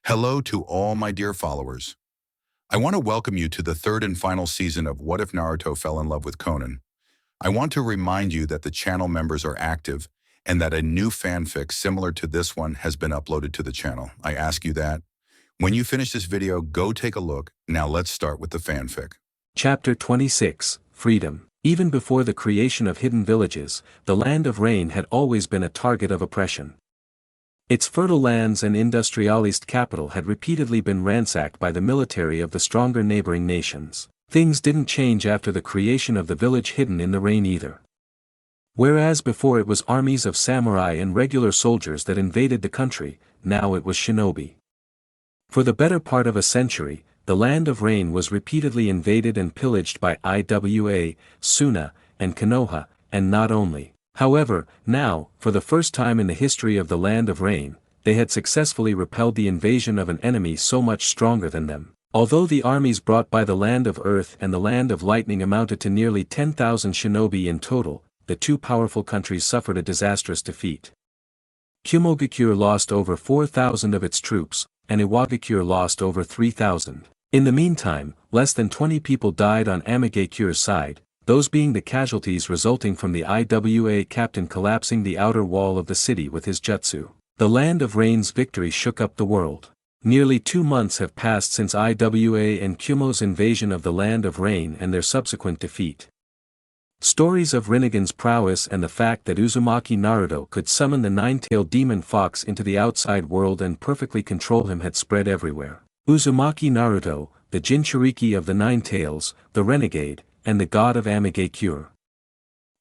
Hello to all my dear followers. I want to welcome you to the third and final season of What If Naruto Fell in Love with Conan. I want to remind you that the channel members are active and that a new fanfic similar to this one has been uploaded to the channel. I ask you that. When you finish this video, go take a look. Now let's start with the fanfic. Chapter 26, Freedom. Even before the creation of hidden villages, the Land of Rain had always been a target of oppression. Its fertile lands and industrialist capital had repeatedly been ransacked by the military of the stronger neighboring nations. Things didn't change after the creation of the village hidden in the rain either. Whereas before it was armies of samurai and regular soldiers that invaded the country, now it was shinobi. For the better part of a century, the Land of Rain was repeatedly invaded and pillaged by Iwa, Suna, and Konoha, and not only. However, now, for the first time in the history of the Land of Rain, they had successfully repelled the invasion of an enemy so much stronger than them. Although the armies brought by the Land of Earth and the Land of Lightning amounted to nearly 10,000 shinobi in total, the two powerful countries suffered a disastrous defeat. Kumogakure lost over 4,000 of its troops, and Iwagakure lost over 3,000. In the meantime, less than 20 people died on Amagakure's side, those being the casualties resulting from the Iwa captain collapsing the outer wall of the city with his jutsu. The Land of Rain's victory shook up the world. Nearly 2 months have passed since Iwa and Kumo's invasion of the Land of Rain and their subsequent defeat. Stories of Rinnegan's prowess and the fact that Uzumaki Naruto could summon the nine-tailed demon fox into the outside world and perfectly control him had spread everywhere. Uzumaki Naruto, the Jinchuriki of the Nine Tails, the renegade, and the god of Amagakure.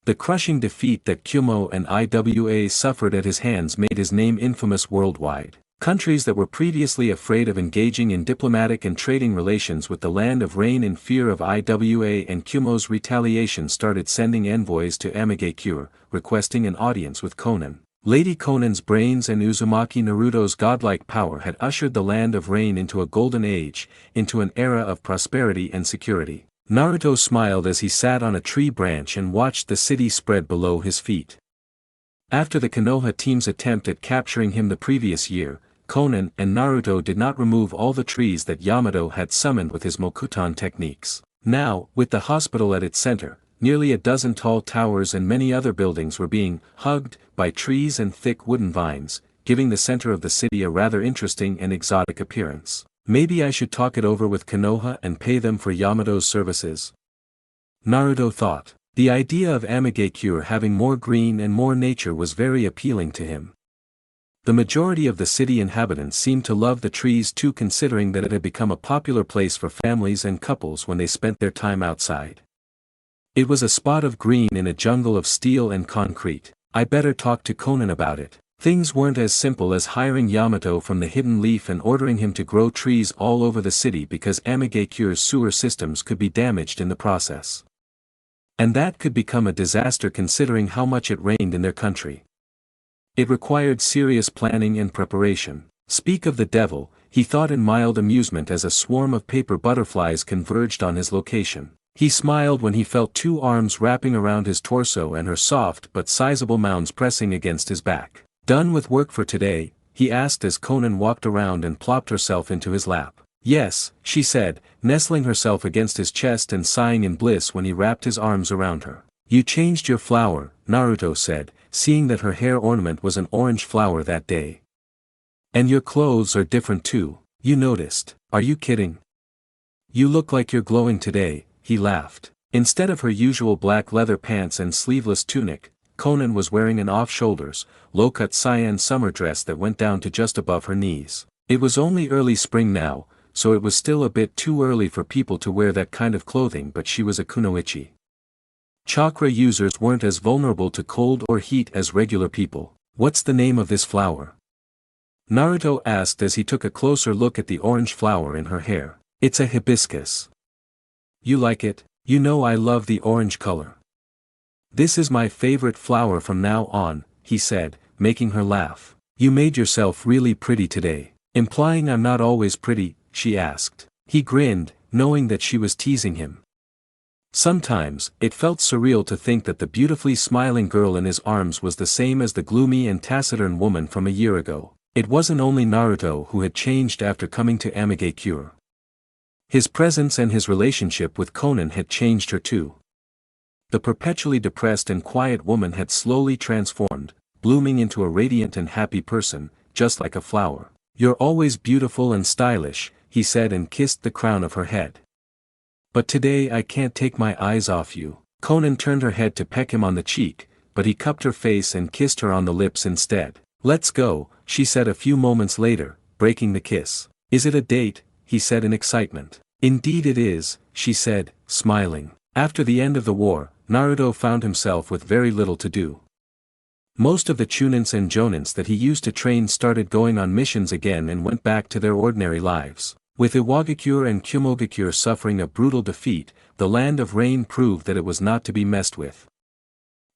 The crushing defeat that Kumo and Iwa suffered at his hands made his name infamous worldwide. Countries that were previously afraid of engaging in diplomatic and trading relations with the Land of Rain in fear of Iwa and Kumo's retaliation started sending envoys to Amagakure, requesting an audience with Konan. Lady Conan's brains and Uzumaki Naruto's godlike power had ushered the Land of Rain into a golden age, into an era of prosperity and security. Naruto smiled as he sat on a tree branch and watched the city spread below his feet. After the Konoha team's attempt at capturing him the previous year, Konan and Naruto did not remove all the trees that Yamato had summoned with his Mokuton techniques. Now, with the hospital at its center, nearly a dozen tall towers and many other buildings were being hugged by trees and thick wooden vines, giving the center of the city a rather interesting and exotic appearance. Maybe I should talk it over with Konoha and pay them for Yamato's services. Naruto thought. The idea of Amagakure having more green and more nature was very appealing to him. The majority of the city inhabitants seemed to love the trees too, considering that it had become a popular place for families and couples when they spent their time outside. It was a spot of green in a jungle of steel and concrete. I better talk to Konan about it. Things weren't as simple as hiring Yamato from the Hidden Leaf and ordering him to grow trees all over the city, because Amagakure's sewer systems could be damaged in the process. And that could become a disaster considering how much it rained in their country. It required serious planning and preparation. Speak of the devil, he thought in mild amusement as a swarm of paper butterflies converged on his location. He smiled when he felt 2 arms wrapping around his torso and her soft but sizable mounds pressing against his back. Done with work for today? He asked as Konan walked around and plopped herself into his lap. Yes, she said, nestling herself against his chest and sighing in bliss when he wrapped his arms around her. You changed your flower, Naruto said, seeing that her hair ornament was an orange flower that day. And your clothes are different too, you noticed. Are you kidding? You look like you're glowing today, he laughed. Instead of her usual black leather pants and sleeveless tunic, Konan was wearing an off-shoulders, low-cut cyan summer dress that went down to just above her knees. It was only early spring now, so it was still a bit too early for people to wear that kind of clothing, but she was a kunoichi. Chakra users weren't as vulnerable to cold or heat as regular people. What's the name of this flower? Naruto asked as he took a closer look at the orange flower in her hair. It's a hibiscus. You like it? You know I love the orange color. This is my favorite flower from now on, he said, making her laugh. You made yourself really pretty today. Implying I'm not always pretty, she asked. He grinned, knowing that she was teasing him. Sometimes, it felt surreal to think that the beautifully smiling girl in his arms was the same as the gloomy and taciturn woman from a year ago. It wasn't only Naruto who had changed after coming to Amigakure. His presence and his relationship with Konan had changed her too. The perpetually depressed and quiet woman had slowly transformed, blooming into a radiant and happy person, just like a flower. "You're always beautiful and stylish," he said and kissed the crown of her head. "But today I can't take my eyes off you." Konan turned her head to peck him on the cheek, but he cupped her face and kissed her on the lips instead. "Let's go," she said a few moments later, breaking the kiss. "Is it a date?" he said in excitement. "Indeed it is," she said, smiling. After the end of the war, Naruto found himself with very little to do. Most of the Chunins and Jonins that he used to train started going on missions again and went back to their ordinary lives. With Iwagakure and Kumogakure suffering a brutal defeat, the Land of Rain proved that it was not to be messed with.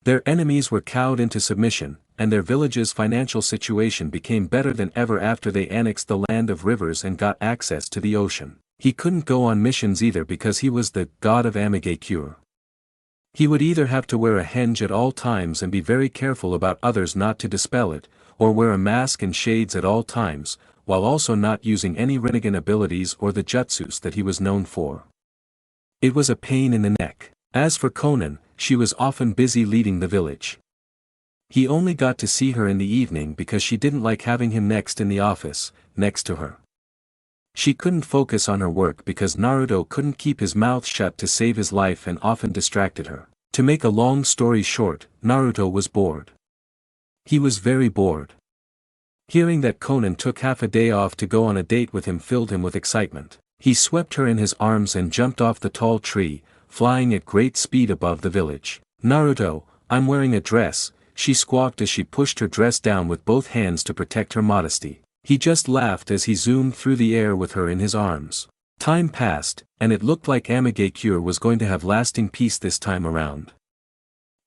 Their enemies were cowed into submission, and their village's financial situation became better than ever after they annexed the Land of Rivers and got access to the ocean. He couldn't go on missions either because he was the god of Amigakure. He would either have to wear a henge at all times and be very careful about others not to dispel it, or wear a mask and shades at all times, while also not using any Rinnegan abilities or the jutsus that he was known for. It was a pain in the neck. As for Konan, she was often busy leading the village. He only got to see her in the evening because she didn't like having him next in the office, next to her. She couldn't focus on her work because Naruto couldn't keep his mouth shut to save his life and often distracted her. To make a long story short, Naruto was bored. He was very bored. Hearing that Konan took half a day off to go on a date with him filled him with excitement. He swept her in his arms and jumped off the tall tree, flying at great speed above the village. "Naruto, I'm wearing a dress," she squawked as she pushed her dress down with both hands to protect her modesty. He just laughed as he zoomed through the air with her in his arms. Time passed, and it looked like Amigakure was going to have lasting peace this time around.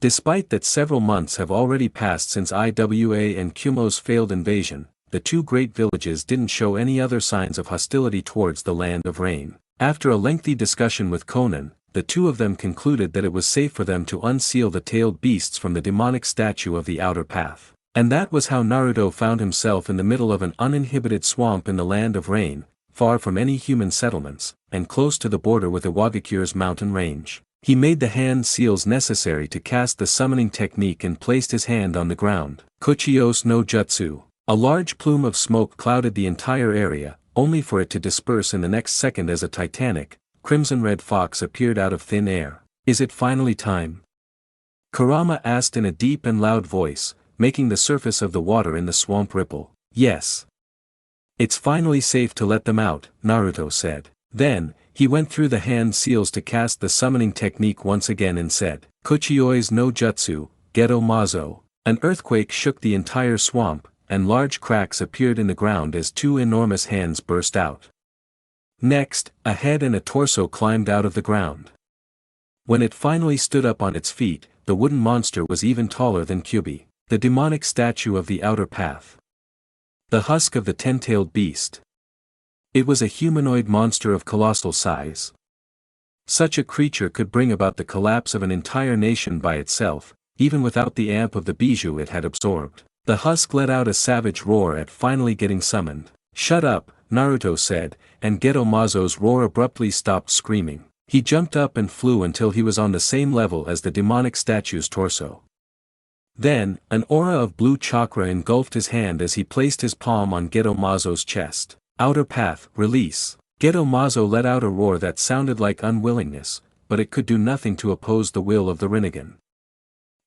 Despite that several months have already passed since Iwa and Kumo's failed invasion, the two great villages didn't show any other signs of hostility towards the Land of Rain. After a lengthy discussion with Konan, the two of them concluded that it was safe for them to unseal the tailed beasts from the demonic statue of the outer path. And that was how Naruto found himself in the middle of an uninhibited swamp in the Land of Rain, far from any human settlements, and close to the border with Iwagakure's mountain range. He made the hand seals necessary to cast the summoning technique and placed his hand on the ground. Kuchiyos no Jutsu. A large plume of smoke clouded the entire area, only for it to disperse in the next second as a titanic, crimson-red fox appeared out of thin air. "Is it finally time?" Kurama asked in a deep and loud voice, making the surface of the water in the swamp ripple. "Yes. It's finally safe to let them out," Naruto said. Then, he went through the hand seals to cast the summoning technique once again and said, "Kuchiyoi's no Jutsu, Geto Mazo." An earthquake shook the entire swamp, and large cracks appeared in the ground as two enormous hands burst out. Next, a head and a torso climbed out of the ground. When it finally stood up on its feet, the wooden monster was even taller than Kyubi. The demonic statue of the outer path. The husk of the ten-tailed beast. It was a humanoid monster of colossal size. Such a creature could bring about the collapse of an entire nation by itself, even without the amp of the bijou it had absorbed. The husk let out a savage roar at finally getting summoned. "Shut up," Naruto said, and Geto Mazo's roar abruptly stopped screaming. He jumped up and flew until he was on the same level as the demonic statue's torso. Then, an aura of blue chakra engulfed his hand as he placed his palm on Geto Mazo's chest. "Outer path, release." Geto Mazo let out a roar that sounded like unwillingness, but it could do nothing to oppose the will of the Rinnegan.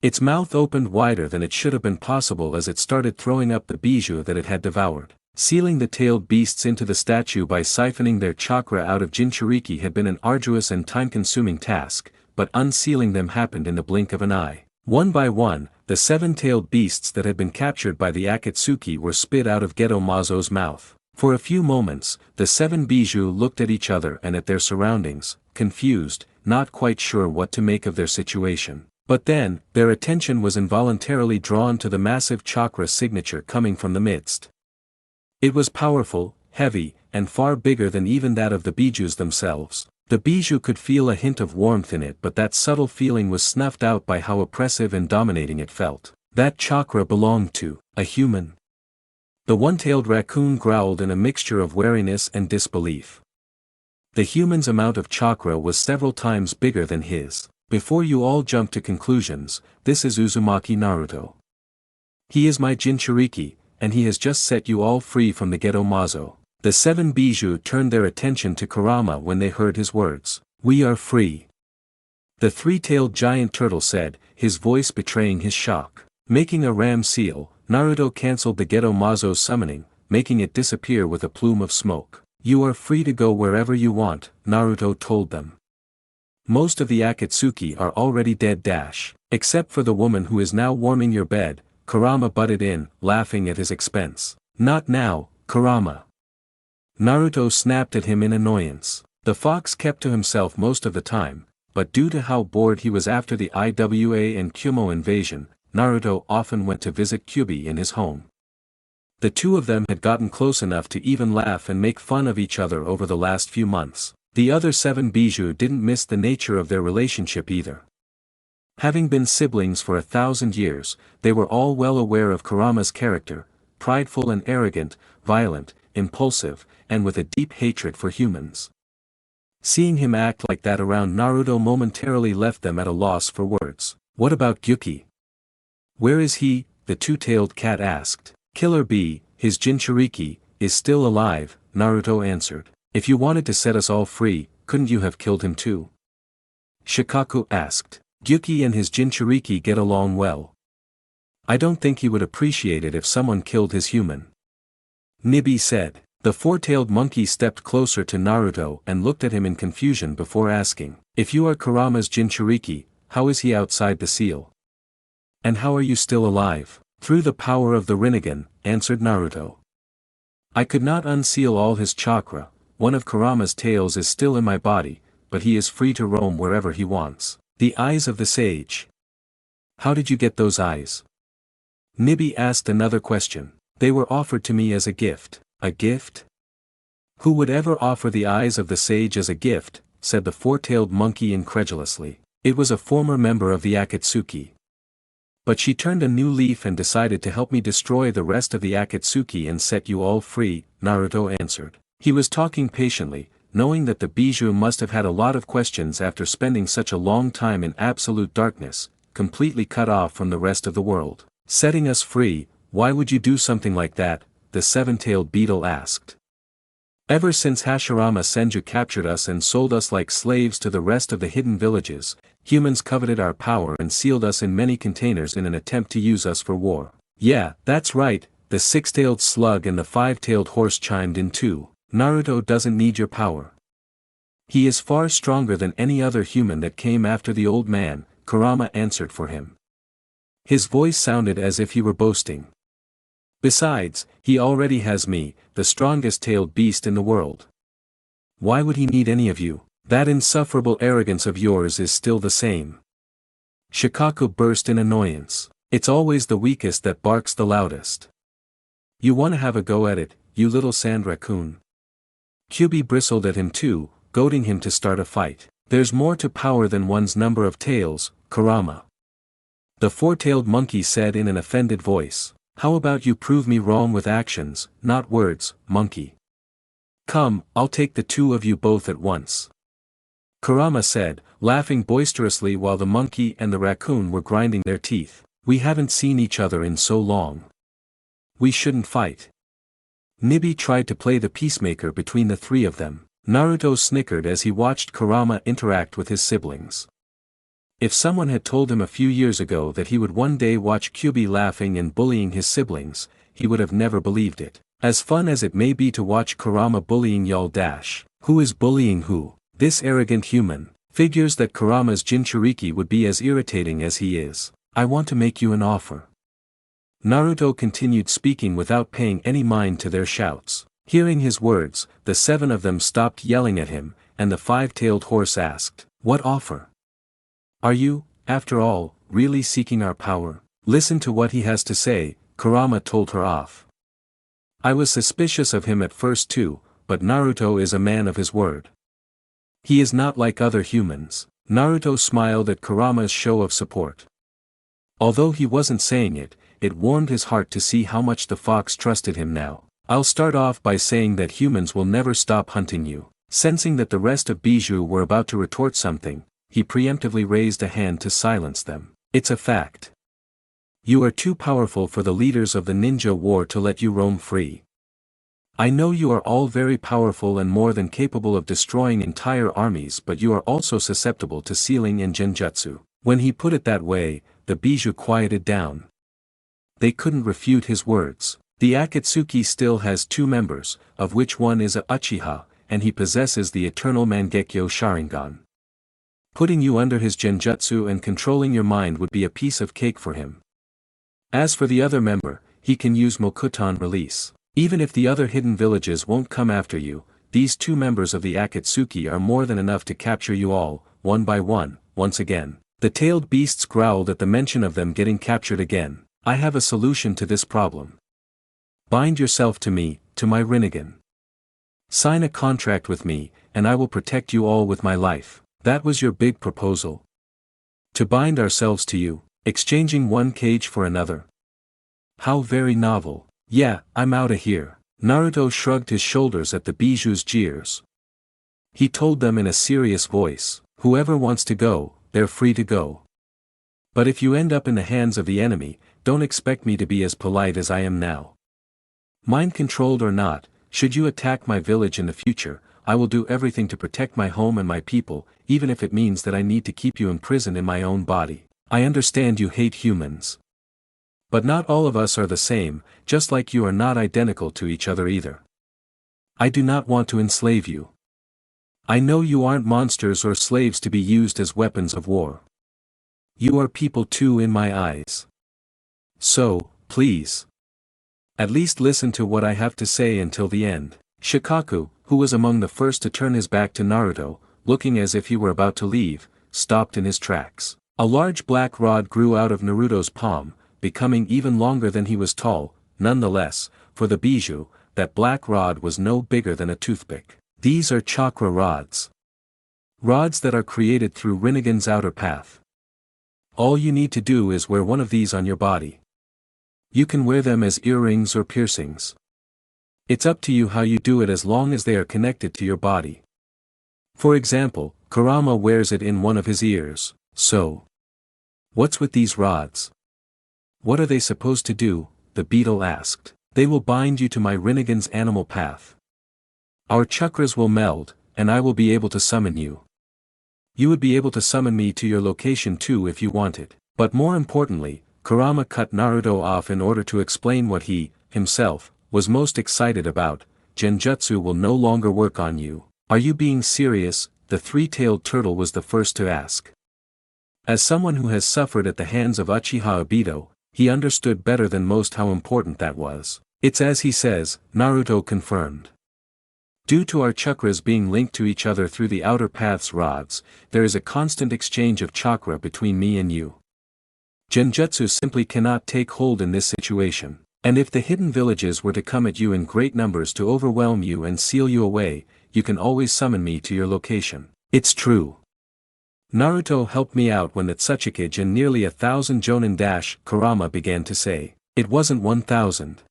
Its mouth opened wider than it should have been possible as it started throwing up the bijou that it had devoured. Sealing the tailed beasts into the statue by siphoning their chakra out of Jinchuriki had been an arduous and time-consuming task, but unsealing them happened in the blink of an eye. One by one, the seven-tailed beasts that had been captured by the Akatsuki were spit out of Geto Mazo's mouth. For a few moments, the seven bijou looked at each other and at their surroundings, confused, not quite sure what to make of their situation. But then, their attention was involuntarily drawn to the massive chakra signature coming from the midst. It was powerful, heavy, and far bigger than even that of the bijous themselves. The bijou could feel a hint of warmth in it, but that subtle feeling was snuffed out by how oppressive and dominating it felt. That chakra belonged to a human. The one-tailed raccoon growled in a mixture of wariness and disbelief. The human's amount of chakra was several times bigger than his. Before you all jump to conclusions, this is Uzumaki Naruto. He is my Jinchuriki, and he has just set you all free from the ghetto mazo. The 7 Bijou turned their attention to Kurama when they heard his words. We are free. The three-tailed giant turtle said, his voice betraying his shock. Making a ram seal, Naruto cancelled the ghetto mazo's summoning, making it disappear with a plume of smoke. You are free to go wherever you want, Naruto told them. Most of the Akatsuki are already dead except for the woman who is now warming your bed, Kurama butted in, laughing at his expense. Not now, Kurama. Naruto snapped at him in annoyance. The fox kept to himself most of the time, but due to how bored he was after the Iwa and Kumo invasion, Naruto often went to visit Kyubi in his home. The two of them had gotten close enough to even laugh and make fun of each other over the last few months. The other 7 Bijou didn't miss the nature of their relationship either. Having been siblings for 1,000 years, they were all well aware of Kurama's character, prideful and arrogant, violent, impulsive, and with a deep hatred for humans. Seeing him act like that around Naruto momentarily left them at a loss for words. What about Gyuki? Where is he? The two-tailed cat asked. Killer Bee, his Jinchuriki, is still alive, Naruto answered. If you wanted to set us all free, couldn't you have killed him too? Shikaku asked. Gyuki and his Jinchuriki get along well. I don't think he would appreciate it if someone killed his human. Nibi said. The four-tailed monkey stepped closer to Naruto and looked at him in confusion before asking, if you are Kurama's Jinchuriki, how is he outside the seal? And how are you still alive? Through the power of the Rinnegan, answered Naruto. I could not unseal all his chakra. One of Kurama's tails is still in my body, but he is free to roam wherever he wants. The eyes of the sage. How did you get those eyes? Nibi asked another question. They were offered to me as a gift. A gift? Who would ever offer the eyes of the sage as a gift, said the four-tailed monkey incredulously. It was a former member of the Akatsuki. But she turned a new leaf and decided to help me destroy the rest of the Akatsuki and set you all free, Naruto answered. He was talking patiently, knowing that the Bijou must have had a lot of questions after spending such a long time in absolute darkness, completely cut off from the rest of the world. Setting us free, why would you do something like that? The seven-tailed beetle asked. Ever since Hashirama Senju captured us and sold us like slaves to the rest of the hidden villages, humans coveted our power and sealed us in many containers in an attempt to use us for war. Yeah, that's right, the six-tailed slug and the five-tailed horse chimed in too. Naruto doesn't need your power. He is far stronger than any other human that came after the old man, Kurama answered for him. His voice sounded as if he were boasting. Besides, he already has me, the strongest tailed beast in the world. Why would he need any of you? That insufferable arrogance of yours is still the same. Shikaku burst in annoyance. It's always the weakest that barks the loudest. You want to have a go at it, you little sand raccoon? Kyubi bristled at him too, goading him to start a fight. There's more to power than one's number of tails, Kurama. The four-tailed monkey said in an offended voice. How about you prove me wrong with actions, not words, monkey? Come, I'll take the two of you both at once. Kurama said, laughing boisterously while the monkey and the raccoon were grinding their teeth. We haven't seen each other in so long. We shouldn't fight. Nibi tried to play the peacemaker between the three of them. Naruto snickered as he watched Kurama interact with his siblings. If someone had told him a few years ago that he would one day watch Kyubi laughing and bullying his siblings, he would have never believed it. As fun as it may be to watch Kurama bullying y'all dash. Who is bullying who? This arrogant human. Figures that Kurama's Jinchuriki would be as irritating as he is. I want to make you an offer. Naruto continued speaking without paying any mind to their shouts. Hearing his words, the seven of them stopped yelling at him, and the five-tailed horse asked, What offer? Are you, after all, really seeking our power? Listen to what he has to say, Kurama told her off. I was suspicious of him at first too, but Naruto is a man of his word. He is not like other humans. Naruto smiled at Kurama's show of support. Although he wasn't saying it, it warmed his heart to see how much the fox trusted him now. I'll start off by saying that humans will never stop hunting you. Sensing that the rest of Bijou were about to retort something, he preemptively raised a hand to silence them. It's a fact. You are too powerful for the leaders of the ninja war to let you roam free. I know you are all very powerful and more than capable of destroying entire armies, but you are also susceptible to sealing and genjutsu. When he put it that way, the Bijou quieted down. They couldn't refute his words. The Akatsuki still has 2 members, of which one is a Uchiha, and he possesses the eternal Mangekyo Sharingan. Putting you under his genjutsu and controlling your mind would be a piece of cake for him. As for the other member, he can use Mokuton release. Even if the other hidden villages won't come after you, these 2 members of the Akatsuki are more than enough to capture you all, one by one, once again. The tailed beasts growled at the mention of them getting captured again. I have a solution to this problem. Bind yourself to me, to my Rinnegan. Sign a contract with me, and I will protect you all with my life. That was your big proposal? To bind ourselves to you, exchanging one cage for another. How very novel. Yeah, I'm outta here. Naruto shrugged his shoulders at the Bijou's jeers. He told them in a serious voice, whoever wants to go, they're free to go. But if you end up in the hands of the enemy, don't expect me to be as polite as I am now. Mind-controlled or not, should you attack my village in the future, I will do everything to protect my home and my people, even if it means that I need to keep you imprisoned in my own body. I understand you hate humans. But not all of us are the same, just like you are not identical to each other either. I do not want to enslave you. I know you aren't monsters or slaves to be used as weapons of war. You are people too in my eyes. So, please. At least listen to what I have to say until the end. Shikaku, who was among the first to turn his back to Naruto, looking as if he were about to leave, stopped in his tracks. A large black rod grew out of Naruto's palm, becoming even longer than he was tall. Nonetheless, for the Bijou, that black rod was no bigger than a toothpick. These are chakra rods. Rods that are created through Rinnegan's outer path. All you need to do is wear one of these on your body. You can wear them as earrings or piercings. It's up to you how you do it as long as they are connected to your body. For example, Kurama wears it in one of his ears. So, what's with these rods? What are they supposed to do? The beetle asked. They will bind you to my Rinnegan's animal path. Our chakras will meld, and I will be able to summon you. You would be able to summon me to your location too if you wanted. But more importantly, Kurama cut Naruto off in order to explain what he, himself, was most excited about. Genjutsu will no longer work on you. Are you being serious? The 3-tailed turtle was the first to ask. As someone who has suffered at the hands of Uchiha Obito, he understood better than most how important that was. It's as he says, Naruto confirmed. Due to our chakras being linked to each other through the outer path's rods, there is a constant exchange of chakra between me and you. Genjutsu simply cannot take hold in this situation. And if the hidden villages were to come at you in great numbers to overwhelm you and seal you away, you can always summon me to your location. It's true. Naruto helped me out when the Tsuchikage and nearly 1,000 Jonin Kurama began to say. It wasn't 1,000.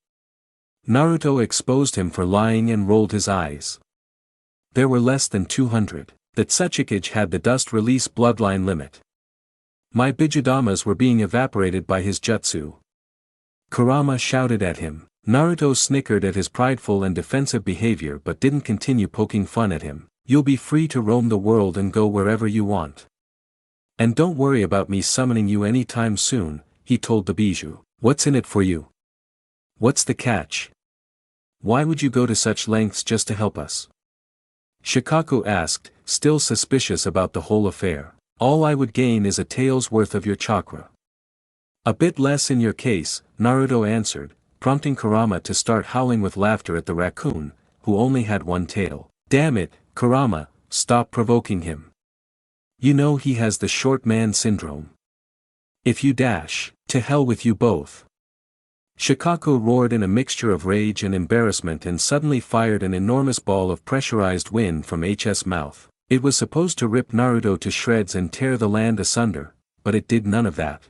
Naruto exposed him for lying and rolled his eyes. There were less than 200. The Tsuchikage had the dust release bloodline limit. My Bijudamas were being evaporated by his jutsu. Kurama shouted at him. Naruto snickered at his prideful and defensive behavior but didn't continue poking fun at him. You'll be free to roam the world and go wherever you want. And don't worry about me summoning you anytime soon, he told the Bijou. What's in it for you? What's the catch? Why would you go to such lengths just to help us? Shikaku asked, still suspicious about the whole affair. All I would gain is a tael's worth of your chakra. A bit less in your case, Naruto answered, prompting Kurama to start howling with laughter at the raccoon, who only had one tail. Damn it, Kurama, stop provoking him. You know he has the short man syndrome. If you dash, to hell with you both. Shikaku roared in a mixture of rage and embarrassment and suddenly fired an enormous ball of pressurized wind from H's mouth. It was supposed to rip Naruto to shreds and tear the land asunder, but it did none of that.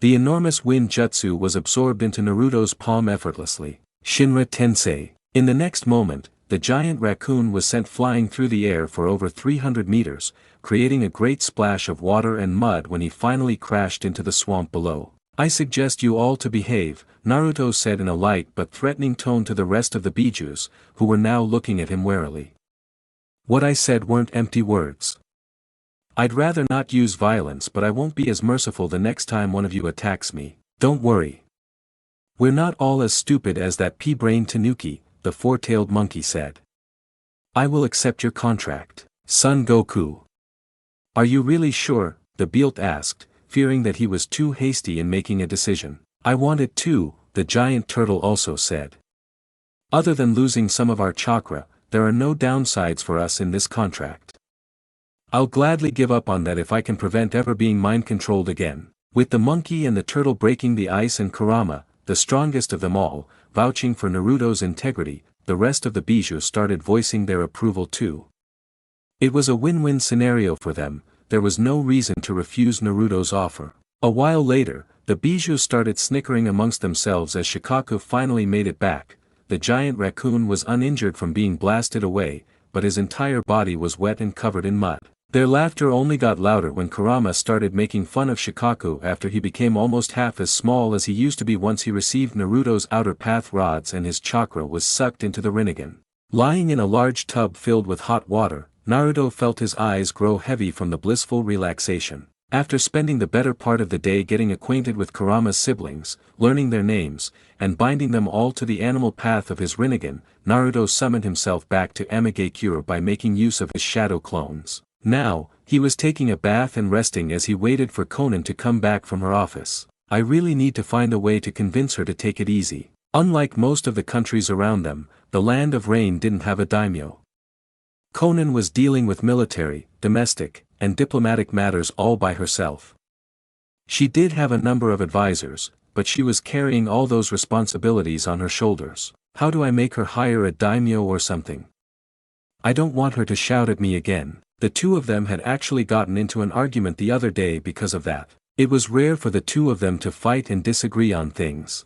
The enormous wind jutsu was absorbed into Naruto's palm effortlessly. Shinra Tensei. In the next moment, the giant raccoon was sent flying through the air for over 300 meters, creating a great splash of water and mud when he finally crashed into the swamp below. I suggest you all to behave, Naruto said in a light but threatening tone to the rest of the Bijus, who were now looking at him warily. What I said weren't empty words. I'd rather not use violence, but I won't be as merciful the next time one of you attacks me. Don't worry. We're not all as stupid as that pea-brained Tanuki, the four-tailed monkey said. I will accept your contract. Son Goku. Are you really sure? The Bealt asked, fearing that he was too hasty in making a decision. I want it too, the giant turtle also said. Other than losing some of our chakra, there are no downsides for us in this contract. I'll gladly give up on that if I can prevent ever being mind-controlled again. With the monkey and the turtle breaking the ice and Kurama, the strongest of them all, vouching for Naruto's integrity, the rest of the Bijou started voicing their approval too. It was a win-win scenario for them. There was no reason to refuse Naruto's offer. A while later, the Bijou started snickering amongst themselves as Shikaku finally made it back. The giant raccoon was uninjured from being blasted away, but his entire body was wet and covered in mud. Their laughter only got louder when Kurama started making fun of Shikaku after he became almost half as small as he used to be once he received Naruto's outer path rods and his chakra was sucked into the Rinnegan. Lying in a large tub filled with hot water, Naruto felt his eyes grow heavy from the blissful relaxation. After spending the better part of the day getting acquainted with Kurama's siblings, learning their names, and binding them all to the animal path of his Rinnegan, Naruto summoned himself back to Amigakure by making use of his shadow clones. Now, he was taking a bath and resting as he waited for Konan to come back from her office. I really need to find a way to convince her to take it easy. Unlike most of the countries around them, the Land of Rain didn't have a daimyo. Konan was dealing with military, domestic, and diplomatic matters all by herself. She did have a number of advisors, but she was carrying all those responsibilities on her shoulders. How do I make her hire a daimyo or something? I don't want her to shout at me again. The two of them had actually gotten into an argument the other day because of that. It was rare for the two of them to fight and disagree on things.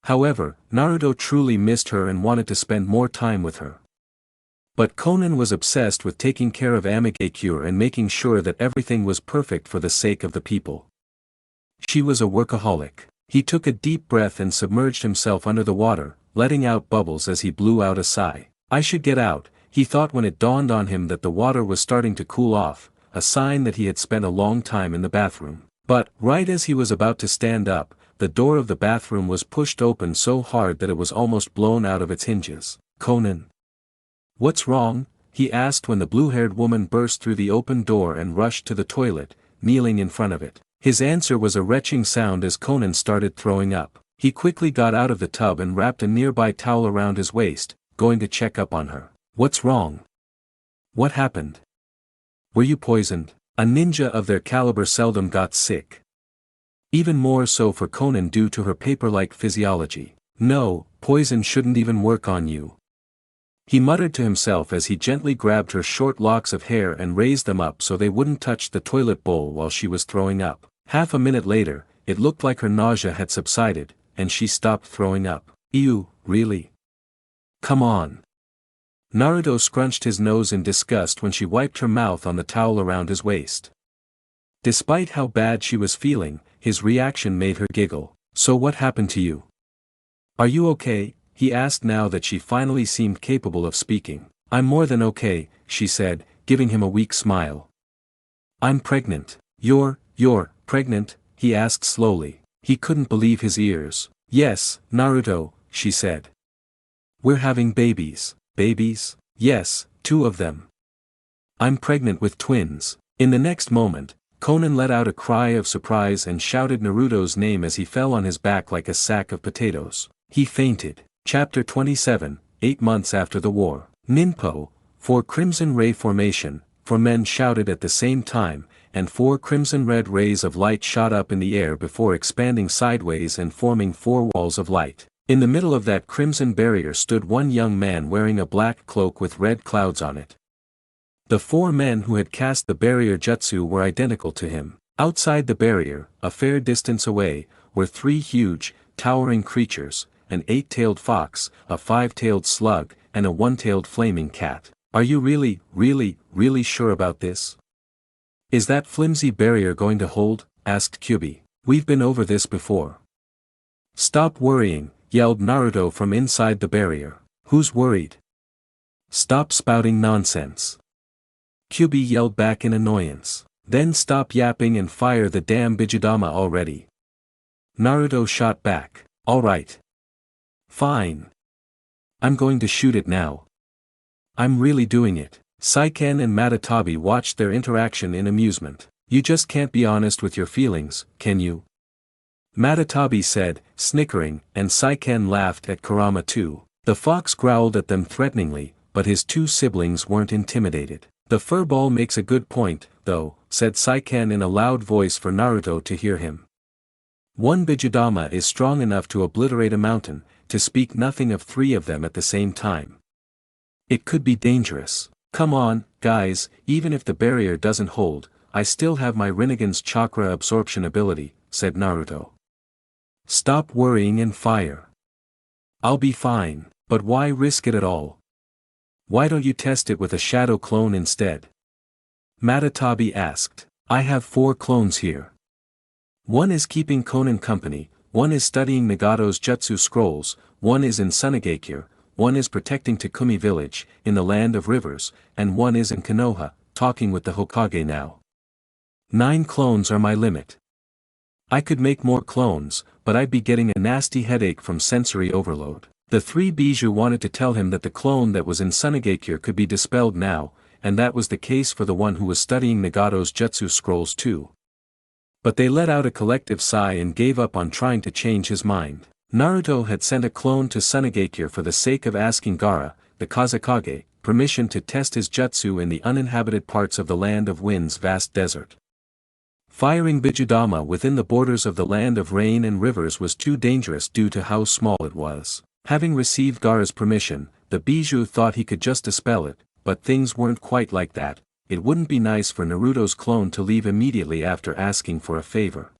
However, Naruto truly missed her and wanted to spend more time with her. But Konan was obsessed with taking care of Amigakure and making sure that everything was perfect for the sake of the people. She was a workaholic. He took a deep breath and submerged himself under the water, letting out bubbles as he blew out a sigh. I should get out, he thought when it dawned on him that the water was starting to cool off, a sign that he had spent a long time in the bathroom. But, right as he was about to stand up, the door of the bathroom was pushed open so hard that it was almost blown out of its hinges. Konan. What's wrong? He asked when the blue-haired woman burst through the open door and rushed to the toilet, kneeling in front of it. His answer was a retching sound as Konan started throwing up. He quickly got out of the tub and wrapped a nearby towel around his waist, going to check up on her. What's wrong? What happened? Were you poisoned? A ninja of their caliber seldom got sick. Even more so for Konan due to her paper-like physiology. No, poison shouldn't even work on you. He muttered to himself as he gently grabbed her short locks of hair and raised them up so they wouldn't touch the toilet bowl while she was throwing up. Half a minute later, it looked like her nausea had subsided, and she stopped throwing up. Ew, really? Come on. Naruto scrunched his nose in disgust when she wiped her mouth on the towel around his waist. Despite how bad she was feeling, his reaction made her giggle. So what happened to you? Are you okay? He asked now that she finally seemed capable of speaking. I'm more than okay, she said, giving him a weak smile. I'm pregnant. You're pregnant? He asked slowly. He couldn't believe his ears. Yes, Naruto, she said. We're having babies. Babies? Yes, 2 of them. I'm pregnant with twins. In the next moment, Konan let out a cry of surprise and shouted Naruto's name as he fell on his back like a sack of potatoes. He fainted. Chapter 27, 8 months after the war. Ninpo, 4 Crimson Ray Formation, 4 men shouted at the same time, and 4 crimson-red rays of light shot up in the air before expanding sideways and forming 4 walls of light. In the middle of that crimson barrier stood one young man wearing a black cloak with red clouds on it. The 4 men who had cast the barrier jutsu were identical to him. Outside the barrier, a fair distance away, were 3 huge, towering creatures, an 8-tailed fox, a 5-tailed slug, and a 1-tailed flaming cat. Are you really sure about this? Is that flimsy barrier going to hold? Asked Kyubi. We've been over this before. Stop worrying, yelled Naruto from inside the barrier. Who's worried? Stop spouting nonsense. Kyubi yelled back in annoyance. Then stop yapping and fire the damn Bijudama already. Naruto shot back. Alright. Fine. I'm going to shoot it now. I'm really doing it. Saiken and Matatabi watched their interaction in amusement. You just can't be honest with your feelings, can you? Matatabi said, snickering, and Saiken laughed at Kurama too. The fox growled at them threateningly, but his 2 siblings weren't intimidated. The furball makes a good point, though, said Saiken in a loud voice for Naruto to hear him. 1 Bijudama is strong enough to obliterate a mountain, to speak nothing of 3 of them at the same time. It could be dangerous. Come on, guys, even if the barrier doesn't hold, I still have my Rinnegan's chakra absorption ability, said Naruto. Stop worrying and fire. I'll be fine, but why risk it at all? Why don't you test it with a shadow clone instead? Matatabi asked. I have 4 clones here. 1 is keeping Konan company, 1 is studying Nagato's jutsu scrolls, 1 is in Tsunade, 1 is protecting Takumi village, in the land of rivers, and 1 is in Konoha, talking with the Hokage now. 9 clones are my limit. I could make more clones, but I'd be getting a nasty headache from sensory overload. The 3 Bijou wanted to tell him that the clone that was in Tsunade could be dispelled now, and that was the case for the one who was studying Nagato's jutsu scrolls too. But they let out a collective sigh and gave up on trying to change his mind. Naruto had sent a clone to Tsunade for the sake of asking Gaara, the Kazekage, permission to test his jutsu in the uninhabited parts of the Land of Wind's vast desert. Firing Bijudama within the borders of the Land of Rain and Rivers was too dangerous due to how small it was. Having received Gaara's permission, the Bijou thought he could just dispel it, but things weren't quite like that. It wouldn't be nice for Naruto's clone to leave immediately after asking for a favor.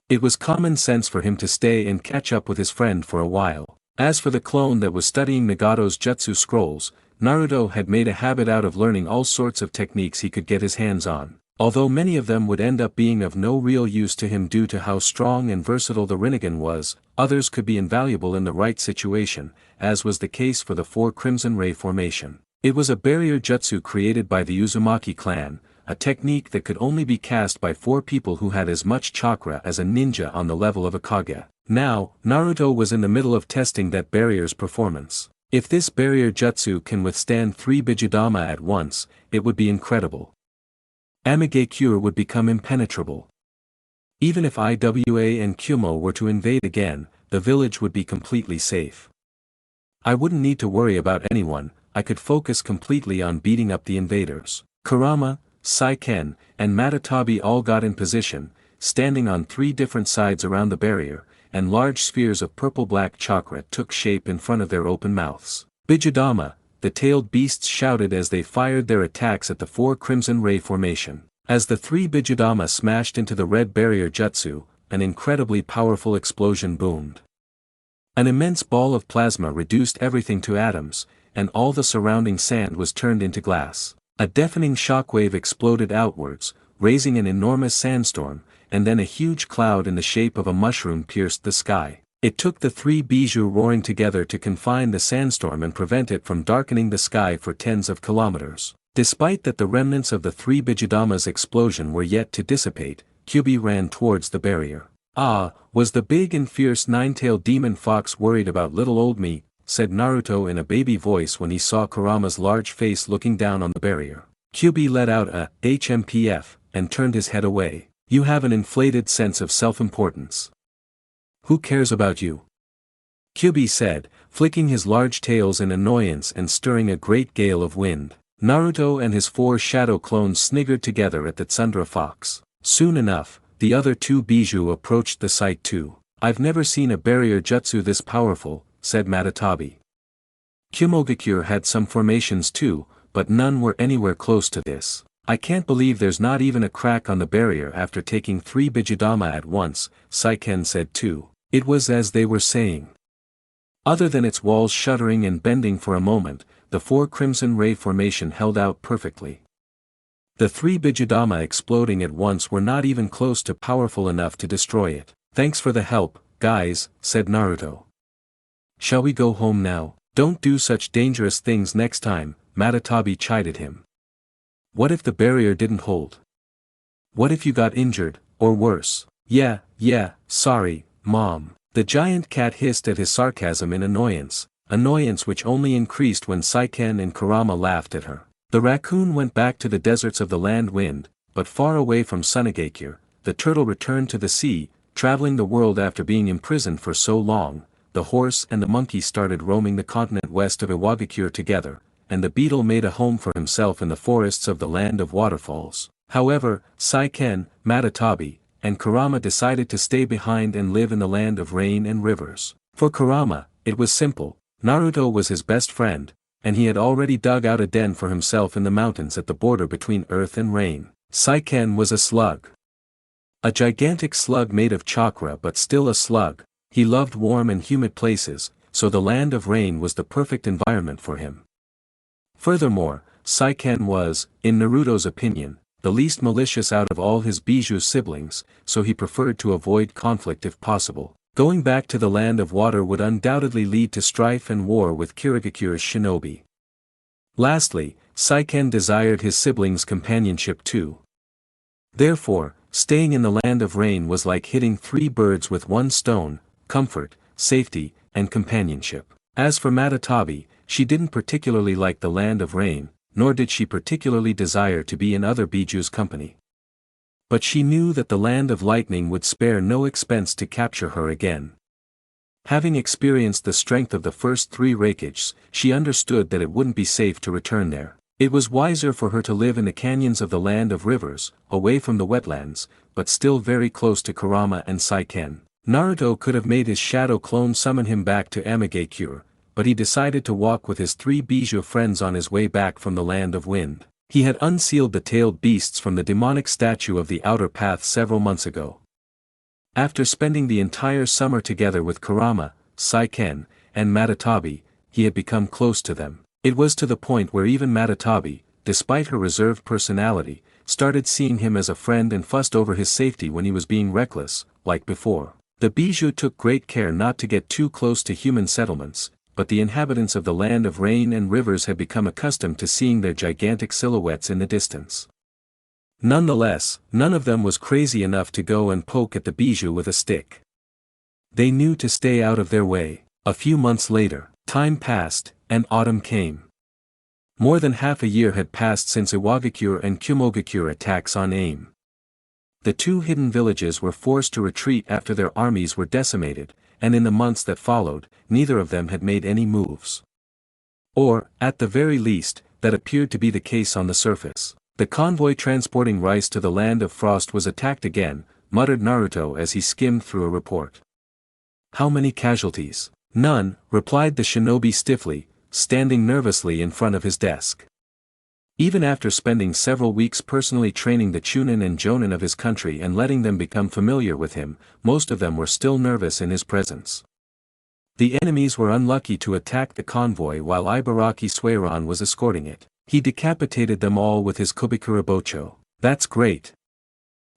It was common sense for him to stay and catch up with his friend for a while. As for the clone that was studying Nagato's jutsu scrolls, Naruto had made a habit out of learning all sorts of techniques he could get his hands on, although many of them would end up being of no real use to him due to how strong and versatile the Rinnegan was. Others could be invaluable in the right situation, as was the case for the 4 Crimson Ray formation. It was a barrier jutsu created by the Uzumaki clan, a technique that could only be cast by 4 people who had as much chakra as a ninja on the level of a Kage. Now, Naruto was in the middle of testing that barrier's performance. If this barrier jutsu can withstand 3 Bijudama at once, it would be incredible. Amigakure would become impenetrable. Even if Iwa and Kumo were to invade again, the village would be completely safe. I wouldn't need to worry about anyone, I could focus completely on beating up the invaders. Kurama, Saiken, and Matatabi all got in position, standing on 3 different sides around the barrier, and large spheres of purple-black chakra took shape in front of their open mouths. Bijudama, the tailed beasts shouted as they fired their attacks at the 4 Crimson Ray formation. As the 3 Bijudama smashed into the red barrier jutsu, an incredibly powerful explosion boomed. An immense ball of plasma reduced everything to atoms, and all the surrounding sand was turned into glass. A deafening shockwave exploded outwards, raising an enormous sandstorm, and then a huge cloud in the shape of a mushroom pierced the sky. It took the 3 Bijou roaring together to confine the sandstorm and prevent it from darkening the sky for tens of kilometers. Despite that, the remnants of the 3 Bijudama's explosion were yet to dissipate. Kyubi ran towards the barrier. Ah, was the big and fierce 9-tailed demon fox worried about little old me, said Naruto in a baby voice when he saw Kurama's large face looking down on the barrier. Kyubi let out a HMPF, and turned his head away. You have an inflated sense of self-importance. Who cares about you? Kyubi said, flicking his large tails in annoyance and stirring a great gale of wind. Naruto and his 4 shadow clones sniggered together at the Tsundere fox. Soon enough, the other 2 Bijou approached the site too. I've never seen a barrier jutsu this powerful, said Matatabi. Kumogakure had some formations too, but none were anywhere close to this. I can't believe there's not even a crack on the barrier after taking 3 Bijudama at once, Saiken said too. It was as they were saying. Other than its walls shuddering and bending for a moment, the 4 Crimson Ray formation held out perfectly. The 3 Bijudama exploding at once were not even close to powerful enough to destroy it. Thanks for the help, guys, said Naruto. Shall we go home now? Don't do such dangerous things next time, Madatabi chided him. What if the barrier didn't hold? What if you got injured, or worse? Yeah, sorry, Mom. The giant cat hissed at his sarcasm in annoyance which only increased when Saiken and Kurama laughed at her. The raccoon went back to the deserts of the land wind, but far away from Tsunade, the turtle returned to the sea, traveling the world after being imprisoned for so long. The horse and the monkey started roaming the continent west of Iwagakure together, and the beetle made a home for himself in the forests of the land of waterfalls. However, Saiken, Madatabi, and Kurama decided to stay behind and live in the land of rain and rivers. For Kurama, it was simple. Naruto was his best friend, and he had already dug out a den for himself in the mountains at the border between earth and rain. Saiken was a slug. A gigantic slug made of chakra but still a slug. He loved warm and humid places, so the land of rain was the perfect environment for him. Furthermore, Saiken was, in Naruto's opinion, the least malicious out of all his Bijou siblings, so he preferred to avoid conflict if possible. Going back to the land of water would undoubtedly lead to strife and war with Kirigakure's shinobi. Lastly, Saiken desired his siblings' companionship too. Therefore, staying in the land of rain was like hitting 3 birds with 1 stone: comfort, safety, and companionship. As for Madatabi, she didn't particularly like the land of rain, nor did she particularly desire to be in other Bijou's company. But she knew that the land of lightning would spare no expense to capture her again. Having experienced the strength of the first 3 Raikages, she understood that it wouldn't be safe to return there. It was wiser for her to live in the canyons of the land of rivers, away from the wetlands, but still very close to Kurama and Saiken. Naruto could have made his shadow clone summon him back to Amigakure, but he decided to walk with his 3 Bijou friends on his way back from the land of wind. He had unsealed the tailed beasts from the demonic statue of the outer path several months ago. After spending the entire summer together with Kurama, Saiken, and Madatabi, he had become close to them. It was to the point where even Madatabi, despite her reserved personality, started seeing him as a friend and fussed over his safety when he was being reckless, like before. The Bijou took great care not to get too close to human settlements, but the inhabitants of the land of rain and rivers had become accustomed to seeing their gigantic silhouettes in the distance. Nonetheless, none of them was crazy enough to go and poke at the Bijou with a stick. They knew to stay out of their way. A few months later, time passed, and autumn came. More than half a year had passed since Iwagakure and Kumogakure attacks on AIM. The 2 hidden villages were forced to retreat after their armies were decimated, and in the months that followed, neither of them had made any moves. Or, at the very least, that appeared to be the case on the surface. The convoy transporting rice to the land of frost was attacked again, muttered Naruto as he skimmed through a report. How many casualties? None, replied the shinobi stiffly, standing nervously in front of his desk. Even after spending several weeks personally training the Chunin and Jonin of his country and letting them become familiar with him, most of them were still nervous in his presence. The enemies were unlucky to attack the convoy while Ibaraki Suiron was escorting it. He decapitated them all with his Kubikura Bocho. That's great.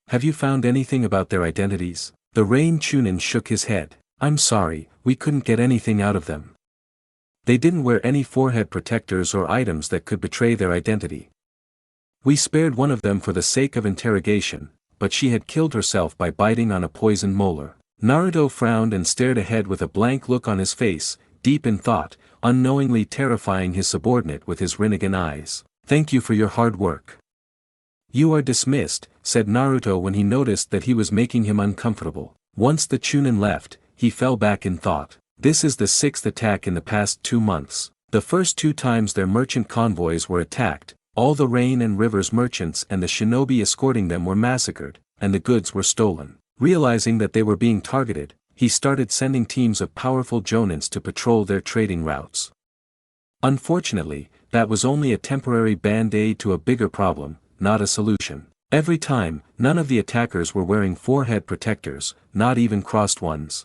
Have you found anything about their identities? The Rain Chunin shook his head. I'm sorry, we couldn't get anything out of them. They didn't wear any forehead protectors or items that could betray their identity. We spared one of them for the sake of interrogation, but she had killed herself by biting on a poisoned molar. Naruto frowned and stared ahead with a blank look on his face, deep in thought, unknowingly terrifying his subordinate with his Rinnegan eyes. Thank you for your hard work. You are dismissed, said Naruto when he noticed that he was making him uncomfortable. Once the Chunin left, he fell back in thought. This is the 6th attack in the past 2 months. The first 2 times their merchant convoys were attacked, all the rain and rivers merchants and the shinobi escorting them were massacred, and the goods were stolen. Realizing that they were being targeted, he started sending teams of powerful Jonins to patrol their trading routes. Unfortunately, that was only a temporary band-aid to a bigger problem. not a solution. Every time, none of the attackers were wearing forehead protectors, not even crossed ones.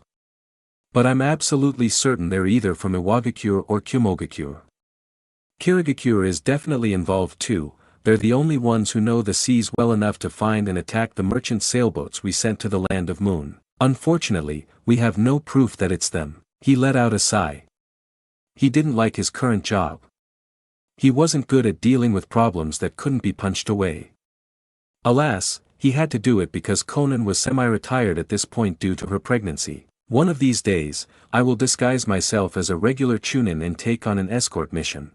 But I'm absolutely certain they're either from Iwagakure or Kyomogakure. Kirigakure is definitely involved too. They're the only ones who know the seas well enough to find and attack the merchant sailboats we sent to the Land of Moon. Unfortunately, we have no proof that it's them. He let out a sigh. He didn't like his current job. He wasn't good at dealing with problems that couldn't be punched away. Alas, he had to do it because Konan was semi-retired at this point due to her pregnancy. One of these days, I will disguise myself as a regular Chunin and take on an escort mission.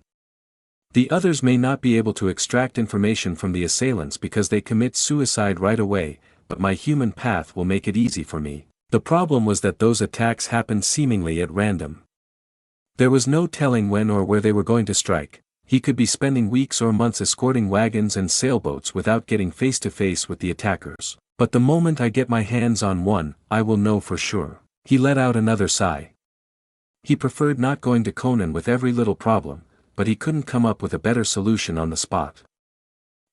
The others may not be able to extract information from the assailants because they commit suicide right away, but my human path will make it easy for me. The problem was that those attacks happened seemingly at random. There was no telling when or where they were going to strike. He could be spending weeks or months escorting wagons and sailboats without getting face to face with the attackers. But the moment I get my hands on one, I will know for sure. He let out another sigh. He preferred not going to Konan with every little problem, but he couldn't come up with a better solution on the spot.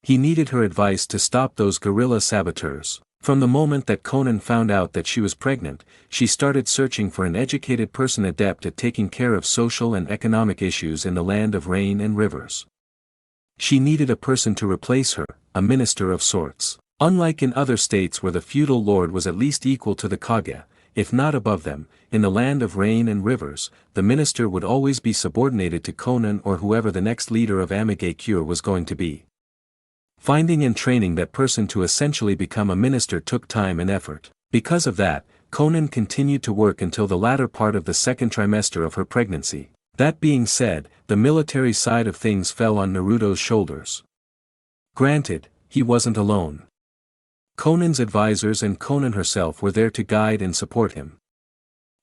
He needed her advice to stop those guerrilla saboteurs. From the moment that Konan found out that she was pregnant, she started searching for an educated person adept at taking care of social and economic issues in the land of rain and rivers. She needed a person to replace her, a minister of sorts. Unlike in other states where the feudal lord was at least equal to the Kage, if not above them, in the land of rain and rivers, the minister would always be subordinated to Konan or whoever the next leader of Amigakure was going to be. Finding and training that person to essentially become a minister took time and effort. Because of that, Konan continued to work until the latter part of the second trimester of her pregnancy. That being said, the military side of things fell on Naruto's shoulders. Granted, he wasn't alone. Konan's advisors and Konan herself were there to guide and support him.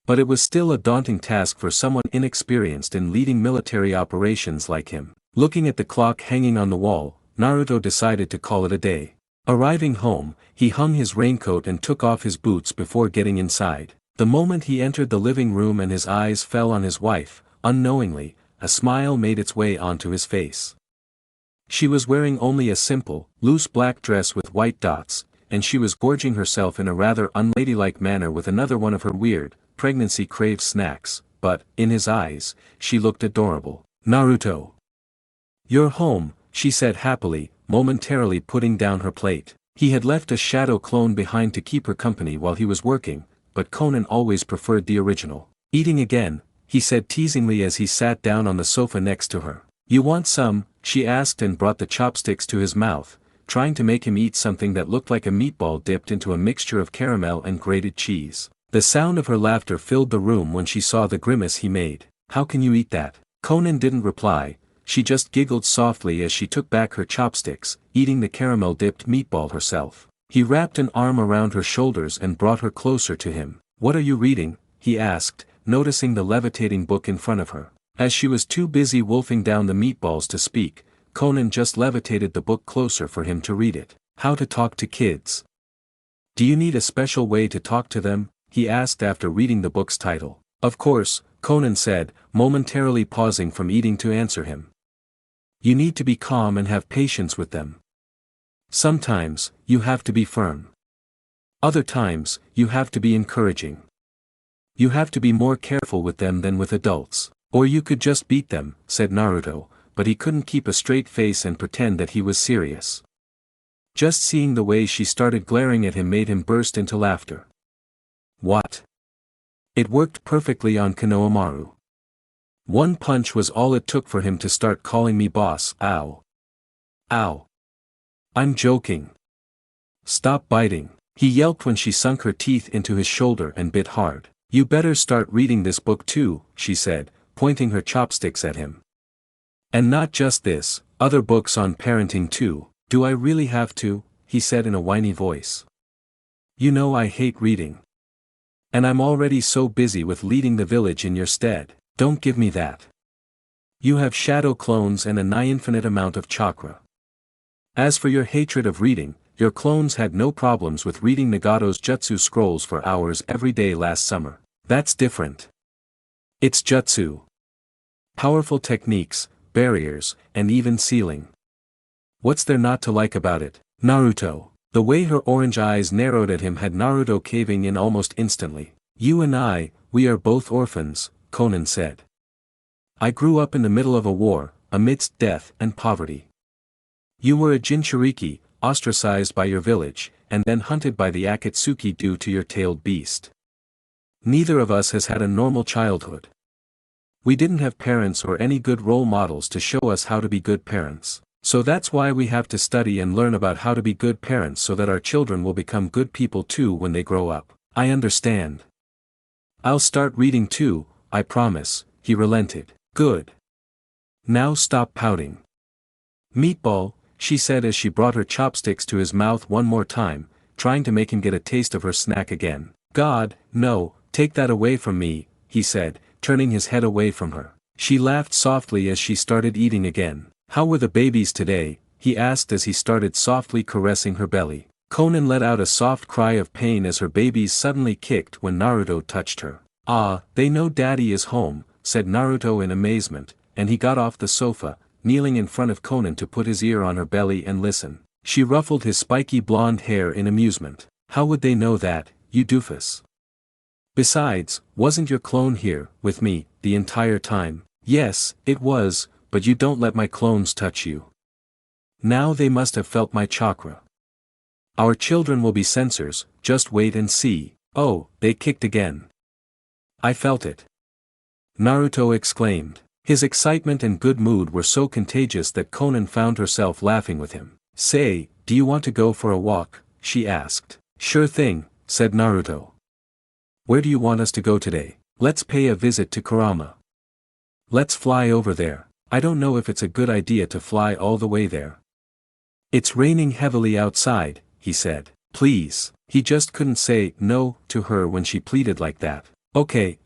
But it was still a daunting task for someone inexperienced in leading military operations like him. Looking at the clock hanging on the wall, Naruto decided to call it a day. Arriving home, he hung his raincoat and took off his boots before getting inside. The moment he entered the living room and his eyes fell on his wife, unknowingly, a smile made its way onto his face. She was wearing only a simple, loose black dress with white dots, and she was gorging herself in a rather unladylike manner with another one of her weird, pregnancy-craved snacks, but, in his eyes, she looked adorable. "Naruto. You're home," she said happily, momentarily putting down her plate. He had left a shadow clone behind to keep her company while he was working, but Konan always preferred the original. "Eating again," he said teasingly as he sat down on the sofa next to her. "You want some?" she asked and brought the chopsticks to his mouth, trying to make him eat something that looked like a meatball dipped into a mixture of caramel and grated cheese. The sound of her laughter filled the room when she saw the grimace he made. "How can you eat that?" Konan didn't reply, she just giggled softly as she took back her chopsticks, eating the caramel-dipped meatball herself. He wrapped an arm around her shoulders and brought her closer to him. "What are you reading?" he asked, noticing the levitating book in front of her. As she was too busy wolfing down the meatballs to speak, Konan just levitated the book closer for him to read it. "How to Talk to Kids." "Do you need a special way to talk to them?" he asked after reading the book's title. "Of course," Konan said, momentarily pausing from eating to answer him. "You need to be calm and have patience with them. Sometimes, you have to be firm. Other times, you have to be encouraging. You have to be more careful with them than with adults. Or you could just beat them," said Naruto, but he couldn't keep a straight face and pretend that he was serious. Just seeing the way she started glaring at him made him burst into laughter. "What?" It worked perfectly on Konohamaru. One punch was all it took for him to start calling me boss. "Ow. Ow. I'm joking. Stop biting." He yelped when she sunk her teeth into his shoulder and bit hard. "You better start reading this book too," she said, pointing her chopsticks at him. "And not just this, other books on parenting too." "Do I really have to?" he said in a whiny voice. "You know I hate reading. And I'm already so busy with leading the village in your stead. Don't give me that. You have shadow clones and a nigh-infinite amount of chakra. As for your hatred of reading, your clones had no problems with reading Nagato's jutsu scrolls for hours every day last summer. That's different. It's jutsu. Powerful techniques, barriers, and even sealing. What's there not to like about it? Naruto. The way her orange eyes narrowed at him had Naruto caving in almost instantly. You and I, we are both orphans, Konan said. I grew up in the middle of a war, amidst death and poverty. You were a Jinchuriki, ostracized by your village, and then hunted by the Akatsuki due to your tailed beast. Neither of us has had a normal childhood. We didn't have parents or any good role models to show us how to be good parents. So that's why we have to study and learn about how to be good parents so that our children will become good people too when they grow up. I understand. I'll start reading too, I promise, he relented. Good. Now stop pouting. Meatball, she said as she brought her chopsticks to his mouth one more time, trying to make him get a taste of her snack again. God, no, take that away from me, he said, turning his head away from her. She laughed softly as she started eating again. How were the babies today? He asked as he started softly caressing her belly. Konan let out a soft cry of pain as her babies suddenly kicked when Naruto touched her. Ah, they know daddy is home, said Naruto in amazement, and he got off the sofa, kneeling in front of Konan to put his ear on her belly and listen. She ruffled his spiky blonde hair in amusement. How would they know that, you doofus? Besides, wasn't your clone here, with me, the entire time? Yes, it was, but you don't let my clones touch you. Now they must have felt my chakra. Our children will be censors, just wait and see. Oh, they kicked again. I felt it. Naruto exclaimed. His excitement and good mood were so contagious that Konan found herself laughing with him. Say, do you want to go for a walk? She asked. Sure thing, said Naruto. Where do you want us to go today? Let's pay a visit to Kurama. Let's fly over there. I don't know if it's a good idea to fly all the way there. It's raining heavily outside, he said. Please. He just couldn't say no to her when she pleaded like that. Okay.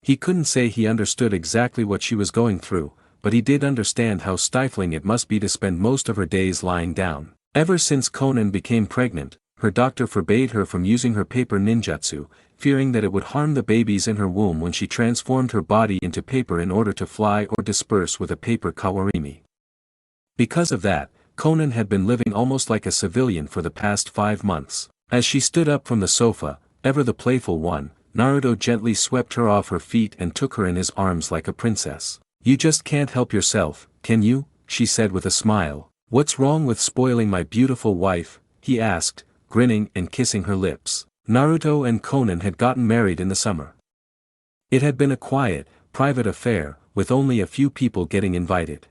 He couldn't say he understood exactly what she was going through, but he did understand how stifling it must be to spend most of her days lying down. Ever since Konan became pregnant, her doctor forbade her from using her paper ninjutsu, fearing that it would harm the babies in her womb when she transformed her body into paper in order to fly or disperse with a paper kawarimi. Because of that, Konan had been living almost like a civilian for the past 5 months. As she stood up from the sofa, ever the playful one, Naruto gently swept her off her feet and took her in his arms like a princess. You just can't help yourself, can you? She said with a smile. What's wrong with spoiling my beautiful wife? He asked, grinning and kissing her lips. Naruto and Konan had gotten married in the summer. It had been a quiet, private affair, with only a few people getting invited.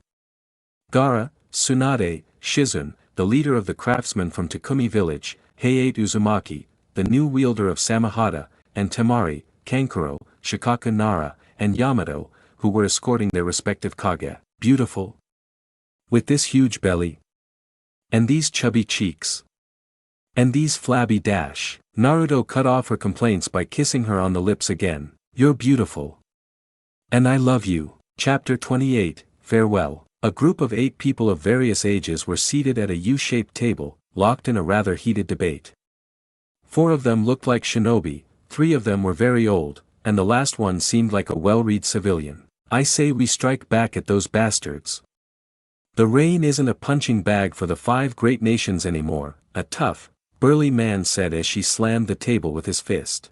Gaara, Tsunade, Shizune, the leader of the craftsmen from Takumi village, Heiei Uzumaki, the new wielder of Samohata, and Temari, Kankuro, Shikaku Nara, and Yamato, who were escorting their respective kage. Beautiful. With this huge belly. And these chubby cheeks. And these flabby dash. Naruto cut off her complaints by kissing her on the lips again. You're beautiful. And I love you. Chapter 28, Farewell. A group of 8 people of various ages were seated at a U-shaped table, locked in a rather heated debate. 4 of them looked like shinobi, 3 of them were very old, and the last one seemed like a well-read civilian. I say we strike back at those bastards. The rain isn't a punching bag for the 5 great nations anymore, a tough, burly man said as she slammed the table with his fist.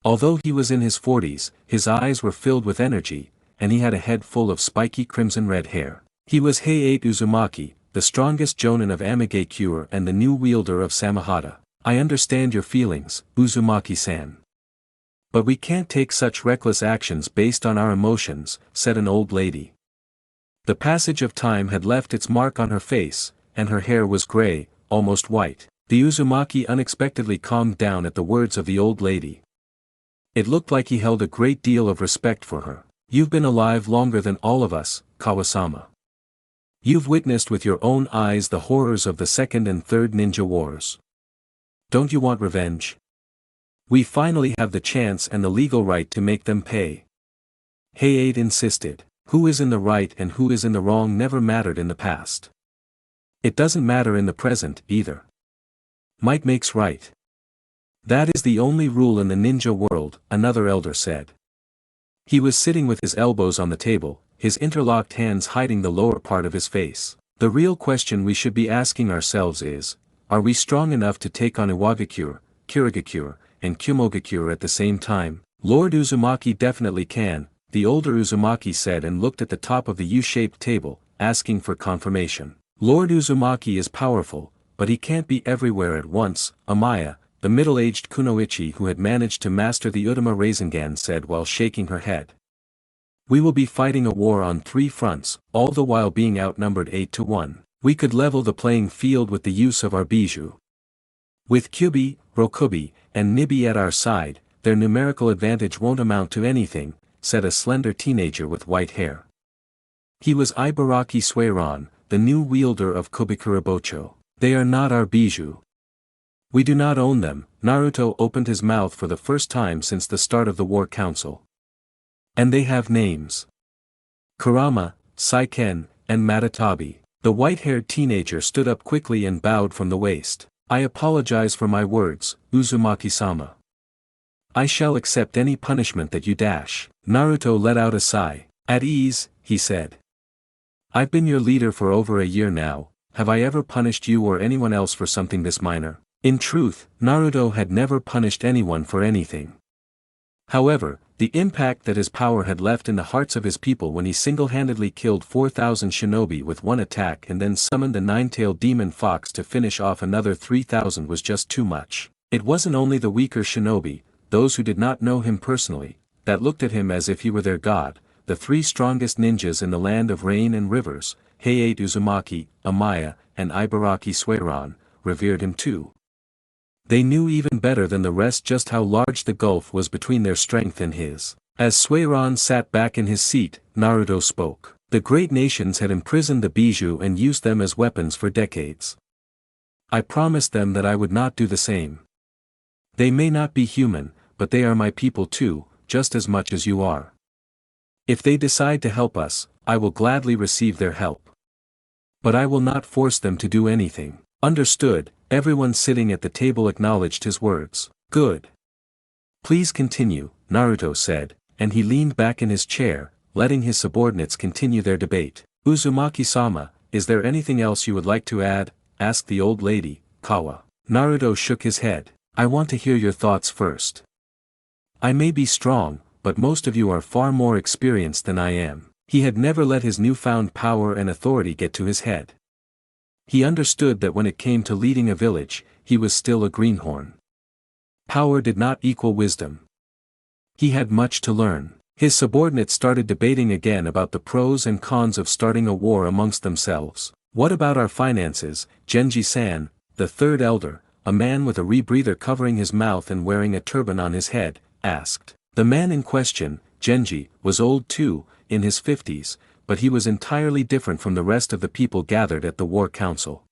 Although he was in his 40s, his eyes were filled with energy, and he had a head full of spiky crimson-red hair. He was Heiei Uzumaki, the strongest jonin of Amigakure and the new wielder of Samohata. I understand your feelings, Uzumaki-san. But we can't take such reckless actions based on our emotions, said an old lady. The passage of time had left its mark on her face, and her hair was gray, almost white. The Uzumaki unexpectedly calmed down at the words of the old lady. It looked like he held a great deal of respect for her. You've been alive longer than all of us, Kawasama. You've witnessed with your own eyes the horrors of the Second and Third Ninja Wars. Don't you want revenge? We finally have the chance and the legal right to make them pay. Heiei insisted. Who is in the right and who is in the wrong never mattered in the past. It doesn't matter in the present, either. Might makes right. That is the only rule in the ninja world, another elder said. He was sitting with his elbows on the table, his interlocked hands hiding the lower part of his face. The real question we should be asking ourselves is, are we strong enough to take on Iwagakure, Kirigakure, and Kumogakure at the same time? Lord Uzumaki definitely can, the older Uzumaki said and looked at the top of the U-shaped table, asking for confirmation. Lord Uzumaki is powerful, but he can't be everywhere at once, Amaya, the middle-aged kunoichi who had managed to master the Utama Rasengan said while shaking her head. We will be fighting a war on 3 fronts, all the while being outnumbered 8-1. We could level the playing field with the use of our bijou. With Kyubi, Rokubi, and Nibi at our side, their numerical advantage won't amount to anything, said a slender teenager with white hair. He was Ibaraki Suiron, the new wielder of Kubikurabocho. They are not our bijou. We do not own them. Naruto opened his mouth for the first time since the start of the War Council. And they have names. Kurama, Saiken, and Matatabi. The white-haired teenager stood up quickly and bowed from the waist. I apologize for my words, Uzumaki-sama. I shall accept any punishment that you dash. Naruto let out a sigh. At ease, he said. I've been your leader for over a year now. Have I ever punished you or anyone else for something this minor? In truth, Naruto had never punished anyone for anything. However, the impact that his power had left in the hearts of his people when he single-handedly killed 4,000 shinobi with one attack and then summoned the nine-tailed demon fox to finish off another 3,000 was just too much. It wasn't only the weaker shinobi, those who did not know him personally, that looked at him as if he were their god. The 3 strongest ninjas in the land of rain and rivers, Heiei Uzumaki, Amaya, and Ibaraki Suiron, revered him too. They knew even better than the rest just how large the gulf was between their strength and his. As Suiron sat back in his seat, Naruto spoke. The great nations had imprisoned the bijou and used them as weapons for decades. I promised them that I would not do the same. They may not be human, but they are my people too, just as much as you are. If they decide to help us, I will gladly receive their help. But I will not force them to do anything. Understood. Everyone sitting at the table acknowledged his words. Good. Please continue, Naruto said, and he leaned back in his chair, letting his subordinates continue their debate. Uzumaki-sama, is there anything else you would like to add? Asked the old lady, Kawa. Naruto shook his head. I want to hear your thoughts first. I may be strong, but most of you are far more experienced than I am. He had never let his newfound power and authority get to his head. He understood that when it came to leading a village, he was still a greenhorn. Power did not equal wisdom. He had much to learn. His subordinates started debating again about the pros and cons of starting a war amongst themselves. What about our finances? Genji-san, the third elder, a man with a rebreather covering his mouth and wearing a turban on his head, asked. The man in question, Genji, was old too, in his 50s, but he was entirely different from the rest of the people gathered at the War Council.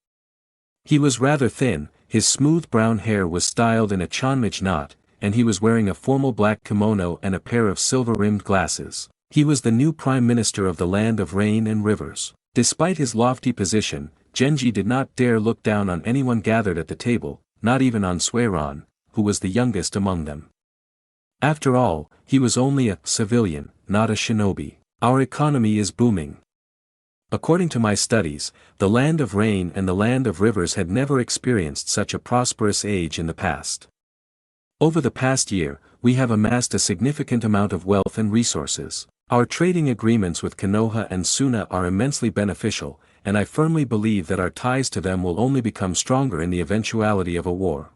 He was rather thin, his smooth brown hair was styled in a chanmage knot, and he was wearing a formal black kimono and a pair of silver-rimmed glasses. He was the new Prime Minister of the land of rain and rivers. Despite his lofty position, Genji did not dare look down on anyone gathered at the table, not even on Suiron, who was the youngest among them. After all, he was only a civilian, not a shinobi. Our economy is booming. According to my studies, the land of rain and the land of rivers had never experienced such a prosperous age in the past. Over the past year, we have amassed a significant amount of wealth and resources. Our trading agreements with Konoha and Suna are immensely beneficial, and I firmly believe that our ties to them will only become stronger in the eventuality of a war.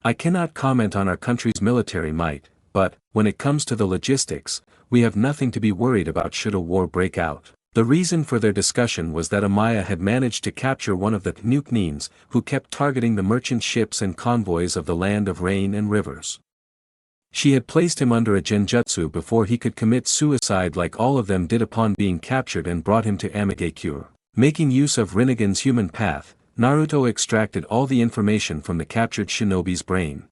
I cannot comment on our country's military might, but, when it comes to the logistics, we have nothing to be worried about should a war break out. The reason for their discussion was that Amaya had managed to capture one of the Nuknins, who kept targeting the merchant ships and convoys of the land of rain and rivers. She had placed him under a genjutsu before he could commit suicide like all of them did upon being captured and brought him to Amigakure. Making use of Rinnegan's human path, Naruto extracted all the information from the captured shinobi's brain.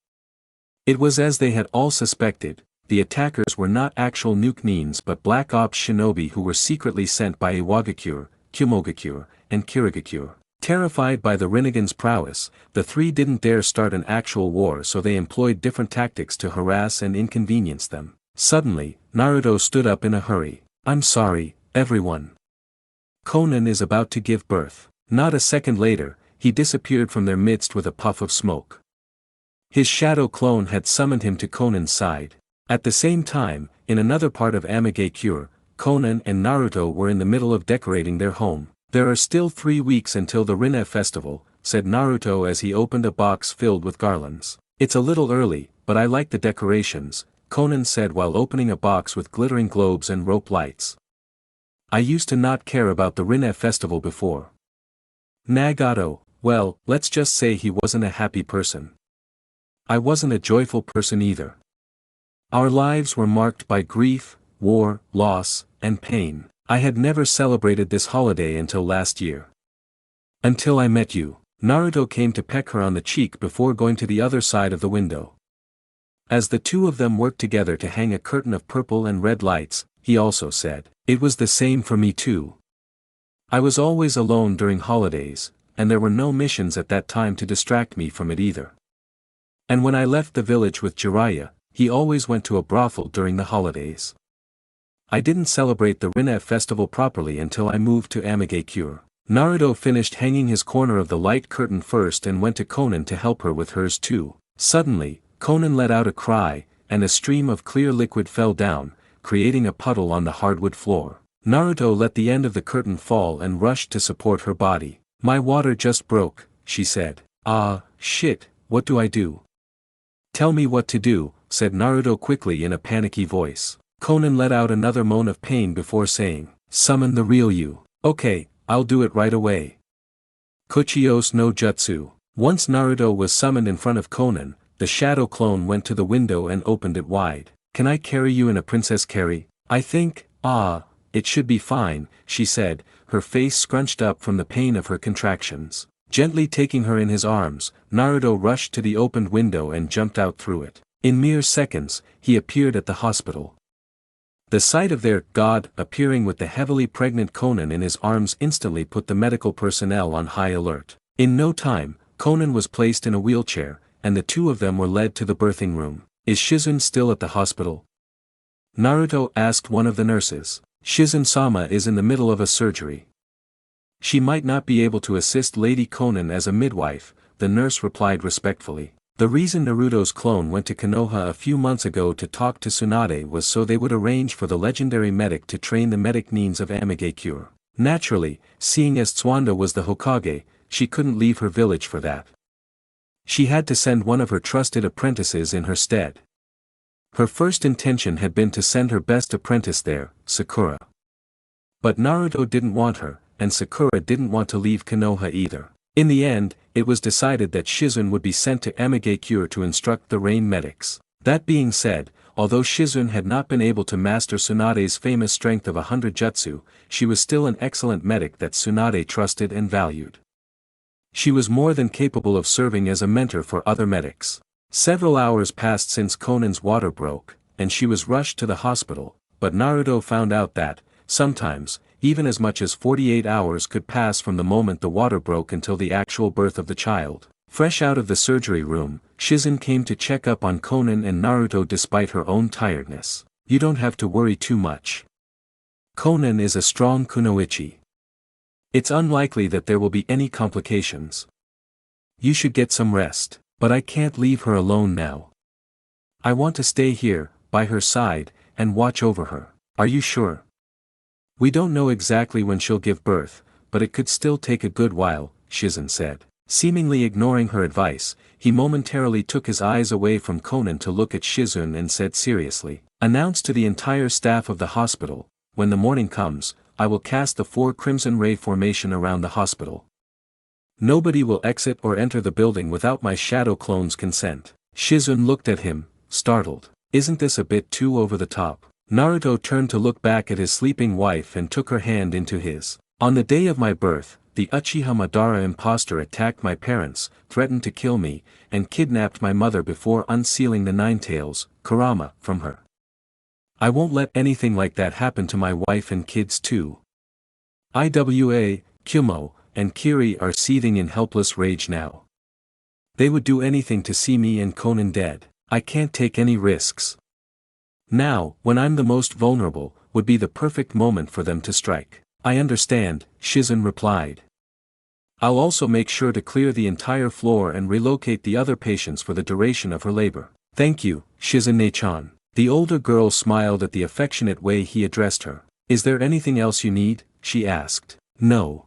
It was as they had all suspected. The attackers were not actual Nuknins but Black Ops shinobi who were secretly sent by Iwagakure, Kumogakure, and Kirigakure. Terrified by the Rinnegan's prowess, the 3 didn't dare start an actual war, so they employed different tactics to harass and inconvenience them. Suddenly, Naruto stood up in a hurry. I'm sorry, everyone. Konan is about to give birth. Not a second later, he disappeared from their midst with a puff of smoke. His shadow clone had summoned him to Konan's side. At the same time, in another part of Amigakure, Konan and Naruto were in the middle of decorating their home. "There are still 3 weeks until the Rinne festival," said Naruto as he opened a box filled with garlands. "It's a little early, but I like the decorations," Konan said while opening a box with glittering globes and rope lights. "I used to not care about the Rinne festival before." Nagato, well, let's just say he wasn't a happy person. I wasn't a joyful person either. Our lives were marked by grief, war, loss, and pain. I had never celebrated this holiday until last year. Until I met you. Naruto came to peck her on the cheek before going to the other side of the window. As the two of them worked together to hang a curtain of purple and red lights, he also said, "It was the same for me too. I was always alone during holidays, and there were no missions at that time to distract me from it either. And when I left the village with Jiraiya, he always went to a brothel during the holidays. I didn't celebrate the Rinne festival properly until I moved to Amigakure." Naruto finished hanging his corner of the light curtain first and went to Konan to help her with hers too. Suddenly, Konan let out a cry, and a stream of clear liquid fell down, creating a puddle on the hardwood floor. Naruto let the end of the curtain fall and rushed to support her body. "My water just broke," she said. "Ah, shit, what do I do?" "Tell me what to do," said Naruto quickly in a panicky voice. Konan let out another moan of pain before saying, "Summon the real you." "Okay, I'll do it right away." Kuchiyos no Jutsu. Once Naruto was summoned in front of Konan, the shadow clone went to the window and opened it wide. "Can I carry you in a princess carry? I think, it should be fine," she said, her face scrunched up from the pain of her contractions. Gently taking her in his arms, Naruto rushed to the opened window and jumped out through it. In mere seconds, he appeared at the hospital. The sight of their god appearing with the heavily pregnant Konan in his arms instantly put the medical personnel on high alert. In no time, Konan was placed in a wheelchair, and the two of them were led to the birthing room. "Is Shizune still at the hospital?" Naruto asked one of the nurses. "Shizune-sama is in the middle of a surgery. She might not be able to assist Lady Konan as a midwife," the nurse replied respectfully. The reason Naruto's clone went to Konoha a few months ago to talk to Tsunade was so they would arrange for the legendary medic to train the medic needs of Amigakure. Naturally, seeing as Tsunade was the Hokage, she couldn't leave her village for that. She had to send one of her trusted apprentices in her stead. Her first intention had been to send her best apprentice there, Sakura. But Naruto didn't want her, and Sakura didn't want to leave Konoha either. In the end, it was decided that Shizune would be sent to Amigakure to instruct the rain medics. That being said, although Shizune had not been able to master Tsunade's famous strength of 100 jutsu, she was still an excellent medic that Tsunade trusted and valued. She was more than capable of serving as a mentor for other medics. Several hours passed since Konan's water broke, and she was rushed to the hospital, but Naruto found out that, sometimes, even as much as 48 hours could pass from the moment the water broke until the actual birth of the child. Fresh out of the surgery room, Shizune came to check up on Konan and Naruto despite her own tiredness. "You don't have to worry too much. Konan is a strong kunoichi. It's unlikely that there will be any complications. You should get some rest, but I can't leave her alone now. I want to stay here, by her side, and watch over her." "Are you sure?" "We don't know exactly when she'll give birth, but it could still take a good while," Shizune said. Seemingly ignoring her advice, he momentarily took his eyes away from Konan to look at Shizune and said seriously, "Announce to the entire staff of the hospital, when the morning comes, I will cast the 4 Crimson Ray formation around the hospital. Nobody will exit or enter the building without my shadow clone's consent." Shizune looked at him, startled. "Isn't this a bit too over the top?" Naruto turned to look back at his sleeping wife and took her hand into his. "On the day of my birth, the Uchiha Madara impostor attacked my parents, threatened to kill me, and kidnapped my mother before unsealing the Nine Tails, Kurama, from her. I won't let anything like that happen to my wife and kids too." Iwa, Kumo, and Kiri are seething in helpless rage now. They would do anything to see me and Konan dead. I can't take any risks. Now, when I'm the most vulnerable, would be the perfect moment for them to strike. I understand, Shizen replied. I'll also make sure to clear the entire floor and relocate the other patients for the duration of her labor. Thank you, Shizune-chan. The older girl smiled at the affectionate way he addressed her. Is there anything else you need? She asked. No.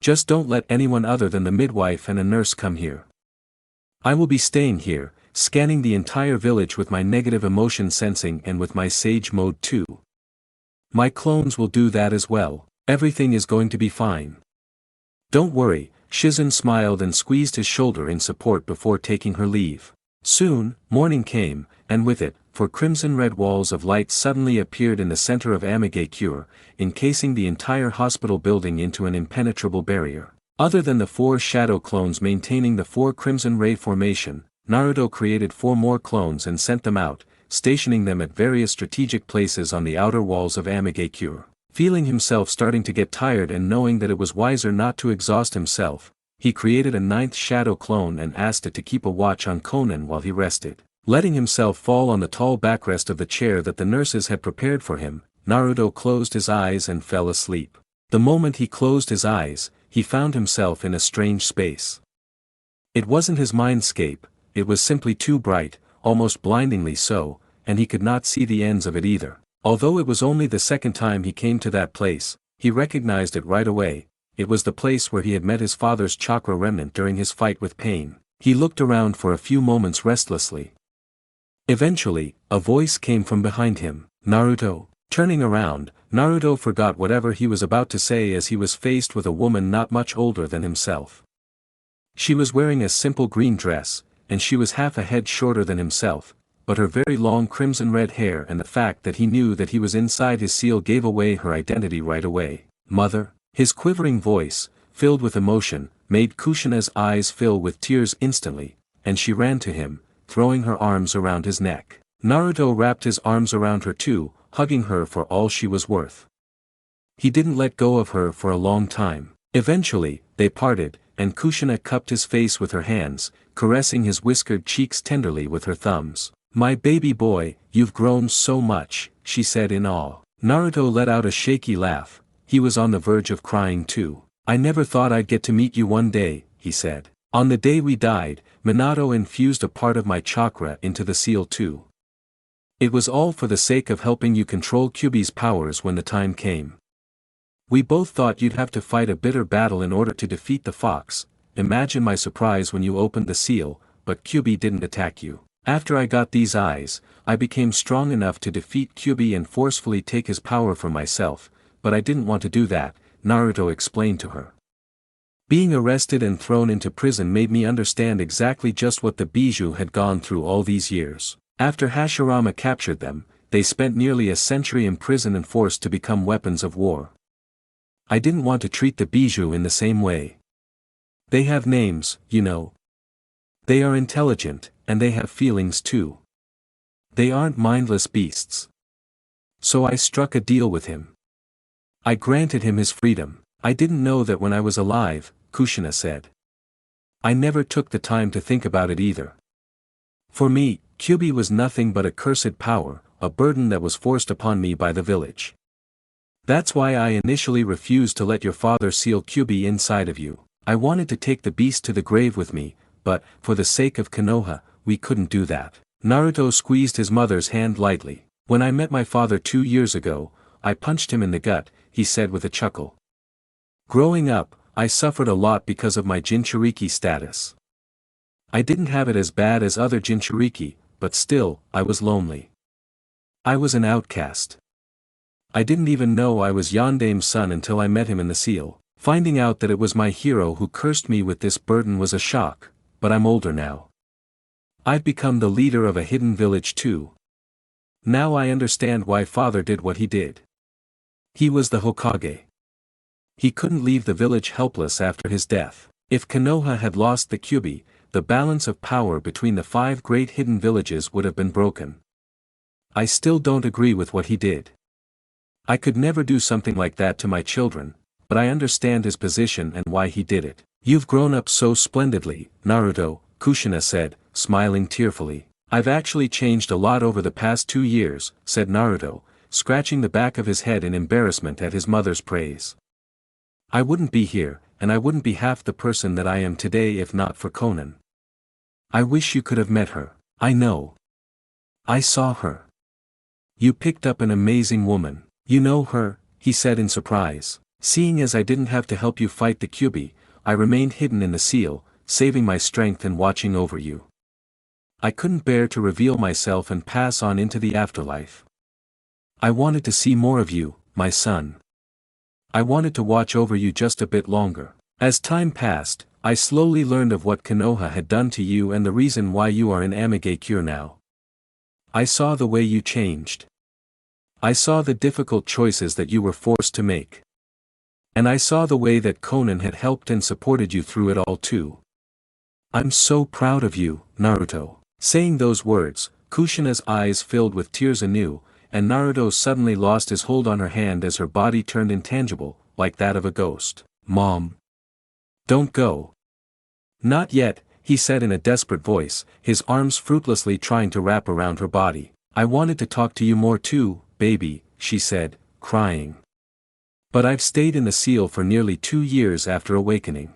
Just don't let anyone other than the midwife and a nurse come here. I will be staying here, scanning the entire village with my negative emotion sensing and with my sage mode too. My clones will do that as well. Everything is going to be fine. Don't worry, Shizen smiled and squeezed his shoulder in support before taking her leave. Soon, morning came, and with it, four crimson-red walls of light suddenly appeared in the center of Amigakure, encasing the entire hospital building into an impenetrable barrier. Other than the 4 shadow clones maintaining the 4 crimson ray formation, Naruto created 4 more clones and sent them out, stationing them at various strategic places on the outer walls of Amigakure. Feeling himself starting to get tired and knowing that it was wiser not to exhaust himself, he created a 9th shadow clone and asked it to keep a watch on Konan while he rested. Letting himself fall on the tall backrest of the chair that the nurses had prepared for him, Naruto closed his eyes and fell asleep. The moment he closed his eyes, he found himself in a strange space. It wasn't his mindscape, it was simply too bright, almost blindingly so, and he could not see the ends of it either. Although it was only the second time he came to that place, he recognized it right away. It was the place where he had met his father's chakra remnant during his fight with Pain. He looked around for a few moments restlessly. Eventually, a voice came from behind him. Naruto. Turning around, Naruto forgot whatever he was about to say as he was faced with a woman not much older than himself. She was wearing a simple green dress, and she was half a head shorter than himself, but her very long crimson-red hair and the fact that he knew that he was inside his seal gave away her identity right away. Mother? His quivering voice, filled with emotion, made Kushina's eyes fill with tears instantly, and she ran to him, throwing her arms around his neck. Naruto wrapped his arms around her too, hugging her for all she was worth. He didn't let go of her for a long time. Eventually, they parted, and Kushina cupped his face with her hands, caressing his whiskered cheeks tenderly with her thumbs. My baby boy, you've grown so much, she said in awe. Naruto let out a shaky laugh. He was on the verge of crying too. I never thought I'd get to meet you one day, he said. On the day we died, Minato infused a part of my chakra into the seal too. It was all for the sake of helping you control Kyuubi's powers when the time came. We both thought you'd have to fight a bitter battle in order to defeat the fox. Imagine my surprise when you opened the seal, but Kyuubi didn't attack you. After I got these eyes, I became strong enough to defeat Kyuubi and forcefully take his power for myself, but I didn't want to do that, Naruto explained to her. Being arrested and thrown into prison made me understand exactly just what the Bijou had gone through all these years. After Hashirama captured them, they spent nearly a century in prison and forced to become weapons of war. I didn't want to treat the Bijou in the same way. They have names, you know. They are intelligent, and they have feelings too. They aren't mindless beasts. So I struck a deal with him. I granted him his freedom. I didn't know that when I was alive, Kushina said. I never took the time to think about it either. For me, Kyuubi was nothing but a cursed power, a burden that was forced upon me by the village. That's why I initially refused to let your father seal Kyuubi inside of you. I wanted to take the beast to the grave with me, but, for the sake of Konoha, we couldn't do that. Naruto squeezed his mother's hand lightly. When I met my father 2 years ago, I punched him in the gut, he said with a chuckle. Growing up, I suffered a lot because of my Jinchuriki status. I didn't have it as bad as other Jinchuriki, but still, I was lonely. I was an outcast. I didn't even know I was Yandame's son until I met him in the seal. Finding out that it was my hero who cursed me with this burden was a shock, but I'm older now. I've become the leader of a hidden village too. Now I understand why father did what he did. He was the Hokage. He couldn't leave the village helpless after his death. If Konoha had lost the Kyuubi, the balance of power between the 5 great hidden villages would have been broken. I still don't agree with what he did. I could never do something like that to my children, but I understand his position and why he did it. You've grown up so splendidly, Naruto, Kushina said, smiling tearfully. I've actually changed a lot over the past 2 years, said Naruto, scratching the back of his head in embarrassment at his mother's praise. I wouldn't be here, and I wouldn't be half the person that I am today if not for Konan. I wish you could have met her. I know. I saw her. You picked up an amazing woman. You know her, he said in surprise. Seeing as I didn't have to help you fight the Kyuubi, I remained hidden in the seal, saving my strength and watching over you. I couldn't bear to reveal myself and pass on into the afterlife. I wanted to see more of you, my son. I wanted to watch over you just a bit longer. As time passed, I slowly learned of what Konoha had done to you and the reason why you are in Amigakure now. I saw the way you changed. I saw the difficult choices that you were forced to make. And I saw the way that Konan had helped and supported you through it all too. I'm so proud of you, Naruto. Saying those words, Kushina's eyes filled with tears anew, and Naruto suddenly lost his hold on her hand as her body turned intangible, like that of a ghost. Mom. Don't go. Not yet, he said in a desperate voice, his arms fruitlessly trying to wrap around her body. I wanted to talk to you more too, baby, she said, crying. But I've stayed in the seal for nearly 2 years after awakening.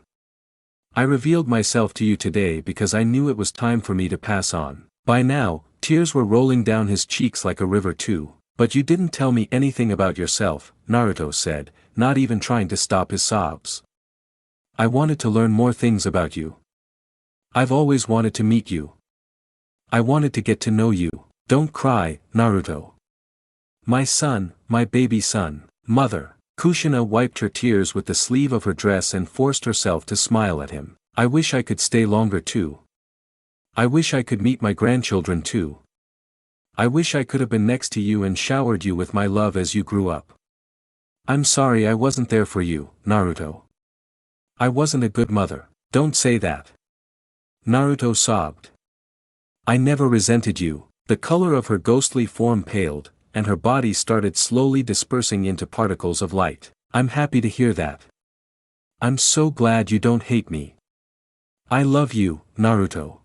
I revealed myself to you today because I knew it was time for me to pass on. By now, tears were rolling down his cheeks like a river too. But you didn't tell me anything about yourself, Naruto said, not even trying to stop his sobs. I wanted to learn more things about you. I've always wanted to meet you. I wanted to get to know you. Don't cry, Naruto. My son, my baby son. Mother. Kushina wiped her tears with the sleeve of her dress and forced herself to smile at him. I wish I could stay longer too. I wish I could meet my grandchildren too. I wish I could have been next to you and showered you with my love as you grew up. I'm sorry I wasn't there for you, Naruto. I wasn't a good mother. Don't say that. Naruto sobbed. I never resented you. The color of her ghostly form paled, and her body started slowly dispersing into particles of light. I'm happy to hear that. I'm so glad you don't hate me. I love you, Naruto.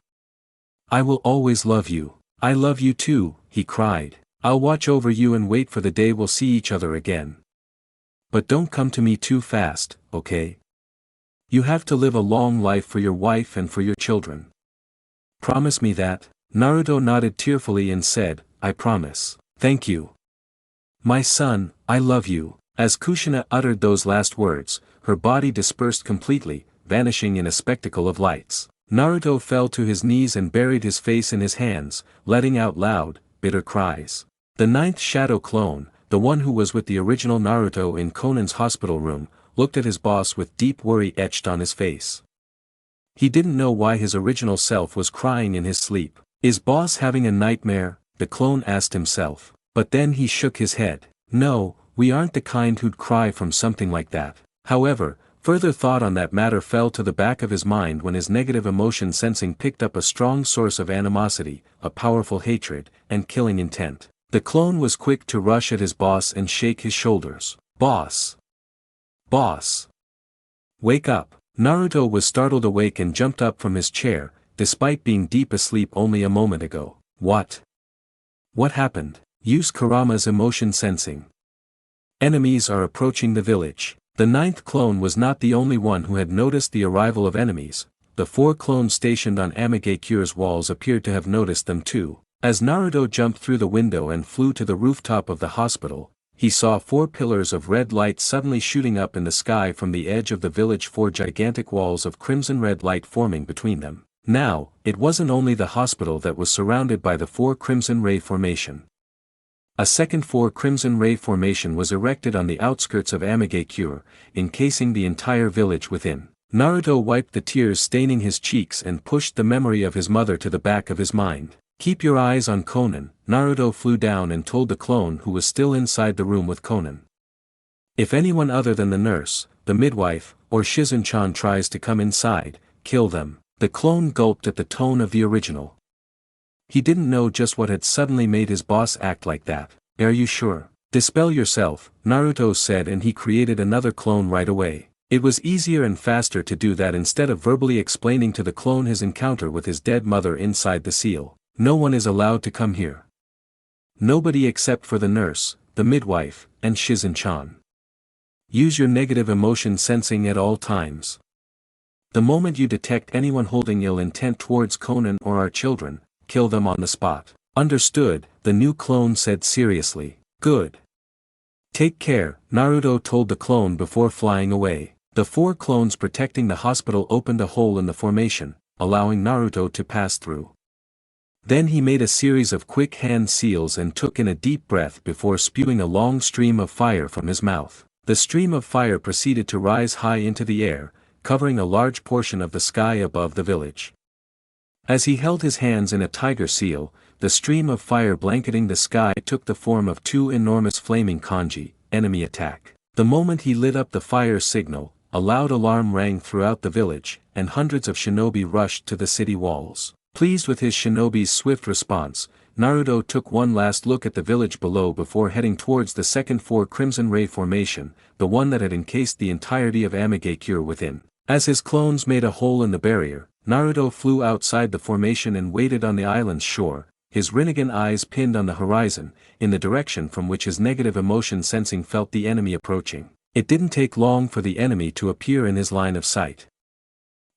I will always love you. I love you too, he cried. I'll watch over you and wait for the day we'll see each other again. But don't come to me too fast, okay? You have to live a long life for your wife and for your children. Promise me that? Naruto nodded tearfully and said, I promise. Thank you. My son, I love you. As Kushina uttered those last words, her body dispersed completely, vanishing in a spectacle of lights. Naruto fell to his knees and buried his face in his hands, letting out loud, bitter cries. The 9th shadow clone, the one who was with the original Naruto in Konan's hospital room, looked at his boss with deep worry etched on his face. He didn't know why his original self was crying in his sleep. Is boss having a nightmare? The clone asked himself. But then he shook his head. No, we aren't the kind who'd cry from something like that. However, further thought on that matter fell to the back of his mind when his negative emotion sensing picked up a strong source of animosity, a powerful hatred, and killing intent. The clone was quick to rush at his boss and shake his shoulders. Boss! Boss! Wake up! Naruto was startled awake and jumped up from his chair, despite being deep asleep only a moment ago. What? What happened? Use Kurama's emotion sensing. Enemies are approaching the village. The 9th clone was not the only one who had noticed the arrival of enemies. The 4 clones stationed on Amigakure's walls appeared to have noticed them too. As Naruto jumped through the window and flew to the rooftop of the hospital, he saw 4 pillars of red light suddenly shooting up in the sky from the edge of the village, 4 gigantic walls of crimson red light forming between them. Now, it wasn't only the hospital that was surrounded by the 4 crimson ray formation. A second 4 crimson ray formation was erected on the outskirts of Amigakure, encasing the entire village within. Naruto wiped the tears staining his cheeks and pushed the memory of his mother to the back of his mind. Keep your eyes on Konan. Naruto flew down and told the clone who was still inside the room with Konan. If anyone other than the nurse, the midwife, or Shizun-chan tries to come inside, kill them. The clone gulped at the tone of the original. He didn't know just what had suddenly made his boss act like that. Are you sure? Dispel yourself, Naruto said, and he created another clone right away. It was easier and faster to do that instead of verbally explaining to the clone his encounter with his dead mother inside the seal. No one is allowed to come here. Nobody except for the nurse, the midwife, and Shizen-chan. Use your negative emotion sensing at all times. The moment you detect anyone holding ill intent towards Konan or our children, kill them on the spot. Understood, the new clone said seriously. Good. Take care, Naruto told the clone before flying away. The 4 clones protecting the hospital opened a hole in the formation, allowing Naruto to pass through. Then he made a series of quick hand seals and took in a deep breath before spewing a long stream of fire from his mouth. The stream of fire proceeded to rise high into the air, covering a large portion of the sky above the village. As he held his hands in a tiger seal, the stream of fire blanketing the sky took the form of 2 enormous flaming kanji, enemy attack. The moment he lit up the fire signal, a loud alarm rang throughout the village, and hundreds of shinobi rushed to the city walls. Pleased with his shinobi's swift response, Naruto took one last look at the village below before heading towards the second 4 Crimson Ray formation, the one that had encased the entirety of Amigakure within. As his clones made a hole in the barrier, Naruto flew outside the formation and waited on the island's shore, his Rinnegan eyes pinned on the horizon, in the direction from which his negative emotion sensing felt the enemy approaching. It didn't take long for the enemy to appear in his line of sight.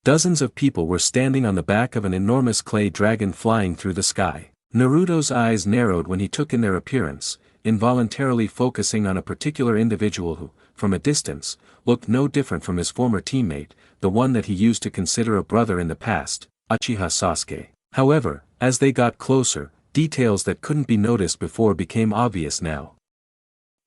Dozens of people were standing on the back of an enormous clay dragon flying through the sky. Naruto's eyes narrowed when he took in their appearance, involuntarily focusing on a particular individual who, from a distance, looked no different from his former teammate, the one that he used to consider a brother in the past, Uchiha Sasuke. However, as they got closer, details that couldn't be noticed before became obvious now.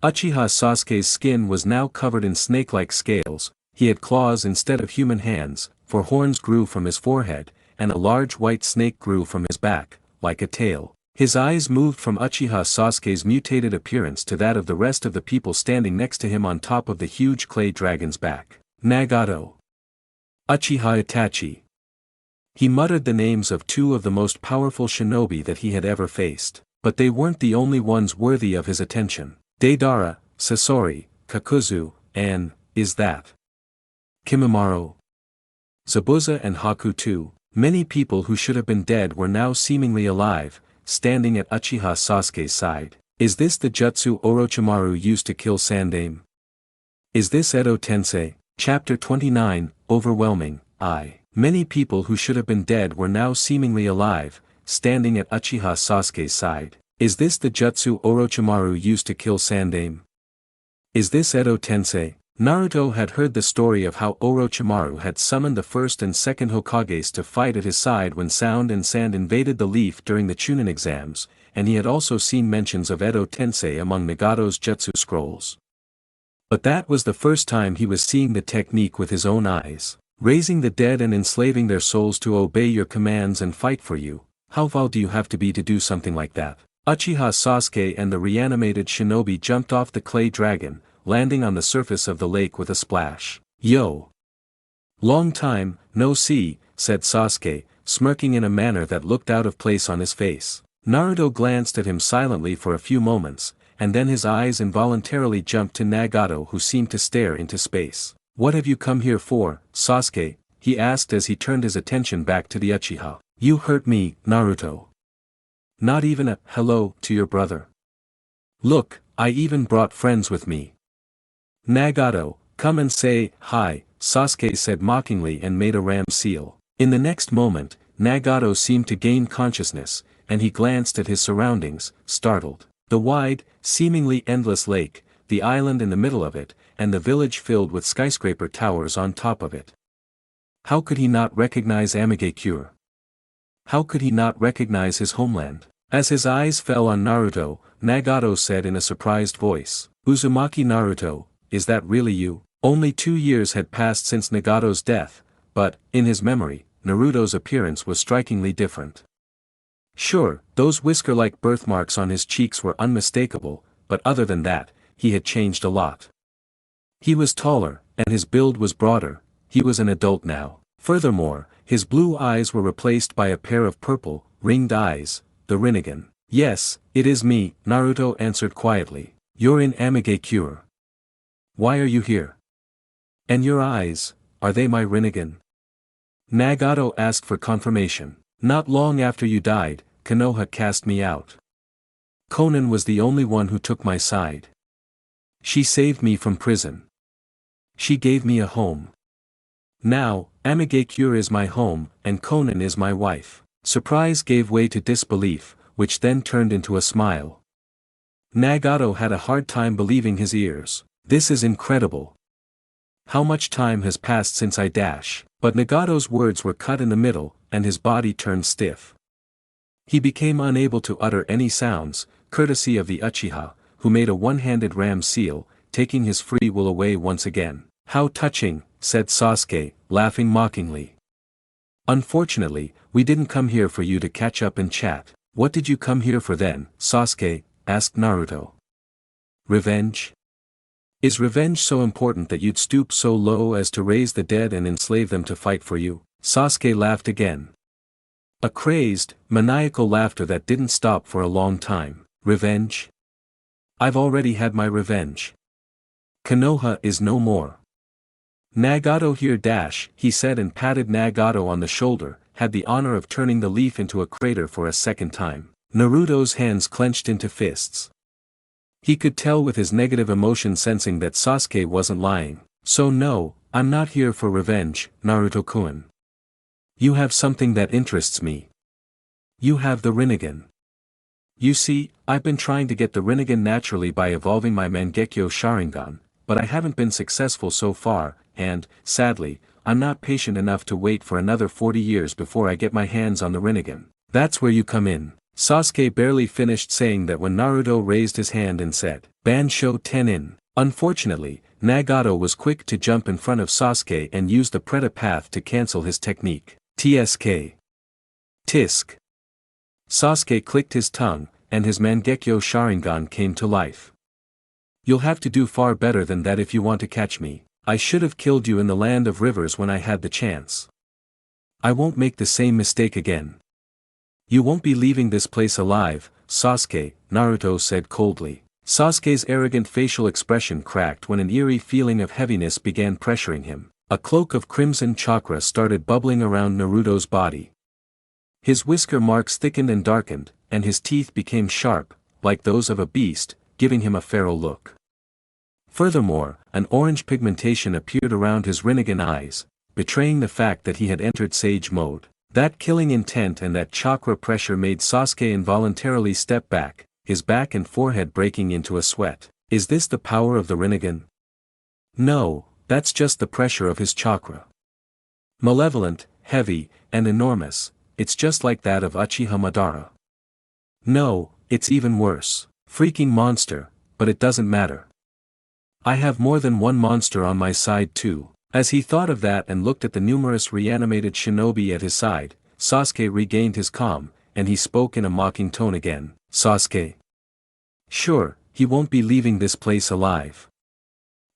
Uchiha Sasuke's skin was now covered in snake-like scales, he had claws instead of human hands, for horns grew from his forehead, and a large white snake grew from his back, like a tail. His eyes moved from Uchiha Sasuke's mutated appearance to that of the rest of the people standing next to him on top of the huge clay dragon's back. Nagato. Uchiha Itachi. He muttered the names of 2 of the most powerful shinobi that he had ever faced, but they weren't the only ones worthy of his attention. Deidara, Sasori, Kakuzu, and, is that Kimimaro? Zabuza and Haku too. Many people who should have been dead were now seemingly alive, standing at Uchiha Sasuke's side. Is this the jutsu Orochimaru used to kill Sandaime? Is this Edo Tensei? Chapter 29, Overwhelming, Many people who should have been dead were now seemingly alive, standing at Uchiha Sasuke's side. Is this the jutsu Orochimaru used to kill Sandaime? Is this Edo Tensei? Naruto had heard the story of how Orochimaru had summoned the first and second Hokages to fight at his side when Sound and Sand invaded the Leaf during the Chunin exams, and he had also seen mentions of Edo Tensei among Nagato's jutsu scrolls. But that was the first time he was seeing the technique with his own eyes. Raising the dead and enslaving their souls to obey your commands and fight for you, how vile do you have to be to do something like that? Uchiha Sasuke and the reanimated shinobi jumped off the clay dragon, landing on the surface of the lake with a splash. Yo! Long time, no see, said Sasuke, smirking in a manner that looked out of place on his face. Naruto glanced at him silently for a few moments, and then his eyes involuntarily jumped to Nagato, who seemed to stare into space. What have you come here for, Sasuke? He asked as he turned his attention back to the Uchiha. You hurt me, Naruto. Not even a hello to your brother. Look, I even brought friends with me. Nagato, come and say hi, Sasuke said mockingly and made a ram seal. In the next moment, Nagato seemed to gain consciousness, and he glanced at his surroundings, startled. The wide, seemingly endless lake, the island in the middle of it, and the village filled with skyscraper towers on top of it. How could he not recognize Amigakure? How could he not recognize his homeland? As his eyes fell on Naruto, Nagato said in a surprised voice, Uzumaki Naruto, is that really you? Only 2 years had passed since Nagato's death, but, in his memory, Naruto's appearance was strikingly different. Sure, those whisker-like birthmarks on his cheeks were unmistakable, but other than that, he had changed a lot. He was taller, and his build was broader, he was an adult now. Furthermore, his blue eyes were replaced by a pair of purple, ringed eyes, the Rinnegan. Yes, it is me, Naruto answered quietly. You're in Amigakure. Why are you here? And your eyes, are they my Rinnegan? Nagato asked for confirmation. Not long after you died, Konoha cast me out. Konan was the only one who took my side. She saved me from prison. She gave me a home. Now, Amigakure is my home, and Konan is my wife. Surprise gave way to disbelief, which then turned into a smile. Nagato had a hard time believing his ears. This is incredible. How much time has passed since I dash? But Nagato's words were cut in the middle, and his body turned stiff. He became unable to utter any sounds, courtesy of the Uchiha, who made a one-handed ram seal, taking his free will away once again. How touching, said Sasuke, laughing mockingly. Unfortunately, we didn't come here for you to catch up and chat. What did you come here for then, Sasuke? Asked Naruto. Revenge? Is revenge so important that you'd stoop so low as to raise the dead and enslave them to fight for you? Sasuke laughed again. A crazed, maniacal laughter that didn't stop for a long time. Revenge? I've already had my revenge. Konoha is no more. Nagato here dash, he said and patted Nagato on the shoulder, had the honor of turning the leaf into a crater for a second time. Naruto's hands clenched into fists. He could tell with his negative emotion sensing that Sasuke wasn't lying. So no, I'm not here for revenge, Naruto-kun. You have something that interests me. You have the Rinnegan. You see, I've been trying to get the Rinnegan naturally by evolving my Mangekyo Sharingan, but I haven't been successful so far, and, sadly, I'm not patient enough to wait for another 40 years before I get my hands on the Rinnegan. That's where you come in. Sasuke barely finished saying that when Naruto raised his hand and said, Bansho Tenin. Unfortunately, Nagato was quick to jump in front of Sasuke and used the Preta path to cancel his technique. TSK. Tisk. Sasuke clicked his tongue, and his Mangekyo Sharingan came to life. You'll have to do far better than that if you want to catch me. I should have killed you in the land of rivers when I had the chance. I won't make the same mistake again. You won't be leaving this place alive, Sasuke, Naruto said coldly. Sasuke's arrogant facial expression cracked when an eerie feeling of heaviness began pressuring him. A cloak of crimson chakra started bubbling around Naruto's body. His whisker marks thickened and darkened, and his teeth became sharp, like those of a beast, giving him a feral look. Furthermore, an orange pigmentation appeared around his Rinnegan eyes, betraying the fact that he had entered Sage mode. That killing intent and that chakra pressure made Sasuke involuntarily step back, his back and forehead breaking into a sweat. Is this the power of the Rinnegan? No, that's just the pressure of his chakra. Malevolent, heavy, and enormous, it's just like that of Uchiha Madara. No, it's even worse. Freaking monster, but it doesn't matter. I have more than one monster on my side too. As he thought of that and looked at the numerous reanimated shinobi at his side, Sasuke regained his calm, and he spoke in a mocking tone again. Sasuke. Sure, he won't be leaving this place alive.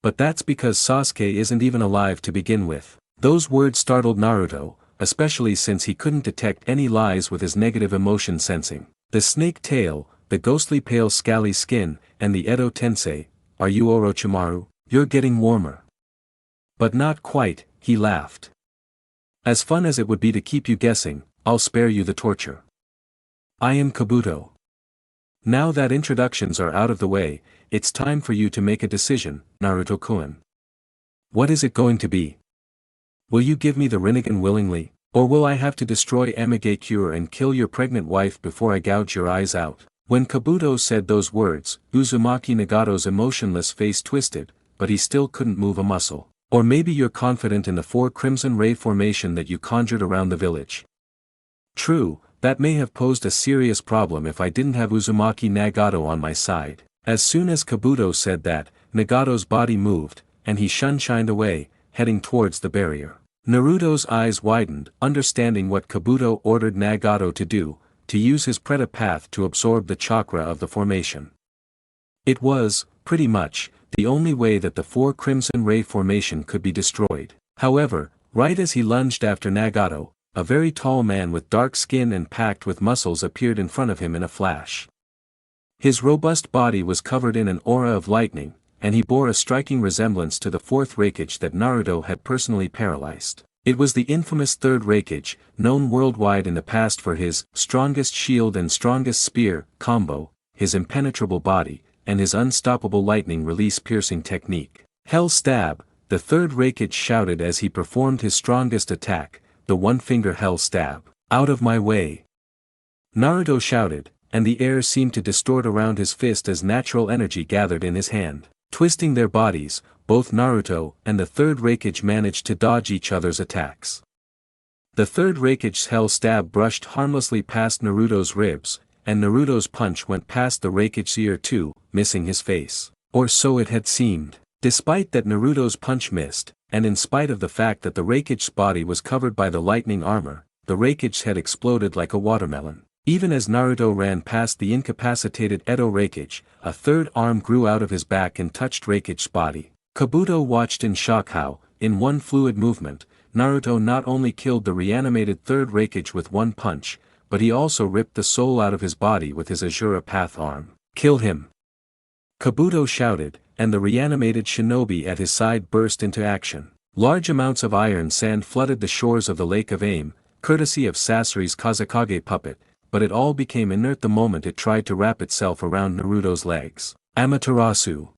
But that's because Sasuke isn't even alive to begin with. Those words startled Naruto, especially since he couldn't detect any lies with his negative emotion sensing. The snake tail, the ghostly pale scally skin, and the Edo Tensei, are you Orochimaru? You're getting warmer. But not quite, he laughed. As fun as it would be to keep you guessing, I'll spare you the torture. I am Kabuto. Now that introductions are out of the way, it's time for you to make a decision, Naruto-kun. What is it going to be? Will you give me the Rinnegan willingly, or will I have to destroy Amigakure and kill your pregnant wife before I gouge your eyes out? When Kabuto said those words, Uzumaki Nagato's emotionless face twisted, but he still couldn't move a muscle. Or maybe you're confident in the 4 crimson ray formation that you conjured around the village. True, that may have posed a serious problem if I didn't have Uzumaki Nagato on my side. As soon as Kabuto said that, Nagato's body moved, and he shined away, heading towards the barrier. Naruto's eyes widened, understanding what Kabuto ordered Nagato to do, to use his Preta path to absorb the chakra of the formation. It was, pretty much, the only way that the 4 crimson ray formation could be destroyed. However, right as he lunged after Nagato, a very tall man with dark skin and packed with muscles appeared in front of him in a flash. His robust body was covered in an aura of lightning, and he bore a striking resemblance to the 4th Raikage that Naruto had personally paralyzed. It was the infamous 3rd Raikage, known worldwide in the past for his strongest shield and strongest spear combo, his impenetrable body, and his unstoppable lightning release piercing technique. Hell Stab, the third Raikage shouted as he performed his strongest attack, the one-finger Hell Stab. Out of my way! Naruto shouted, and the air seemed to distort around his fist as natural energy gathered in his hand. Twisting their bodies, both Naruto and the third Raikage managed to dodge each other's attacks. The third Raikage's Hell Stab brushed harmlessly past Naruto's ribs, and Naruto's punch went past the Raikage's ear too, missing his face. Or so it had seemed. Despite that Naruto's punch missed, and in spite of the fact that the Raikage's body was covered by the lightning armor, the Raikage's head exploded like a watermelon. Even as Naruto ran past the incapacitated Edo Raikage, a third arm grew out of his back and touched Raikage's body. Kabuto watched in shock how, in one fluid movement, Naruto not only killed the reanimated third Raikage with one punch, but he also ripped the soul out of his body with his Azura Path arm. Kill him! Kabuto shouted, and the reanimated shinobi at his side burst into action. Large amounts of iron sand flooded the shores of the Lake of Aim, courtesy of Sasori's Kazekage puppet, but it all became inert the moment it tried to wrap itself around Naruto's legs. Amaterasu!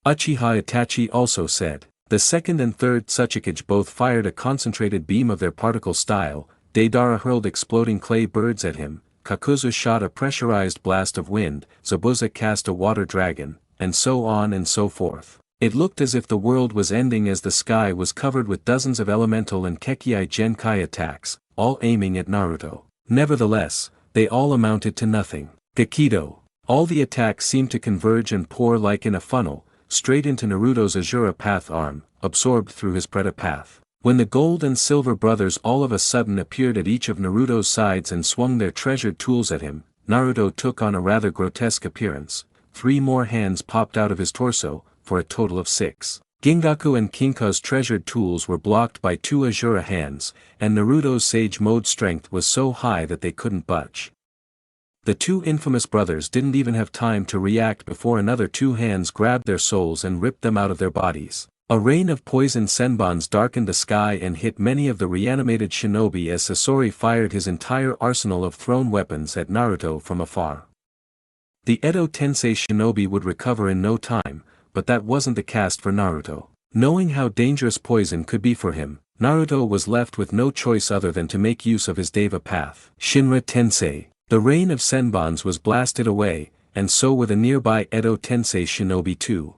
Uchiha Itachi also said. The second and third Tsuchikage both fired a concentrated beam of their particle style, Deidara hurled exploding clay birds at him, Kakuzu shot a pressurized blast of wind, Zabuza cast a water dragon, and so on and so forth. It looked as if the world was ending as the sky was covered with dozens of elemental and Kekkei Genkai attacks, all aiming at Naruto. Nevertheless, they all amounted to nothing. Gakido. All the attacks seemed to converge and pour like in a funnel, straight into Naruto's Azura Path arm, absorbed through his Preta Path. When the Gold and Silver brothers all of a sudden appeared at each of Naruto's sides and swung their treasured tools at him, Naruto took on a rather grotesque appearance. 3 more hands popped out of his torso, for a total of 6. Gingaku and Kinka's treasured tools were blocked by 2 Azura hands, and Naruto's Sage Mode strength was so high that they couldn't budge. The 2 infamous brothers didn't even have time to react before another 2 hands grabbed their souls and ripped them out of their bodies. A rain of poison senbons darkened the sky and hit many of the reanimated shinobi as Sasori fired his entire arsenal of thrown weapons at Naruto from afar. The Edo Tensei shinobi would recover in no time, but that wasn't the cast for Naruto. Knowing how dangerous poison could be for him, Naruto was left with no choice other than to make use of his Deva Path. Shinra Tensei. The rain of senbons was blasted away, and so were the nearby Edo Tensei shinobi too.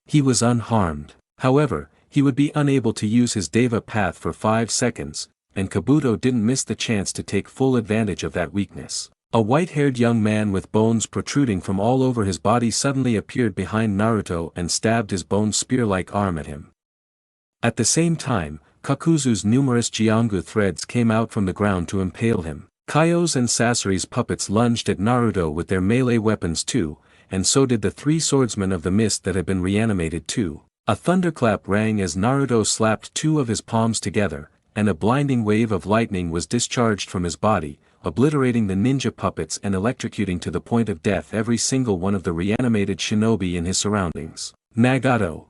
He was unharmed. However, he would be unable to use his Deva Path for 5 seconds, and Kabuto didn't miss the chance to take full advantage of that weakness. A white-haired young man with bones protruding from all over his body suddenly appeared behind Naruto and stabbed his bone spear-like arm at him. At the same time, Kakuzu's numerous Jiangu threads came out from the ground to impale him. Kaio's and Sasori's puppets lunged at Naruto with their melee weapons too, and so did the 3 swordsmen of the mist that had been reanimated too. A thunderclap rang as Naruto slapped 2 of his palms together, and a blinding wave of lightning was discharged from his body, obliterating the ninja puppets and electrocuting to the point of death every single one of the reanimated shinobi in his surroundings. Nagato!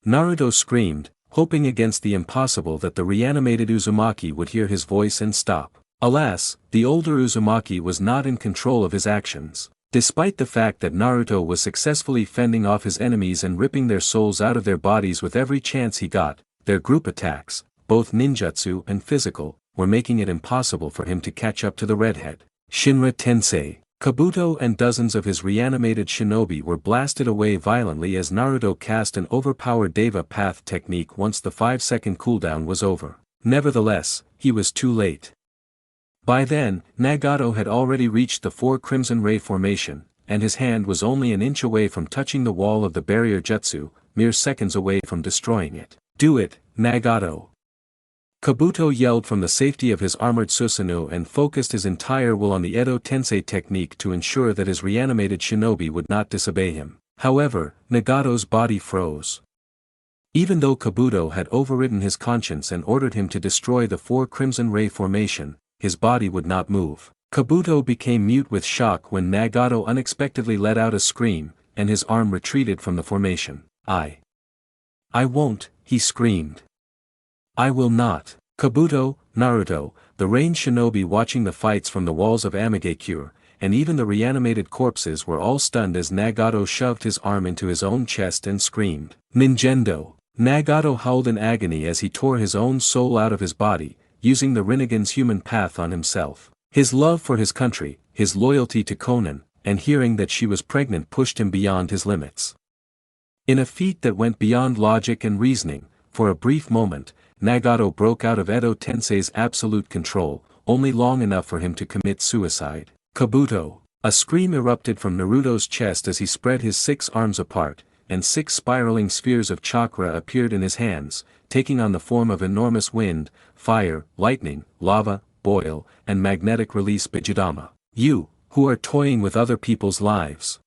Naruto screamed, hoping against the impossible that the reanimated Uzumaki would hear his voice and stop. Alas, the older Uzumaki was not in control of his actions. Despite the fact that Naruto was successfully fending off his enemies and ripping their souls out of their bodies with every chance he got, their group attacks, both ninjutsu and physical, were making it impossible for him to catch up to the redhead. Shinra Tensei. Kabuto and dozens of his reanimated shinobi were blasted away violently as Naruto cast an overpowered Deva Path technique once the 5-second cooldown was over. Nevertheless, he was too late. By then, Nagato had already reached the 4 Crimson Ray formation, and his hand was only an inch away from touching the wall of the barrier jutsu, mere seconds away from destroying it. Do it, Nagato! Kabuto yelled from the safety of his armored Susanoo and focused his entire will on the Edo Tensei technique to ensure that his reanimated shinobi would not disobey him. However, Nagato's body froze. Even though Kabuto had overridden his conscience and ordered him to destroy the 4 Crimson Ray formation, his body would not move. Kabuto became mute with shock when Nagato unexpectedly let out a scream, and his arm retreated from the formation. I won't, he screamed. I will not. Kabuto, Naruto, the range shinobi watching the fights from the walls of Amigakure, and even the reanimated corpses were all stunned as Nagato shoved his arm into his own chest and screamed, "Ninjendo!" Nagato howled in agony as he tore his own soul out of his body, using the Rinnegan's human path on himself. His love for his country, his loyalty to Konan, and hearing that she was pregnant pushed him beyond his limits. In a feat that went beyond logic and reasoning, for a brief moment, Nagato broke out of Edo Tensei's absolute control, only long enough for him to commit suicide. Kabuto! A scream erupted from Naruto's chest as he spread his 6 arms apart, and 6 spiraling spheres of chakra appeared in his hands, taking on the form of enormous wind, fire, lightning, lava, boil, and magnetic release Bijidama. You, who are toying with other people's lives.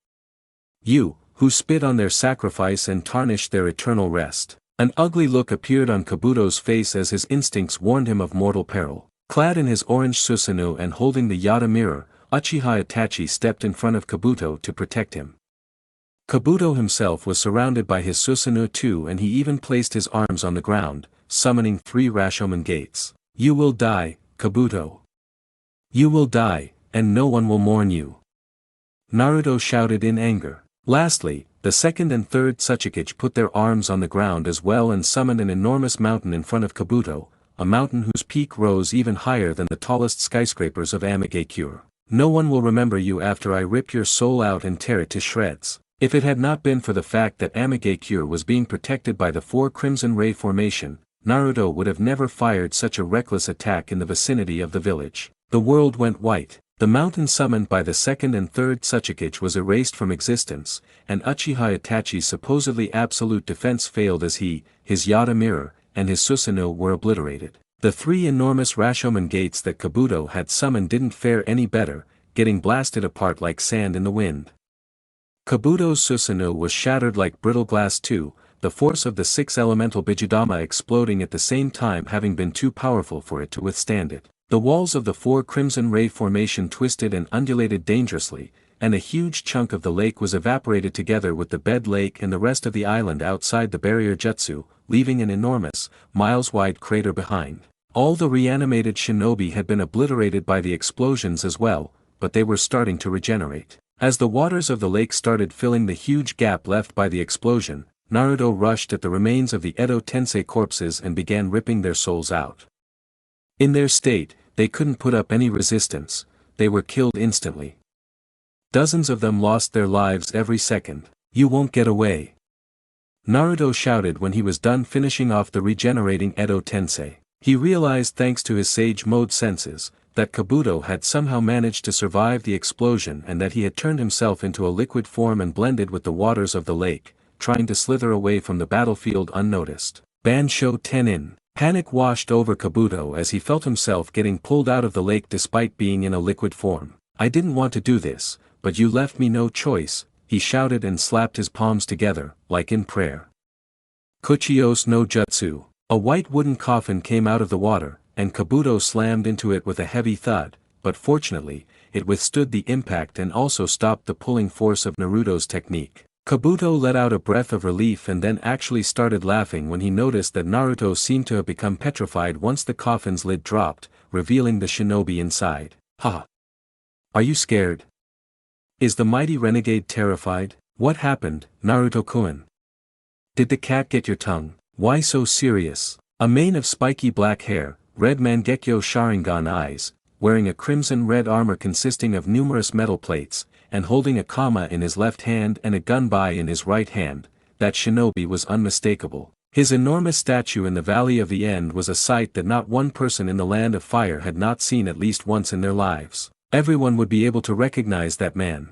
You, who spit on their sacrifice and tarnish their eternal rest. An ugly look appeared on Kabuto's face as his instincts warned him of mortal peril. Clad in his orange Susanoo and holding the Yada mirror, Uchiha Itachi stepped in front of Kabuto to protect him. Kabuto himself was surrounded by his Susanoo too, and he even placed his arms on the ground, summoning 3 Rashomon gates. You will die, Kabuto. You will die, and no one will mourn you. Naruto shouted in anger. Lastly, the second and third Tsuchikage put their arms on the ground as well and summoned an enormous mountain in front of Kabuto, a mountain whose peak rose even higher than the tallest skyscrapers of Amigakure. No one will remember you after I rip your soul out and tear it to shreds. If it had not been for the fact that Amigakure was being protected by the 4 Crimson Ray formation, Naruto would have never fired such a reckless attack in the vicinity of the village. The world went white. The mountain summoned by the second and third Tsuchikage was erased from existence, and Uchiha Itachi's supposedly absolute defense failed as he, his Yada mirror, and his Susanoo were obliterated. The 3 enormous Rashomon gates that Kabuto had summoned didn't fare any better, getting blasted apart like sand in the wind. Kabuto's Susanoo was shattered like brittle glass too, the force of the 6 elemental Bijidama exploding at the same time having been too powerful for it to withstand it. The walls of the 4 Crimson Ray formation twisted and undulated dangerously, and a huge chunk of the lake was evaporated together with the bed lake and the rest of the island outside the barrier jutsu, leaving an enormous, miles-wide crater behind. All the reanimated shinobi had been obliterated by the explosions as well, but they were starting to regenerate. As the waters of the lake started filling the huge gap left by the explosion, Naruto rushed at the remains of the Edo Tensei corpses and began ripping their souls out. In their state, they couldn't put up any resistance, they were killed instantly. Dozens of them lost their lives every second. You won't get away. Naruto shouted when he was done finishing off the regenerating Edo Tensei. He realized thanks to his Sage Mode senses, that Kabuto had somehow managed to survive the explosion and that he had turned himself into a liquid form and blended with the waters of the lake, trying to slither away from the battlefield unnoticed. Bansho Tenin. Panic washed over Kabuto as he felt himself getting pulled out of the lake despite being in a liquid form. I didn't want to do this, but you left me no choice, he shouted and slapped his palms together, like in prayer. Kuchiyos no Jutsu. A white wooden coffin came out of the water, and Kabuto slammed into it with a heavy thud, but fortunately, it withstood the impact and also stopped the pulling force of Naruto's technique. Kabuto let out a breath of relief and then actually started laughing when he noticed that Naruto seemed to have become petrified once the coffin's lid dropped, revealing the shinobi inside. Ha! Are you scared? Is the mighty renegade terrified? What happened, Naruto-kun? Did the cat get your tongue? Why so serious? A mane of spiky black hair, red Mangekyo Sharingan eyes, wearing a crimson-red armor consisting of numerous metal plates, and holding a kama in his left hand and a gunbai in his right hand, that shinobi was unmistakable. His enormous statue in the Valley of the End was a sight that not one person in the Land of Fire had not seen at least once in their lives. Everyone would be able to recognize that man.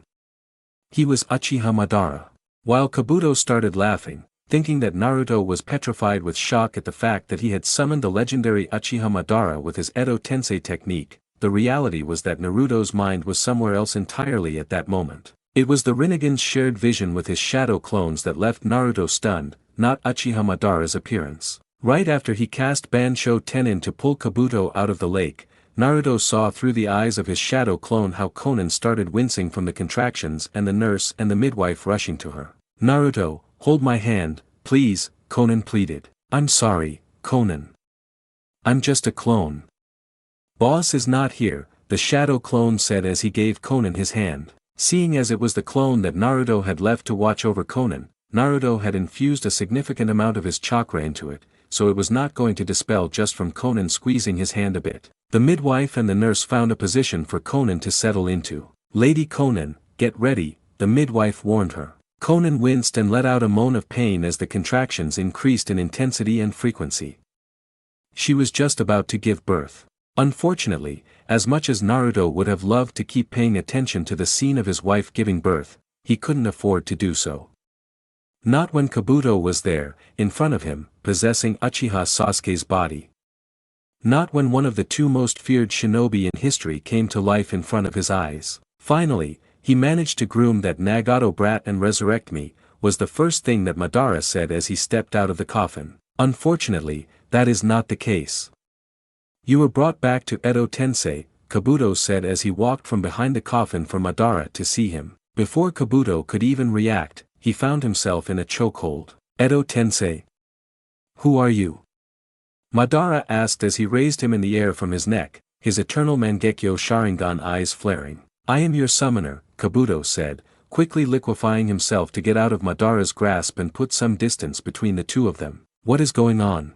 He was Uchiha Madara. While Kabuto started laughing, thinking that Naruto was petrified with shock at the fact that he had summoned the legendary Uchiha Madara with his Edo Tensei technique, the reality was that Naruto's mind was somewhere else entirely at that moment. It was the Rinnegan's shared vision with his shadow clones that left Naruto stunned, not Uchiha Madara's appearance. Right after he cast Bansho Tenin to pull Kabuto out of the lake, Naruto saw through the eyes of his shadow clone how Konan started wincing from the contractions and the nurse and the midwife rushing to her. Naruto, hold my hand, please, Konan pleaded. I'm sorry, Konan. I'm just a clone. Boss is not here, the shadow clone said as he gave Konan his hand. Seeing as it was the clone that Naruto had left to watch over Konan, Naruto had infused a significant amount of his chakra into it, so it was not going to dispel just from Konan squeezing his hand a bit. The midwife and the nurse found a position for Konan to settle into. "Lady Konan, get ready," the midwife warned her. Konan winced and let out a moan of pain as the contractions increased in intensity and frequency. She was just about to give birth. Unfortunately, as much as Naruto would have loved to keep paying attention to the scene of his wife giving birth, he couldn't afford to do so. Not when Kabuto was there, in front of him, possessing Uchiha Sasuke's body. Not when one of the two most feared shinobi in history came to life in front of his eyes. Finally, he managed to groom that Nagato brat and resurrect me, was the first thing that Madara said as he stepped out of the coffin. Unfortunately, that is not the case. "You were brought back to Edo Tensei," Kabuto said as he walked from behind the coffin for Madara to see him. Before Kabuto could even react, he found himself in a chokehold. "Edo Tensei? Who are you?" Madara asked as he raised him in the air from his neck, his eternal Mangekyo Sharingan eyes flaring. "I am your summoner," Kabuto said, quickly liquefying himself to get out of Madara's grasp and put some distance between the two of them. "What is going on?"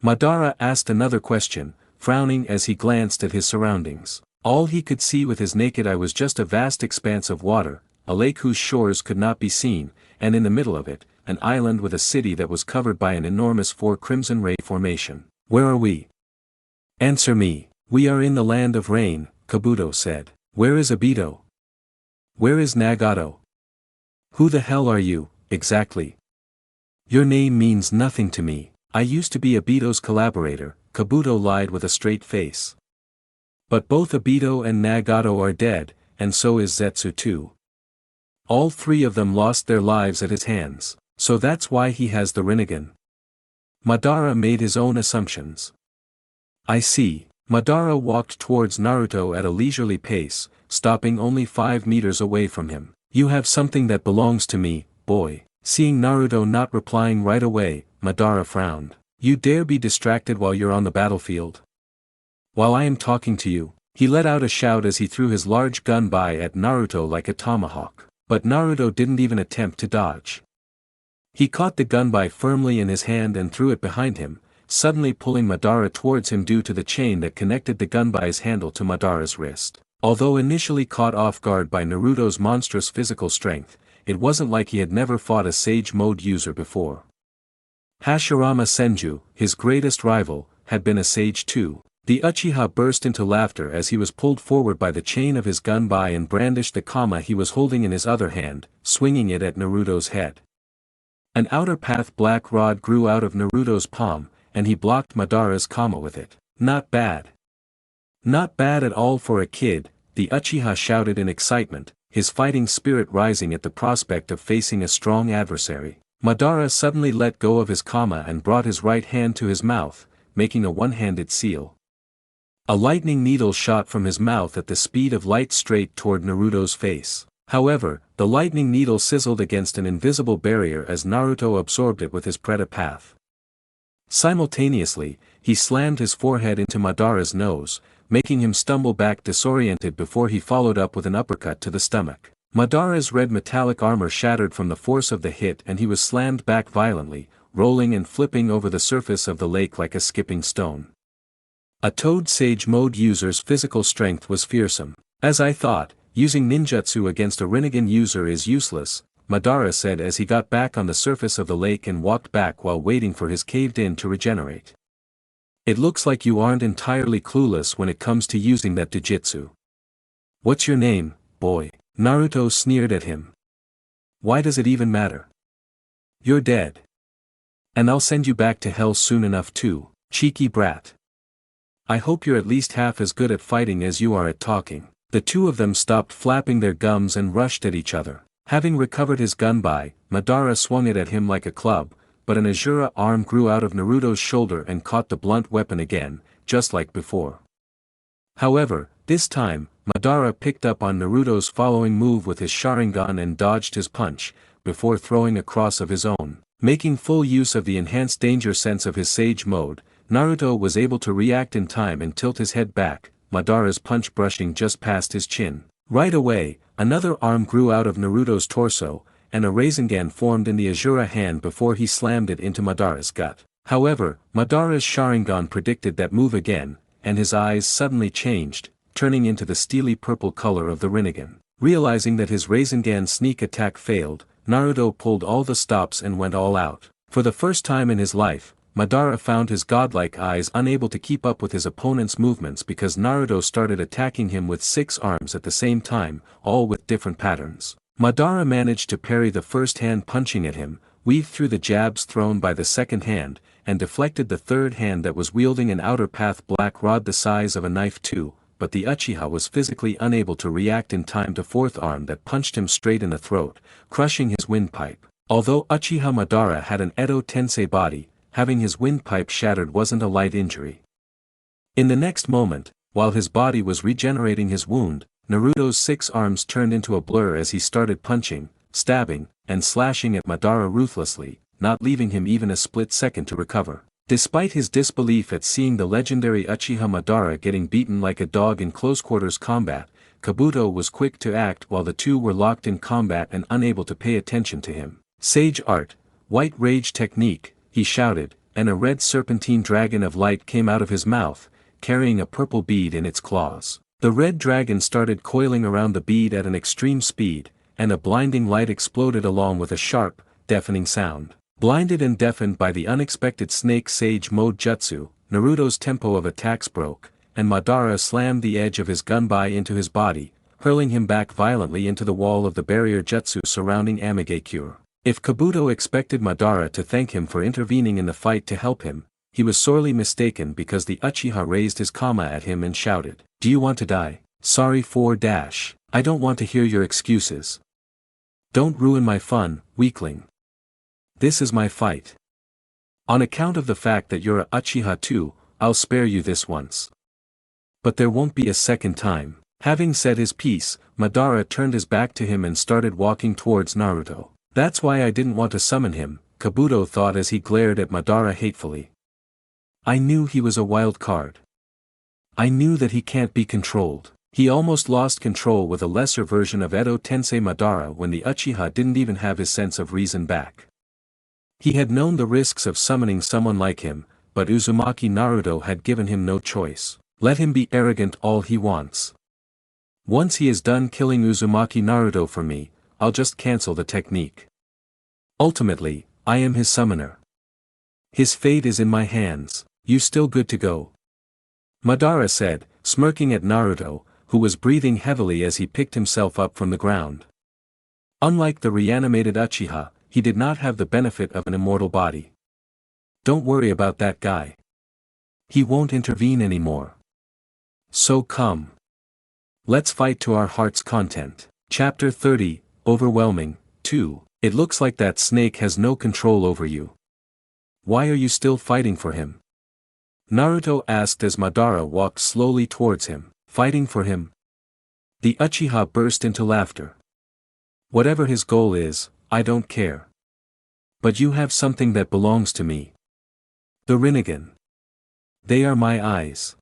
Madara asked another question, frowning as he glanced at his surroundings. All he could see with his naked eye was just a vast expanse of water, a lake whose shores could not be seen, and in the middle of it, an island with a city that was covered by an enormous four crimson ray formation. "Where are we?" "Answer me." "We are in the land of rain," Kabuto said. "Where is Obito? Where is Nagato? Who the hell are you, exactly?" "Your name means nothing to me. I used to be Obito's collaborator," Kabuto lied with a straight face. "But both Obito and Nagato are dead, and so is Zetsu too. All three of them lost their lives at his hands, so that's why he has the Rinnegan." Madara made his own assumptions. "I see." Madara walked towards Naruto at a leisurely pace, stopping only 5 meters away from him. "You have something that belongs to me, boy." Seeing Naruto not replying right away, Madara frowned. "You dare be distracted while you're on the battlefield? While I am talking to you?" He let out a shout as he threw his large gun by at Naruto like a tomahawk. But Naruto didn't even attempt to dodge. He caught the gunbai firmly in his hand and threw it behind him, suddenly pulling Madara towards him due to the chain that connected the gunbai's handle to Madara's wrist. Although initially caught off guard by Naruto's monstrous physical strength, it wasn't like he had never fought a Sage Mode user before. Hashirama Senju, his greatest rival, had been a Sage too. The Uchiha burst into laughter as he was pulled forward by the chain of his gunbai and brandished the kama he was holding in his other hand, swinging it at Naruto's head. An outer path black rod grew out of Naruto's palm, and he blocked Madara's kama with it. "Not bad. Not bad at all for a kid," the Uchiha shouted in excitement, his fighting spirit rising at the prospect of facing a strong adversary. Madara suddenly let go of his kama and brought his right hand to his mouth, making a one-handed seal. A lightning needle shot from his mouth at the speed of light straight toward Naruto's face. However, the lightning needle sizzled against an invisible barrier as Naruto absorbed it with his Preta path. Simultaneously, he slammed his forehead into Madara's nose, making him stumble back disoriented before he followed up with an uppercut to the stomach. Madara's red metallic armor shattered from the force of the hit and he was slammed back violently, rolling and flipping over the surface of the lake like a skipping stone. A Toad Sage Mode user's physical strength was fearsome. "As I thought, using ninjutsu against a Rinnegan user is useless," Madara said as he got back on the surface of the lake and walked back while waiting for his caved-in to regenerate. "It looks like you aren't entirely clueless when it comes to using that jujitsu. What's your name, boy?" Naruto sneered at him. "Why does it even matter? You're dead. And I'll send you back to hell soon enough too, cheeky brat. I hope you're at least half as good at fighting as you are at talking." The two of them stopped flapping their gums and rushed at each other. Having recovered his gunbai, Madara swung it at him like a club, but an Azura arm grew out of Naruto's shoulder and caught the blunt weapon again, just like before. However, this time, Madara picked up on Naruto's following move with his Sharingan and dodged his punch, before throwing a cross of his own. Making full use of the enhanced danger sense of his Sage Mode, Naruto was able to react in time and tilt his head back, Madara's punch brushing just past his chin. Right away, another arm grew out of Naruto's torso, and a Rasengan formed in the Azura hand before he slammed it into Madara's gut. However, Madara's Sharingan predicted that move again, and his eyes suddenly changed, turning into the steely purple color of the Rinnegan. Realizing that his Rasengan sneak attack failed, Naruto pulled all the stops and went all out. For the first time in his life, Madara found his godlike eyes unable to keep up with his opponent's movements because Naruto started attacking him with 6 arms at the same time, all with different patterns. Madara managed to parry the first hand punching at him, weave through the jabs thrown by the second hand, and deflected the third hand that was wielding an outer path black rod the size of a knife too, but the Uchiha was physically unable to react in time to fourth arm that punched him straight in the throat, crushing his windpipe. Although Uchiha Madara had an Edo Tensei body, having his windpipe shattered wasn't a light injury. In the next moment, while his body was regenerating his wound, Naruto's 6 arms turned into a blur as he started punching, stabbing, and slashing at Madara ruthlessly, not leaving him even a split second to recover. Despite his disbelief at seeing the legendary Uchiha Madara getting beaten like a dog in close-quarters combat, Kabuto was quick to act while the two were locked in combat and unable to pay attention to him. Sage Art, White Rage Technique, he shouted, and a red serpentine dragon of light came out of his mouth, carrying a purple bead in its claws. The red dragon started coiling around the bead at an extreme speed, and a blinding light exploded along with a sharp, deafening sound. Blinded and deafened by the unexpected Snake Sage Mode Jutsu, Naruto's tempo of attacks broke, and Madara slammed the edge of his gunbai into his body, hurling him back violently into the wall of the barrier jutsu surrounding Amigakure. If Kabuto expected Madara to thank him for intervening in the fight to help him, he was sorely mistaken because the Uchiha raised his kama at him and shouted, "Do you want to die? Sorry for dash. I don't want to hear your excuses. Don't ruin my fun, weakling. This is my fight. On account of the fact that you're a Uchiha too, I'll spare you this once. But there won't be a second time." Having said his piece, Madara turned his back to him and started walking towards Naruto. "That's why I didn't want to summon him," Kabuto thought as he glared at Madara hatefully. "I knew he was a wild card. I knew that he can't be controlled." He almost lost control with a lesser version of Edo Tensei Madara when the Uchiha didn't even have his sense of reason back. He had known the risks of summoning someone like him, but Uzumaki Naruto had given him no choice. Let him be arrogant all he wants. Once he is done killing Uzumaki Naruto for me, I'll just cancel the technique. Ultimately, I am his summoner. His fate is in my hands. You still good to go?" Madara said, smirking at Naruto, who was breathing heavily as he picked himself up from the ground. Unlike the reanimated Uchiha, he did not have the benefit of an immortal body. "Don't worry about that guy. He won't intervene anymore. So come. Let's fight to our heart's content." Chapter 30, Overwhelming, 2. It looks like that snake has no control over you. Why are you still fighting for him? Naruto asked as Madara walked slowly towards him. Fighting for him? The Uchiha burst into laughter. Whatever his goal is, I don't care. But you have something that belongs to me. The Rinnegan. They are my eyes.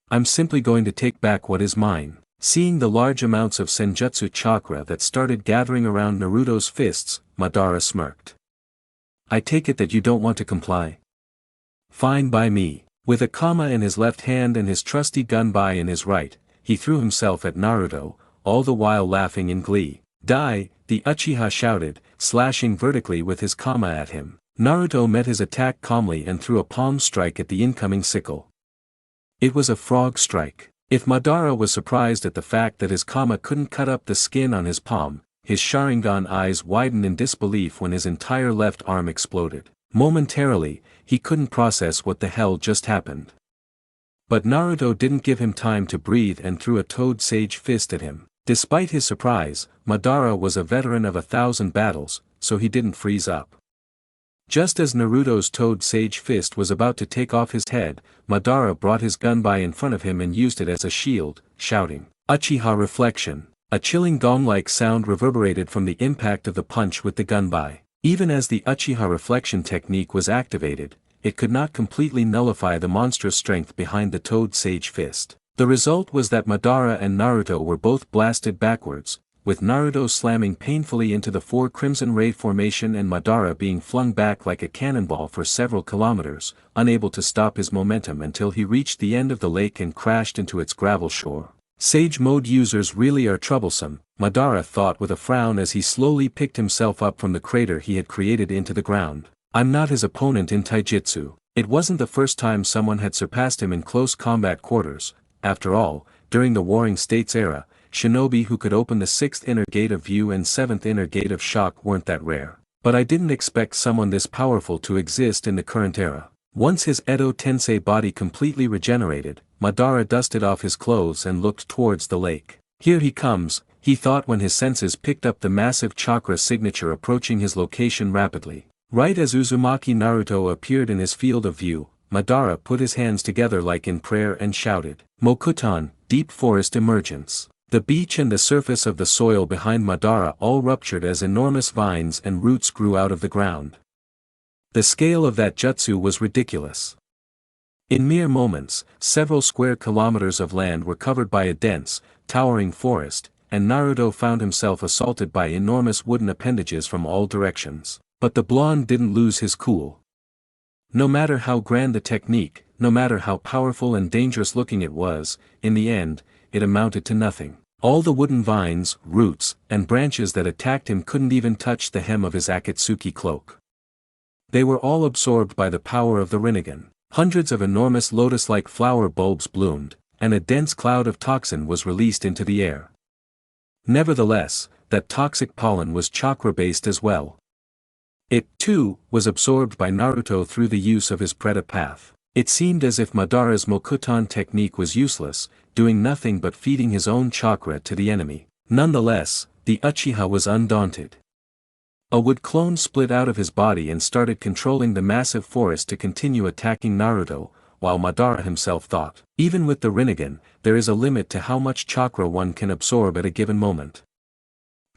I'm simply going to take back what is mine. Seeing the large amounts of Senjutsu chakra that started gathering around Naruto's fists, Madara smirked. I take it that you don't want to comply. Fine by me. With a kama in his left hand and his trusty gunbai in his right, he threw himself at Naruto, all the while laughing in glee. Die, the Uchiha shouted, slashing vertically with his kama at him. Naruto met his attack calmly and threw a palm strike at the incoming sickle. It was a frog strike. If Madara was surprised at the fact that his kama couldn't cut up the skin on his palm, his Sharingan eyes widened in disbelief when his entire left arm exploded. Momentarily, he couldn't process what the hell just happened. But Naruto didn't give him time to breathe and threw a Toad Sage Fist at him. Despite his surprise, Madara was a veteran of 1,000 battles, so he didn't freeze up. Just as Naruto's Toad Sage Fist was about to take off his head, Madara brought his gunbai in front of him and used it as a shield, shouting, Uchiha Reflection. A chilling gong-like sound reverberated from the impact of the punch with the gunbai. Even as the Uchiha Reflection technique was activated, it could not completely nullify the monstrous strength behind the Toad Sage Fist. The result was that Madara and Naruto were both blasted backwards, with Naruto slamming painfully into the 4 Crimson Ray formation and Madara being flung back like a cannonball for several kilometers, unable to stop his momentum until he reached the end of the lake and crashed into its gravel shore. Sage mode users really are troublesome, Madara thought with a frown as he slowly picked himself up from the crater he had created into the ground. I'm not his opponent in taijutsu. It wasn't the first time someone had surpassed him in close combat quarters. After all, during the Warring States era, shinobi who could open the 6th inner gate of view and 7th inner gate of shock weren't that rare. But I didn't expect someone this powerful to exist in the current era. Once his Edo Tensei body completely regenerated, Madara dusted off his clothes and looked towards the lake. Here he comes, he thought when his senses picked up the massive chakra signature approaching his location rapidly. Right as Uzumaki Naruto appeared in his field of view, Madara put his hands together like in prayer and shouted, Mokuton, deep forest emergence. The beach and the surface of the soil behind Madara all ruptured as enormous vines and roots grew out of the ground. The scale of that jutsu was ridiculous. In mere moments, several square kilometers of land were covered by a dense, towering forest, and Naruto found himself assaulted by enormous wooden appendages from all directions. But the blonde didn't lose his cool. No matter how grand the technique, no matter how powerful and dangerous looking it was, in the end, it amounted to nothing. All the wooden vines, roots, and branches that attacked him couldn't even touch the hem of his Akatsuki cloak. They were all absorbed by the power of the Rinnegan. Hundreds of enormous lotus-like flower bulbs bloomed, and a dense cloud of toxin was released into the air. Nevertheless, that toxic pollen was chakra-based as well. It, too, was absorbed by Naruto through the use of his Preta path. It seemed as if Madara's Mokuton technique was useless, doing nothing but feeding his own chakra to the enemy. Nonetheless, the Uchiha was undaunted. A wood clone split out of his body and started controlling the massive forest to continue attacking Naruto, while Madara himself thought, even with the Rinnegan, there is a limit to how much chakra one can absorb at a given moment.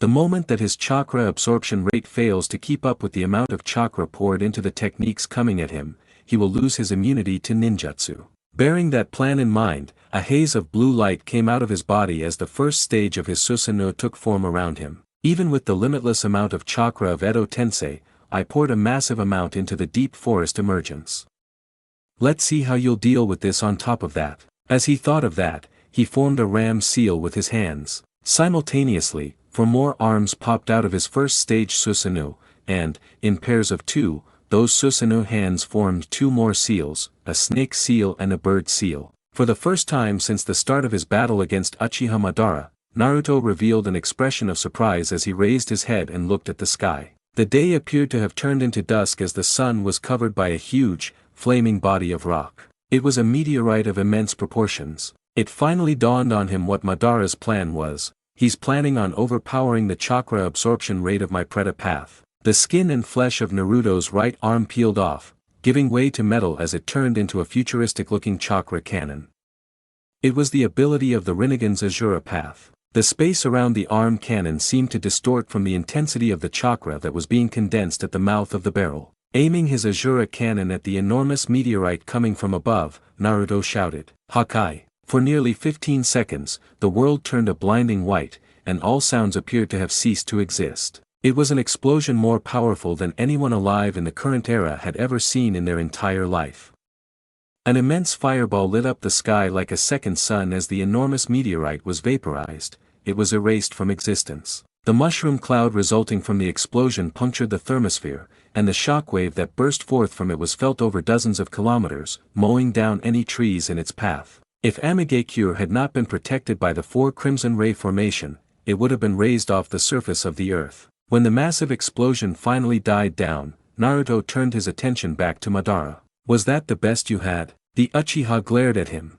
The moment that his chakra absorption rate fails to keep up with the amount of chakra poured into the techniques coming at him, he will lose his immunity to ninjutsu. Bearing that plan in mind, a haze of blue light came out of his body as the first stage of his Susanoo took form around him. Even with the limitless amount of chakra of Edo Tensei, I poured a massive amount into the deep forest emergence. Let's see how you'll deal with this on top of that. As he thought of that, he formed a ram seal with his hands. Simultaneously, 4 more arms popped out of his first stage Susanoo, and, in pairs of 2, those Susanoo hands formed 2 more seals, a snake seal and a bird seal. For the first time since the start of his battle against Uchiha Madara, Naruto revealed an expression of surprise as he raised his head and looked at the sky. The day appeared to have turned into dusk as the sun was covered by a huge, flaming body of rock. It was a meteorite of immense proportions. It finally dawned on him what Madara's plan was. He's planning on overpowering the chakra absorption rate of my Preta path. The skin and flesh of Naruto's right arm peeled off, giving way to metal as it turned into a futuristic-looking chakra cannon. It was the ability of the Rinnegan's Azura path. The space around the arm cannon seemed to distort from the intensity of the chakra that was being condensed at the mouth of the barrel. Aiming his Azura cannon at the enormous meteorite coming from above, Naruto shouted, Hakai! For nearly 15 seconds, the world turned a blinding white, and all sounds appeared to have ceased to exist. It was an explosion more powerful than anyone alive in the current era had ever seen in their entire life. An immense fireball lit up the sky like a second sun as the enormous meteorite was vaporized. It was erased from existence. The mushroom cloud resulting from the explosion punctured the thermosphere, and the shockwave that burst forth from it was felt over dozens of kilometers, mowing down any trees in its path. If Amigakure had not been protected by the 4 Crimson Ray formation, it would have been raised off the surface of the earth. When the massive explosion finally died down, Naruto turned his attention back to Madara. Was that the best you had? The Uchiha glared at him.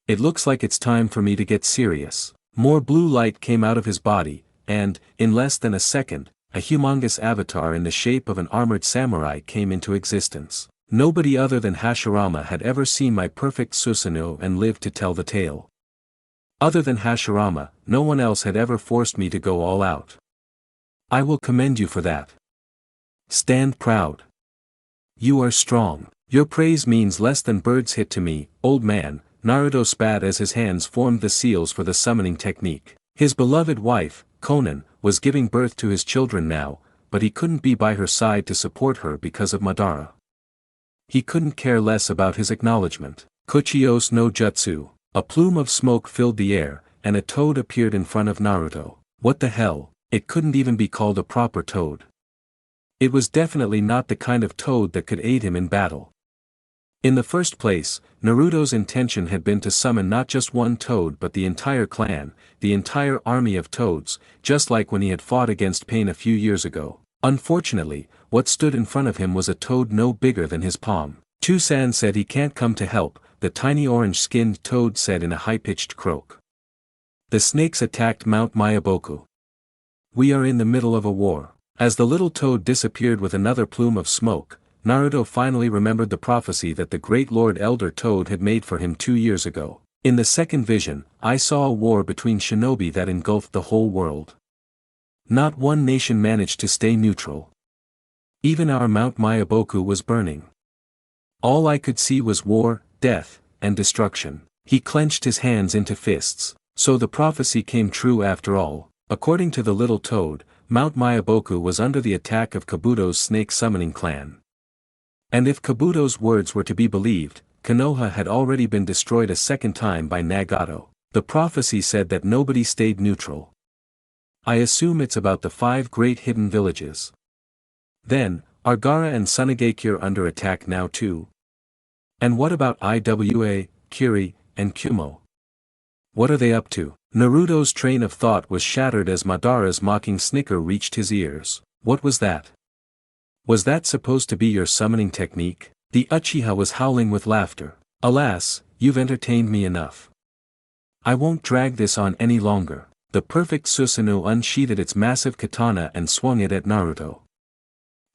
It looks like it's time for me to get serious. More blue light came out of his body, and, in less than a second, a humongous avatar in the shape of an armored samurai came into existence. Nobody other than Hashirama had ever seen my perfect Susanoo and lived to tell the tale. Other than Hashirama, no one else had ever forced me to go all out. I will commend you for that. Stand proud. You are strong. Your praise means less than birds hit to me, old man, Naruto spat as his hands formed the seals for the summoning technique. His beloved wife, Konan, was giving birth to his children now, but he couldn't be by her side to support her because of Madara. He couldn't care less about his acknowledgement. Kuchiyos no Jutsu. A plume of smoke filled the air, and a toad appeared in front of Naruto. What the hell, it couldn't even be called a proper toad. It was definitely not the kind of toad that could aid him in battle. In the first place, Naruto's intention had been to summon not just one toad but the entire clan, the entire army of toads, just like when he had fought against Pain a few years ago. Unfortunately, what stood in front of him was a toad no bigger than his palm. Chusan said he can't come to help, the tiny orange-skinned toad said in a high-pitched croak. The snakes attacked Mount Mayaboku. We are in the middle of a war. As the little toad disappeared with another plume of smoke, Naruto finally remembered the prophecy that the great Lord Elder Toad had made for him 2 years ago. In the second vision, I saw a war between shinobi that engulfed the whole world. Not one nation managed to stay neutral. Even our Mount Mayaboku was burning. All I could see was war, death, and destruction. He clenched his hands into fists. So the prophecy came true after all. According to the little toad, Mount Mayaboku was under the attack of Kabuto's snake summoning clan. And if Kabuto's words were to be believed, Konoha had already been destroyed a second time by Nagato. The prophecy said that nobody stayed neutral. I assume it's about the 5 great hidden villages. Then, are Gaara and Tsunade are under attack now too? And what about Iwa, Kiri, and Kumo? What are they up to? Naruto's train of thought was shattered as Madara's mocking snicker reached his ears. What was that? Was that supposed to be your summoning technique? The Uchiha was howling with laughter. Alas, you've entertained me enough. I won't drag this on any longer. The perfect Susanoo unsheathed its massive katana and swung it at Naruto.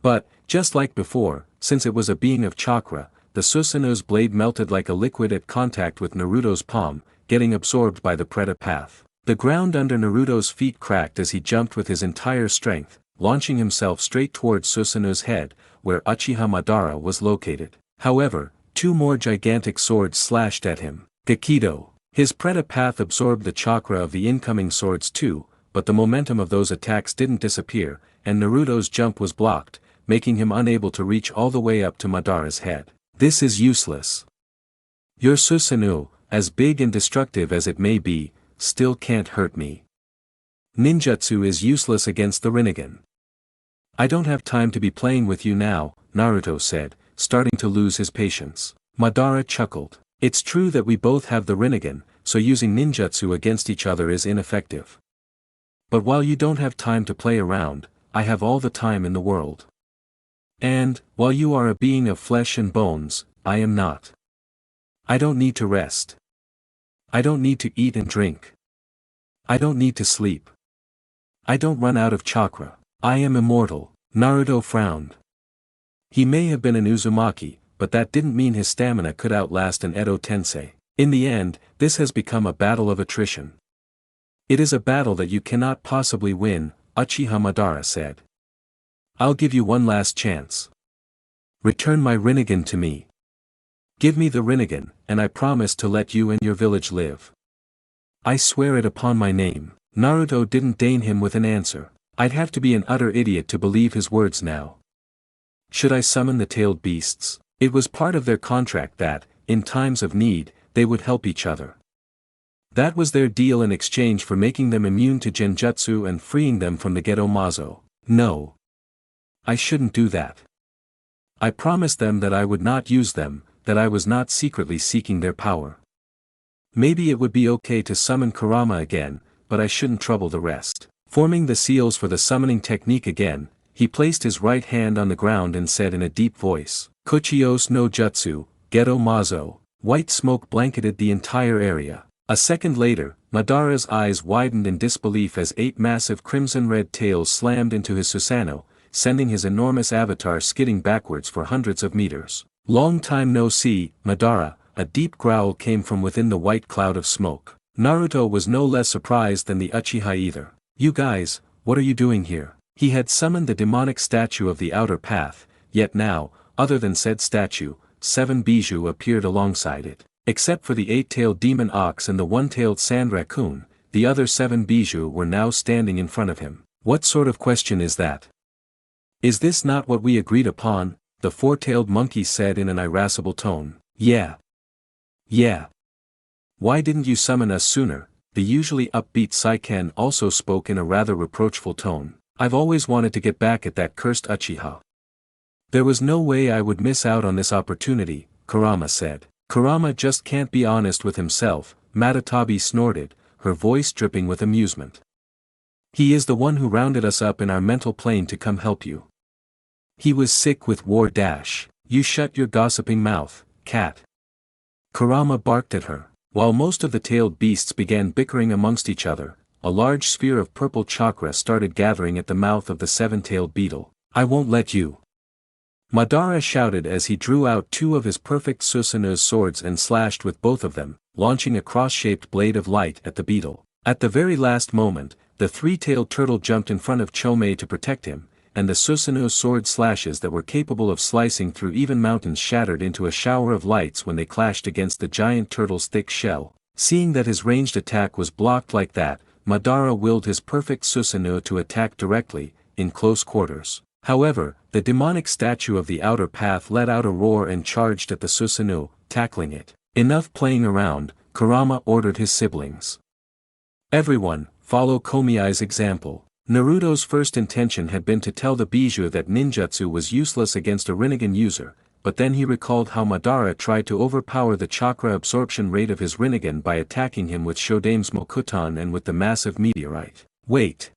But, just like before, since it was a being of chakra, the Susanoo's blade melted like a liquid at contact with Naruto's palm, getting absorbed by the Preta path. The ground under Naruto's feet cracked as he jumped with his entire strength, launching himself straight towards Susanoo's head, where Uchiha Madara was located. However, 2 more gigantic swords slashed at him. Gakido. His Preta path absorbed the chakra of the incoming swords too, but the momentum of those attacks didn't disappear, and Naruto's jump was blocked, making him unable to reach all the way up to Madara's head. This is useless. Your Susanoo, as big and destructive as it may be, still can't hurt me. Ninjutsu is useless against the Rinnegan. I don't have time to be playing with you now, Naruto said, starting to lose his patience. Madara chuckled. It's true that we both have the Rinnegan, so using ninjutsu against each other is ineffective. But while you don't have time to play around, I have all the time in the world. And, while you are a being of flesh and bones, I am not. I don't need to rest. I don't need to eat and drink. I don't need to sleep. I don't run out of chakra. I am immortal. Naruto frowned. He may have been an Uzumaki, but that didn't mean his stamina could outlast an Edo Tensei. In the end, this has become a battle of attrition. It is a battle that you cannot possibly win, Uchiha Madara said. I'll give you one last chance. Return my Rinnegan to me. Give me the Rinnegan, and I promise to let you and your village live. I swear it upon my name. Naruto didn't deign him with an answer. I'd have to be an utter idiot to believe his words now. Should I summon the tailed beasts? It was part of their contract that, in times of need, they would help each other. That was their deal in exchange for making them immune to genjutsu and freeing them from the Geto Mazo. No. I shouldn't do that. I promised them that I would not use them, that I was not secretly seeking their power. Maybe it would be okay to summon Kurama again, but I shouldn't trouble the rest. Forming the seals for the summoning technique again, he placed his right hand on the ground and said in a deep voice, Kuchiyos no Jutsu, Geto Mazo. White smoke blanketed the entire area. A second later, Madara's eyes widened in disbelief as 8 massive crimson-red tails slammed into his Susanoo, sending his enormous avatar skidding backwards for hundreds of meters. Long time no see, Madara. A deep growl came from within the white cloud of smoke. Naruto was no less surprised than the Uchiha either. You guys, what are you doing here? He had summoned the demonic statue of the outer path, yet now, other than said statue, 7 bijou appeared alongside it. Except for the 8-tailed demon ox and the 1-tailed sand raccoon, the other 7 bijou were now standing in front of him. What sort of question is that? Is this not what we agreed upon? The 4-tailed monkey said in an irascible tone. Yeah. Yeah. Why didn't you summon us sooner? The usually upbeat Saiken also spoke in a rather reproachful tone. I've always wanted to get back at that cursed Uchiha. There was no way I would miss out on this opportunity, Kurama said. Kurama just can't be honest with himself, Matatabi snorted, her voice dripping with amusement. He is the one who rounded us up in our mental plane to come help you. He was sick with war. You shut your gossiping mouth, cat. Kurama barked at her. While most of the tailed beasts began bickering amongst each other, a large sphere of purple chakra started gathering at the mouth of the 7-tailed beetle. I won't let you. Madara shouted as he drew out 2 of his perfect Susanu's swords and slashed with both of them, launching a cross-shaped blade of light at the beetle. At the very last moment, the 3-tailed turtle jumped in front of Chomei to protect him, and the Susanu's sword slashes that were capable of slicing through even mountains shattered into a shower of lights when they clashed against the giant turtle's thick shell. Seeing that his ranged attack was blocked like that, Madara willed his perfect Susanu to attack directly, in close quarters. However, the demonic statue of the outer path let out a roar and charged at the Susanoo, tackling it. Enough playing around, Kurama ordered his siblings. Everyone, follow Komiai's example. Naruto's first intention had been to tell the bijou that ninjutsu was useless against a Rinnegan user, but then he recalled how Madara tried to overpower the chakra absorption rate of his Rinnegan by attacking him with Shodame's Mokuton and with the massive meteorite. Wait.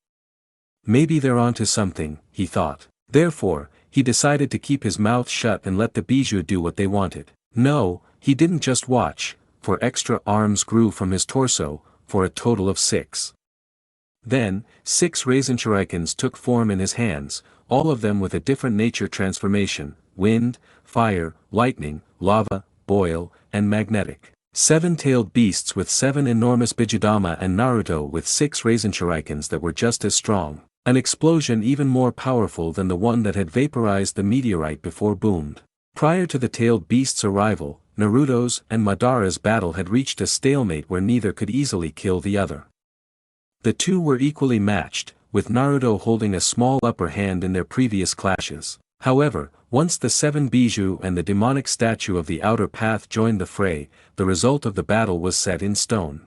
Maybe they're onto something, he thought. Therefore, he decided to keep his mouth shut and let the bijou do what they wanted. No, he didn't just watch, for extra arms grew from his torso, for a total of 6. Then, 6 Raisin Shurikens took form in his hands, all of them with a different nature transformation: wind, fire, lightning, lava, boil, and magnetic. 7-tailed beasts with 7 enormous Bijudama and Naruto with 6 Raisin Shurikens that were just as strong. An explosion even more powerful than the one that had vaporized the meteorite before boomed. Prior to the tailed beast's arrival, Naruto's and Madara's battle had reached a stalemate where neither could easily kill the other. The two were equally matched, with Naruto holding a small upper hand in their previous clashes. However, once the 7 bijou and the demonic statue of the outer path joined the fray, the result of the battle was set in stone.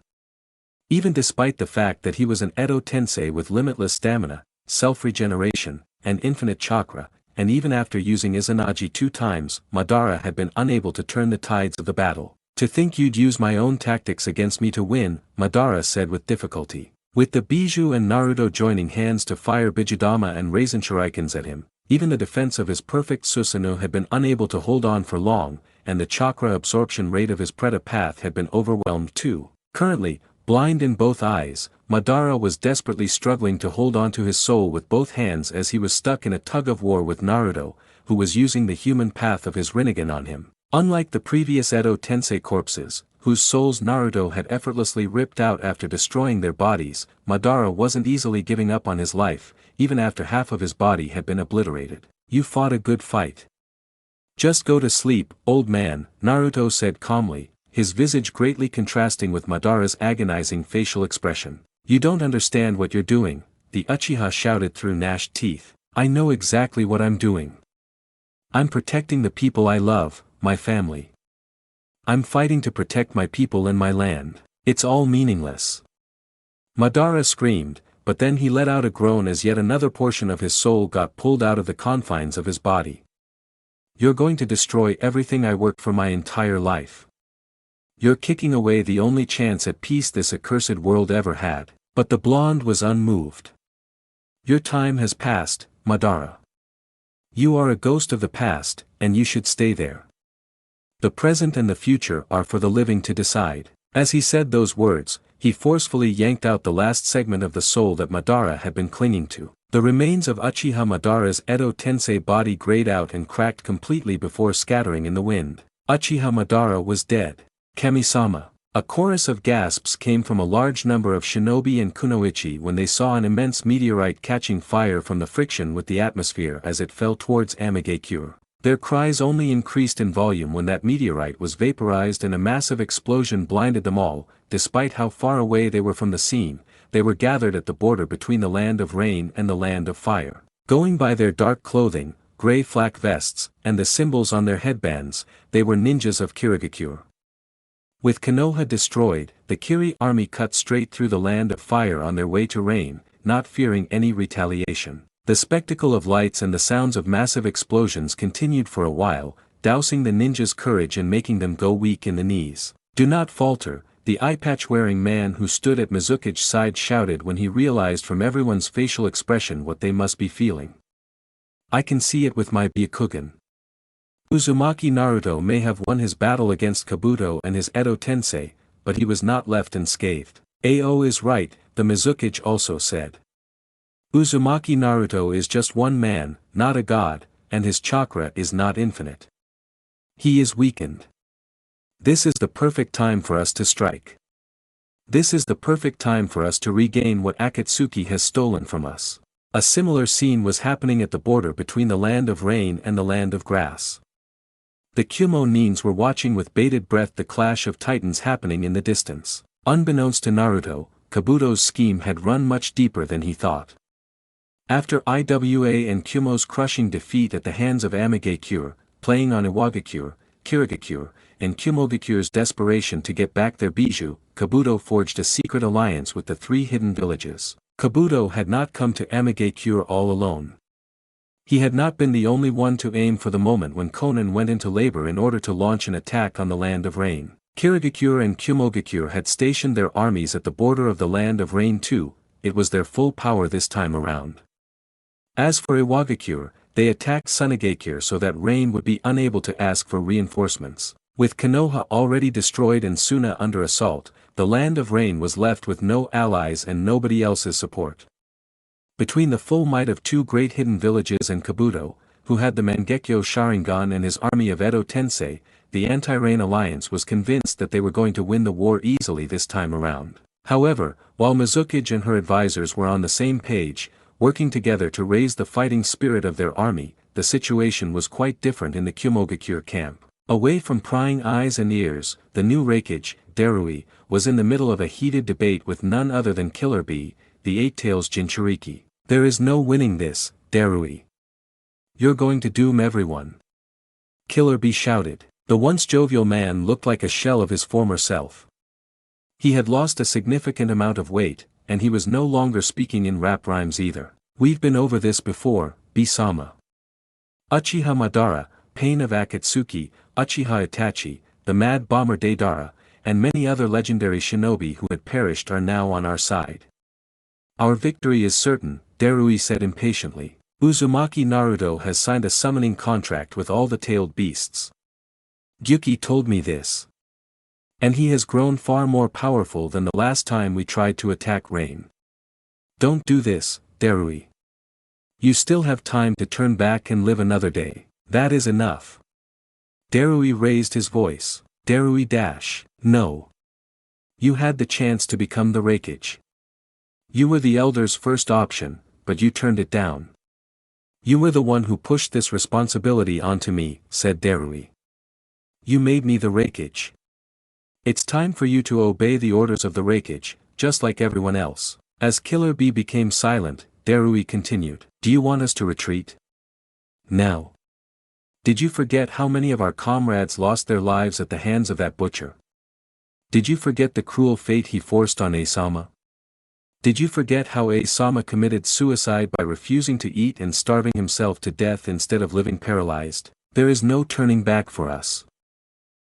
Even despite the fact that he was an Edo Tensei with limitless stamina, self-regeneration, and infinite chakra, and even after using Izanagi 2 times, Madara had been unable to turn the tides of the battle. To think you'd use my own tactics against me to win, Madara said with difficulty. With the bijou and Naruto joining hands to fire Bijudama and Raisin Shurikens at him, even the defense of his perfect Susanoo had been unable to hold on for long, and the chakra absorption rate of his Preta path had been overwhelmed too. Currently, blind in both eyes, Madara was desperately struggling to hold on to his soul with both hands as he was stuck in a tug-of-war with Naruto, who was using the human path of his Rinnegan on him. Unlike the previous Edo Tensei corpses, whose souls Naruto had effortlessly ripped out after destroying their bodies, Madara wasn't easily giving up on his life, even after half of his body had been obliterated. You fought a good fight. Just go to sleep, old man, Naruto said calmly, his visage greatly contrasting with Madara's agonizing facial expression. You don't understand what you're doing, the Uchiha shouted through gnashed teeth. I know exactly what I'm doing. I'm protecting the people I love, my family. I'm fighting to protect my people and my land. It's all meaningless. Madara screamed, but then he let out a groan as yet another portion of his soul got pulled out of the confines of his body. You're going to destroy everything I worked for my entire life. You're kicking away the only chance at peace this accursed world ever had. But the blonde was unmoved. Your time has passed, Madara. You are a ghost of the past, and you should stay there. The present and the future are for the living to decide. As he said those words, he forcefully yanked out the last segment of the soul that Madara had been clinging to. The remains of Uchiha Madara's Edo Tensei body grayed out and cracked completely before scattering in the wind. Uchiha Madara was dead. Kami-sama. A chorus of gasps came from a large number of shinobi and kunoichi when they saw an immense meteorite catching fire from the friction with the atmosphere as it fell towards Amigakure. Their cries only increased in volume when that meteorite was vaporized and a massive explosion blinded them all. Despite how far away they were from the scene, they were gathered at the border between the land of rain and the land of fire. Going by their dark clothing, gray flak vests, and the symbols on their headbands, they were ninjas of Kirigakure. With Konoha destroyed, the Kiri army cut straight through the land of fire on their way to rain, not fearing any retaliation. The spectacle of lights and the sounds of massive explosions continued for a while, dousing the ninjas' courage and making them go weak in the knees. "Do not falter," the eye-patch-wearing man who stood at Mizuki's side shouted when he realized from everyone's facial expression what they must be feeling. "I can see it with my Byakugan. Uzumaki Naruto may have won his battle against Kabuto and his Edo Tensei, but he was not left unscathed." "Ao is right," the Mizuki also said. "Uzumaki Naruto is just one man, not a god, and his chakra is not infinite. He is weakened. This is the perfect time for us to strike. This is the perfect time for us to regain what Akatsuki has stolen from us." A similar scene was happening at the border between the land of rain and the land of grass. The Kumo Nins were watching with bated breath the clash of titans happening in the distance. Unbeknownst to Naruto, Kabuto's scheme had run much deeper than he thought. After Iwa and Kumo's crushing defeat at the hands of Amigakure, playing on Iwagakure, Kirigakure, and Kumogakure's desperation to get back their bijou, Kabuto forged a secret alliance with the three hidden villages. Kabuto had not come to Amigakure all alone. He had not been the only one to aim for the moment when Konan went into labor in order to launch an attack on the land of rain. Kirigakure and Kumogakure had stationed their armies at the border of the land of rain too. It was their full power this time around. As for Iwagakure, they attacked Tsunade so that Rain would be unable to ask for reinforcements. With Konoha already destroyed and Suna under assault, the land of Rain was left with no allies and nobody else's support. Between the full might of two great hidden villages and Kabuto, who had the Mangekyo Sharingan and his army of Edo Tensei, the anti-Rain alliance was convinced that they were going to win the war easily this time around. However, while Mizuki and her advisors were on the same page, working together to raise the fighting spirit of their army, the situation was quite different in the Kumogakure camp. Away from prying eyes and ears, the new Reikage, Darui, was in the middle of a heated debate with none other than Killer Bee, the Eight-Tails Jinchuriki. "There is no winning this, Darui. You're going to doom everyone," Killer Bee shouted. The once jovial man looked like a shell of his former self. He had lost a significant amount of weight, and he was no longer speaking in rap rhymes either. "We've been over this before, Bee-sama. Uchiha Madara, Pain of Akatsuki, Uchiha Itachi, the Mad Bomber Deidara, and many other legendary shinobi who had perished are now on our side. Our victory is certain," Darui said impatiently. "Uzumaki Naruto has signed a summoning contract with all the tailed beasts. Gyuki told me this. And he has grown far more powerful than the last time we tried to attack Rain. Don't do this, Darui. You still have time to turn back and live another day. That is enough." Darui raised his voice. "Darui no. You had the chance to become the Reikage. You were the Elder's first option, but you turned it down. You were the one who pushed this responsibility onto me," said Darui. "You made me the Reikage. It's time for you to obey the orders of the Reikage, just like everyone else." As Killer Bee became silent, Darui continued. "Do you want us to retreat? Now? Did you forget how many of our comrades lost their lives at the hands of that butcher? Did you forget the cruel fate he forced on Asama? Did you forget how Asama committed suicide by refusing to eat and starving himself to death instead of living paralyzed? There is no turning back for us.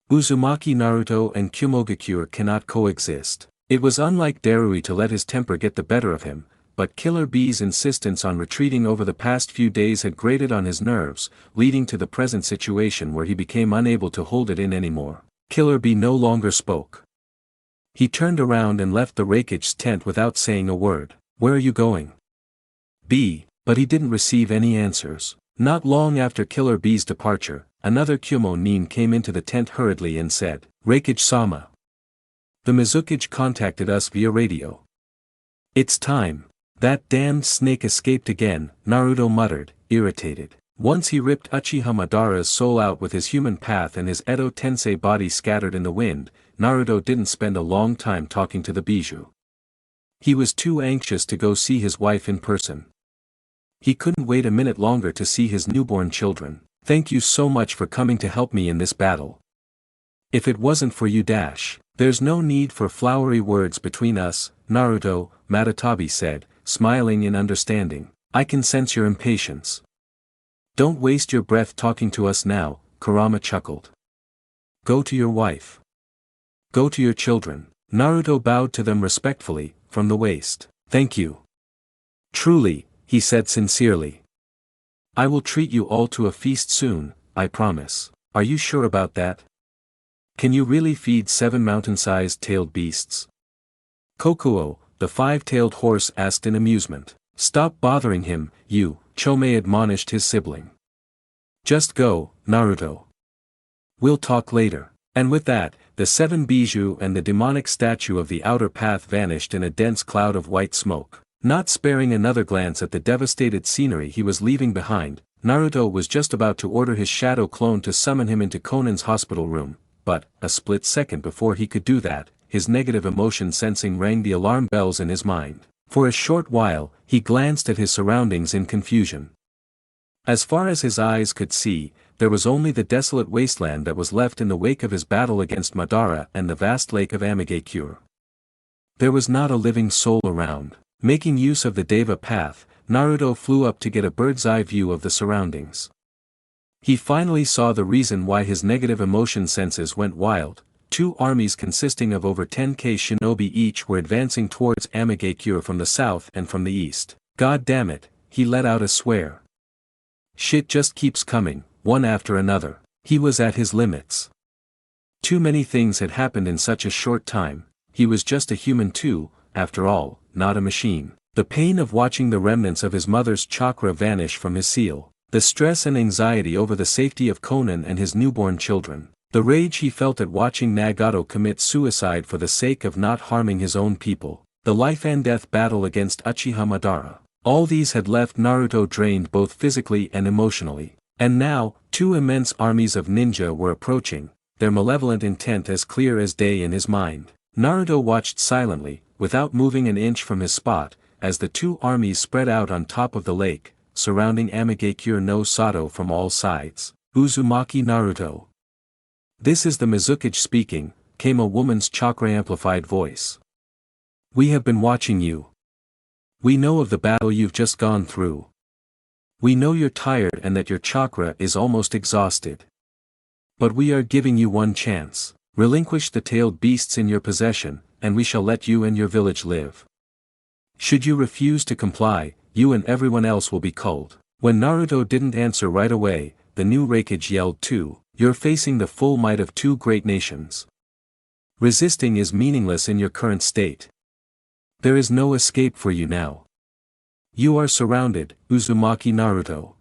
Uzumaki Naruto and Kumogakure cannot coexist." It was unlike Darui to let his temper get the better of him, but Killer Bee's insistence on retreating over the past few days had grated on his nerves, leading to the present situation where he became unable to hold it in anymore. Killer Bee no longer spoke. He turned around and left the Reikage's tent without saying a word. "Where are you going, Bee?" But he didn't receive any answers. Not long after Killer Bee's departure, another Kumo Nin came into the tent hurriedly and said, "Reikage-sama. The Mizuki contacted us via radio. It's time." "That damned snake escaped again," Naruto muttered, irritated. Once he ripped Uchiha Madara's soul out with his human path and his Edo Tensei body scattered in the wind, Naruto didn't spend a long time talking to the Bijou. He was too anxious to go see his wife in person. He couldn't wait a minute longer to see his newborn children. "Thank you so much for coming to help me in this battle. If it wasn't for you there's no need for flowery words between us, Naruto," Matatabi said, smiling in understanding. "I can sense your impatience. Don't waste your breath talking to us now," Kurama chuckled. "Go to your wife. Go to your children." Naruto bowed to them respectfully, from the waist. "Thank you. Truly," he said sincerely. "I will treat you all to a feast soon, I promise." "Are you sure about that? Can you really feed 7 mountain-sized tailed beasts?" Kokuo, the 5-tailed horse, asked in amusement. "Stop bothering him, you," Chome admonished his sibling. "Just go, Naruto. We'll talk later." And with that, the 7 Bijou and the demonic statue of the outer path vanished in a dense cloud of white smoke. Not sparing another glance at the devastated scenery he was leaving behind, Naruto was just about to order his shadow clone to summon him into Konan's hospital room, but, a split second before he could do that, his negative emotion sensing rang the alarm bells in his mind. For a short while, he glanced at his surroundings in confusion. As far as his eyes could see, there was only the desolate wasteland that was left in the wake of his battle against Madara and the vast lake of Amigakure. There was not a living soul around. Making use of the Deva path, Naruto flew up to get a bird's-eye view of the surroundings. He finally saw the reason why his negative emotion senses went wild. 2 armies consisting of over 10k shinobi each were advancing towards Amigakure from the south and from the east. God damn it, he let out a swear. Shit just keeps coming, one after another. He was at his limits. Too many things had happened in such a short time. He was just a human too, after all, not a machine. The pain of watching the remnants of his mother's chakra vanish from his seal. The stress and anxiety over the safety of Konan and his newborn children. The rage he felt at watching Nagato commit suicide for the sake of not harming his own people. The life-and-death battle against Uchiha Madara. All these had left Naruto drained both physically and emotionally. And now, 2 immense armies of ninja were approaching, their malevolent intent as clear as day in his mind. Naruto watched silently, without moving an inch from his spot, as the 2 armies spread out on top of the lake, surrounding Amigakure no Sato from all sides. Uzumaki Naruto. "This is the Mizukage speaking," came a woman's chakra-amplified voice. "We have been watching you. We know of the battle you've just gone through. We know you're tired and that your chakra is almost exhausted. But we are giving you one chance. Relinquish the tailed beasts in your possession, and we shall let you and your village live. Should you refuse to comply, you and everyone else will be culled." When Naruto didn't answer right away, the new Raikage yelled too, "You're facing the full might of 2 great nations. Resisting is meaningless in your current state. There is no escape for you now. You are surrounded, Uzumaki Naruto.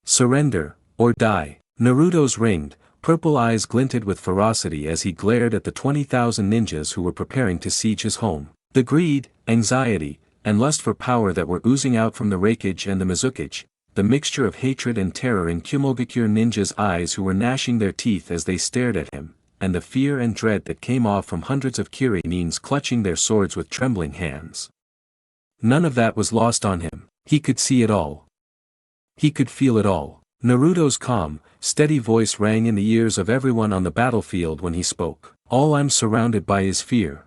Surrender, or die." Naruto's ringed, purple eyes glinted with ferocity as he glared at the 20,000 ninjas who were preparing to siege his home. The greed, anxiety, and lust for power that were oozing out from the Raikage and the Mizukage, the mixture of hatred and terror in Kumogakure ninjas' eyes who were gnashing their teeth as they stared at him, and the fear and dread that came off from hundreds of Kirinins clutching their swords with trembling hands. None of that was lost on him. He could see it all. He could feel it all. Naruto's calm, steady voice rang in the ears of everyone on the battlefield when he spoke. "All I'm surrounded by is fear.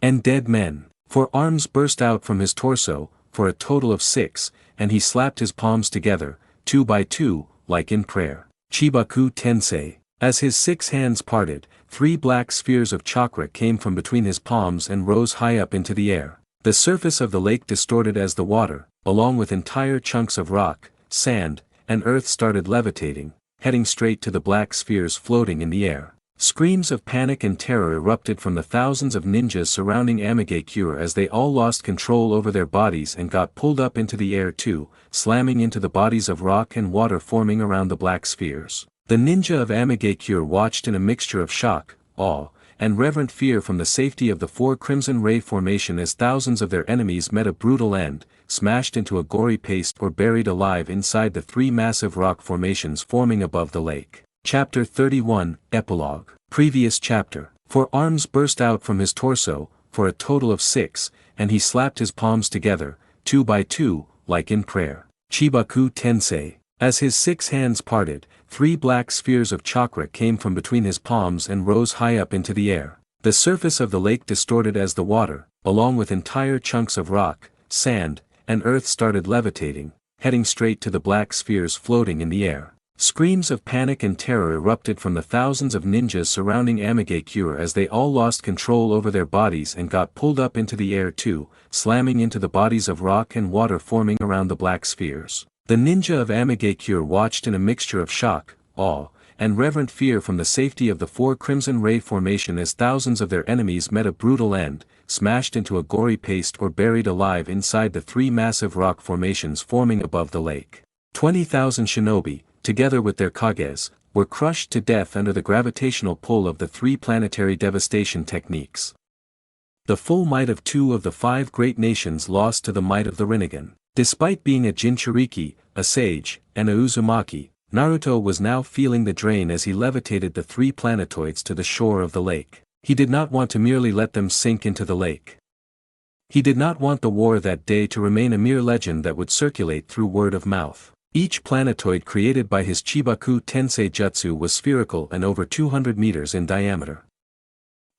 And dead men." 4 arms burst out from his torso, for a total of 6, and he slapped his palms together, 2 by 2, like in prayer. Chibaku Tensei. As his 6 hands parted, 3 black spheres of chakra came from between his palms and rose high up into the air. The surface of the lake distorted as the water, along with entire chunks of rock, sand, and earth started levitating, heading straight to the black spheres floating in the air. Screams of panic and terror erupted from the thousands of ninjas surrounding Amigakure as they all lost control over their bodies and got pulled up into the air too, slamming into the bodies of rock and water forming around the black spheres. The ninja of Amigakure watched in a mixture of shock, awe, and reverent fear from the safety of the 4 Crimson Ray formation as thousands of their enemies met a brutal end, smashed into a gory paste or buried alive inside the three massive rock formations forming above the lake. Chapter 31, Epilogue. Previous chapter. 4 arms burst out from his torso, for a total of 6, and he slapped his palms together, 2 by 2, like in prayer. Chibaku Tensei. As his 6 hands parted, 3 black spheres of chakra came from between his palms and rose high up into the air. The surface of the lake distorted as the water, along with entire chunks of rock, sand, and earth started levitating, heading straight to the black spheres floating in the air. Screams of panic and terror erupted from the thousands of ninjas surrounding Amigakure as they all lost control over their bodies and got pulled up into the air too, slamming into the bodies of rock and water forming around the black spheres. The ninja of Amigakure watched in a mixture of shock, awe, and reverent fear from the safety of the 4 Crimson Ray formation as thousands of their enemies met a brutal end, smashed into a gory paste or buried alive inside the 3 massive rock formations forming above the lake. 20,000 shinobi, together with their kages, were crushed to death under the gravitational pull of the 3 planetary devastation techniques. The full might of 2 of the 5 great nations lost to the might of the Rinnegan. Despite being a Jinchuriki, a sage, and a Uzumaki, Naruto was now feeling the drain as he levitated the 3 planetoids to the shore of the lake. He did not want to merely let them sink into the lake. He did not want the war that day to remain a mere legend that would circulate through word of mouth. Each planetoid created by his Chibaku Tensei Jutsu was spherical and over 200 meters in diameter.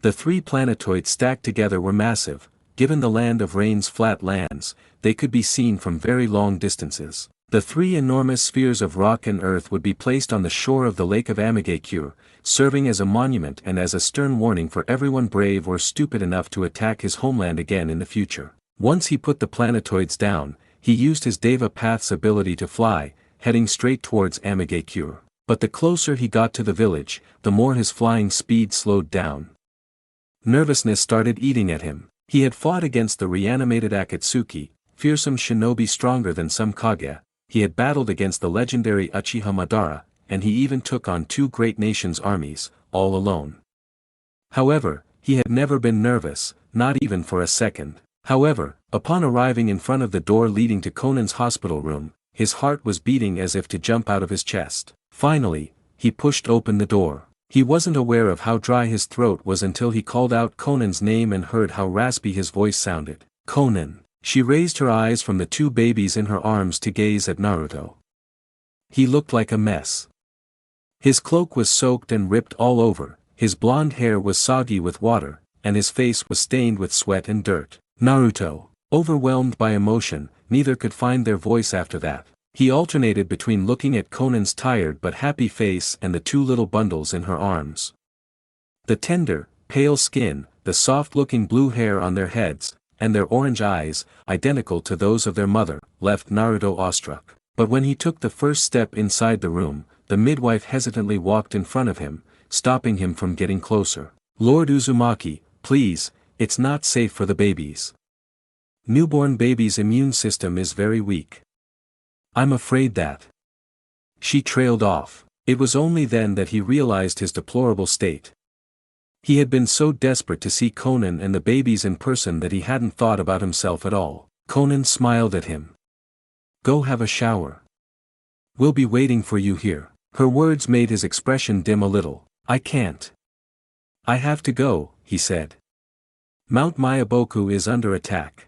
The 3 planetoids stacked together were massive. Given the land of rain's flat lands, they could be seen from very long distances. The 3 enormous spheres of rock and earth would be placed on the shore of the lake of Amigakure, serving as a monument and as a stern warning for everyone brave or stupid enough to attack his homeland again in the future. Once he put the planetoids down, he used his Deva Path's ability to fly, heading straight towards Amigakure. But the closer he got to the village, the more his flying speed slowed down. Nervousness started eating at him. He had fought against the reanimated Akatsuki, fearsome shinobi stronger than some kage. He had battled against the legendary Uchiha Madara, and he even took on 2 great nations' armies, all alone. However, he had never been nervous, not even for a second. However, upon arriving in front of the door leading to Konan's hospital room, his heart was beating as if to jump out of his chest. Finally, he pushed open the door. He wasn't aware of how dry his throat was until he called out Konan's name and heard how raspy his voice sounded. Konan. She raised her eyes from the 2 babies in her arms to gaze at Naruto. He looked like a mess. His cloak was soaked and ripped all over, his blonde hair was soggy with water, and his face was stained with sweat and dirt. Naruto. Overwhelmed by emotion, neither could find their voice after that. He alternated between looking at Konan's tired but happy face and the 2 little bundles in her arms. The tender, pale skin, the soft-looking blue hair on their heads, and their orange eyes, identical to those of their mother, left Naruto awestruck. But when he took the first step inside the room, the midwife hesitantly walked in front of him, stopping him from getting closer. Lord Uzumaki, please, it's not safe for the babies. Newborn baby's immune system is very weak. I'm afraid that. She trailed off. It was only then that he realized his deplorable state. He had been so desperate to see Konan and the babies in person that he hadn't thought about himself at all. Konan smiled at him. Go have a shower. We'll be waiting for you here. Her words made his expression dim a little. I can't. I have to go, he said. Mount Mayaboku is under attack.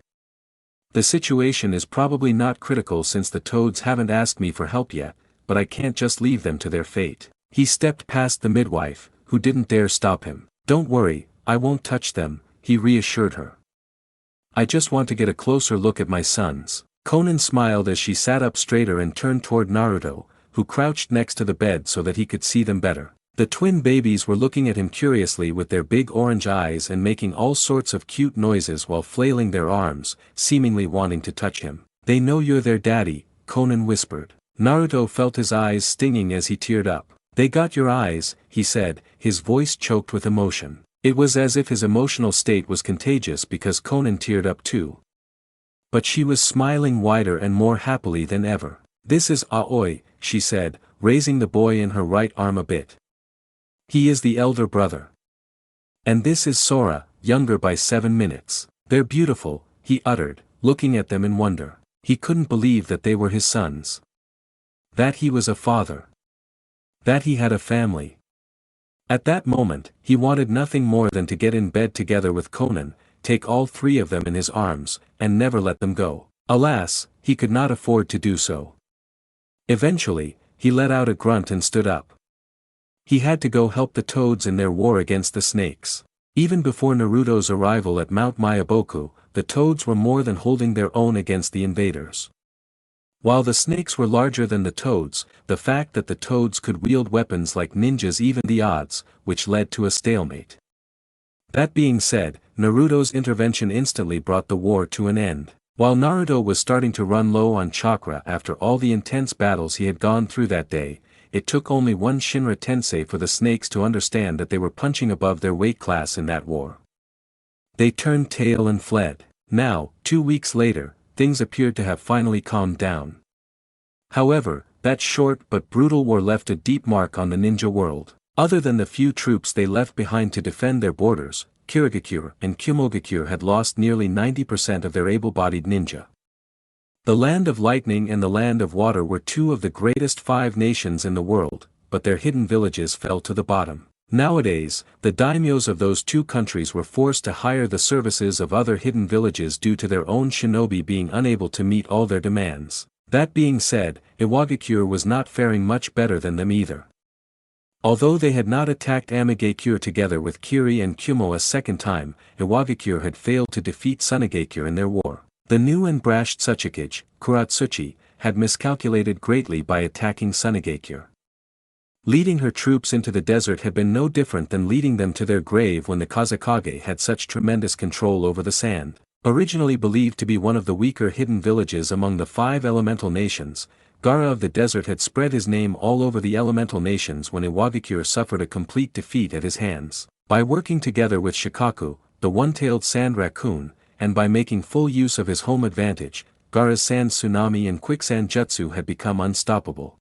The situation is probably not critical since the toads haven't asked me for help yet, but I can't just leave them to their fate. He stepped past the midwife, who didn't dare stop him. Don't worry, I won't touch them, he reassured her. I just want to get a closer look at my sons. Konan smiled as she sat up straighter and turned toward Naruto, who crouched next to the bed so that he could see them better. The twin babies were looking at him curiously with their big orange eyes and making all sorts of cute noises while flailing their arms, seemingly wanting to touch him. They know you're their daddy, Konan whispered. Naruto felt his eyes stinging as he teared up. They got your eyes, he said, his voice choked with emotion. It was as if his emotional state was contagious because Konan teared up too. But she was smiling wider and more happily than ever. This is Aoi, she said, raising the boy in her right arm a bit. He is the elder brother. And this is Sora, younger by 7 minutes. They're beautiful, he uttered, looking at them in wonder. He couldn't believe that they were his sons. That he was a father. That he had a family. At that moment, he wanted nothing more than to get in bed together with Konan, take all three of them in his arms, and never let them go. Alas, he could not afford to do so. Eventually, he let out a grunt and stood up. He had to go help the toads in their war against the snakes. Even before Naruto's arrival at Mount Myaboku, the toads were more than holding their own against the invaders. While the snakes were larger than the toads, the fact that the toads could wield weapons like ninjas evened the odds, which led to a stalemate. That being said, Naruto's intervention instantly brought the war to an end. While Naruto was starting to run low on chakra after all the intense battles he had gone through that day, it took only one Shinra Tensei for the snakes to understand that they were punching above their weight class in that war. They turned tail and fled. Now, 2 weeks later, things appeared to have finally calmed down. However, that short but brutal war left a deep mark on the ninja world. Other than the few troops they left behind to defend their borders, Kirigakure and Kumogakure had lost nearly 90% of their able-bodied ninja. The Land of Lightning and the Land of Water were two of the greatest 5 nations in the world, but their hidden villages fell to the bottom. Nowadays, the daimyos of those 2 countries were forced to hire the services of other hidden villages due to their own shinobi being unable to meet all their demands. That being said, Iwagakure was not faring much better than them either. Although they had not attacked Amigakure together with Kiri and Kumo a second time, Iwagakure had failed to defeat Tsunade in their war. The new and brash Tsuchikage, Kuratsuchi, had miscalculated greatly by attacking Tsunade. Leading her troops into the desert had been no different than leading them to their grave when the Kazekage had such tremendous control over the sand. Originally believed to be one of the weaker hidden villages among the 5 elemental nations, Gaara of the Desert had spread his name all over the elemental nations when Iwagakure suffered a complete defeat at his hands. By working together with Shikaku, the one-tailed sand raccoon, and by making full use of his home advantage, Gaara's sand tsunami and quicksand jutsu had become unstoppable.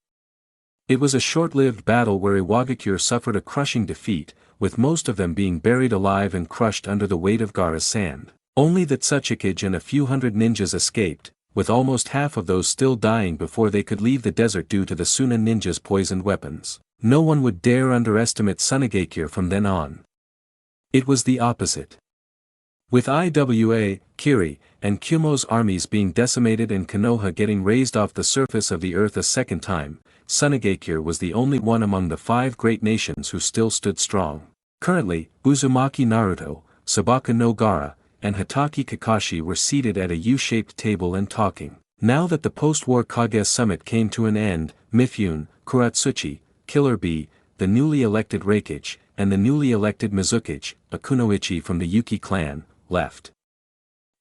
It was a short-lived battle where Iwagakure suffered a crushing defeat, with most of them being buried alive and crushed under the weight of Gaara's sand. Only the Tsuchikage and a few hundred ninjas escaped, with almost half of those still dying before they could leave the desert due to the Sunan ninjas' poisoned weapons. No one would dare underestimate Tsunade from then on. It was the opposite. With Iwa, Kiri, and Kumo's armies being decimated and Konoha getting raised off the surface of the earth a second time, Tsunade was the only one among the 5 great nations who still stood strong. Currently, Uzumaki Naruto, Sabaka no Gaara, and Hatake Kakashi were seated at a U-shaped table and talking. Now that the post-war Kage summit came to an end, Mifune, Kuratsuchi, Killer Bee, the newly elected Reikage, and the newly elected Mizukage, a Kunoichi from the Yuki clan, left.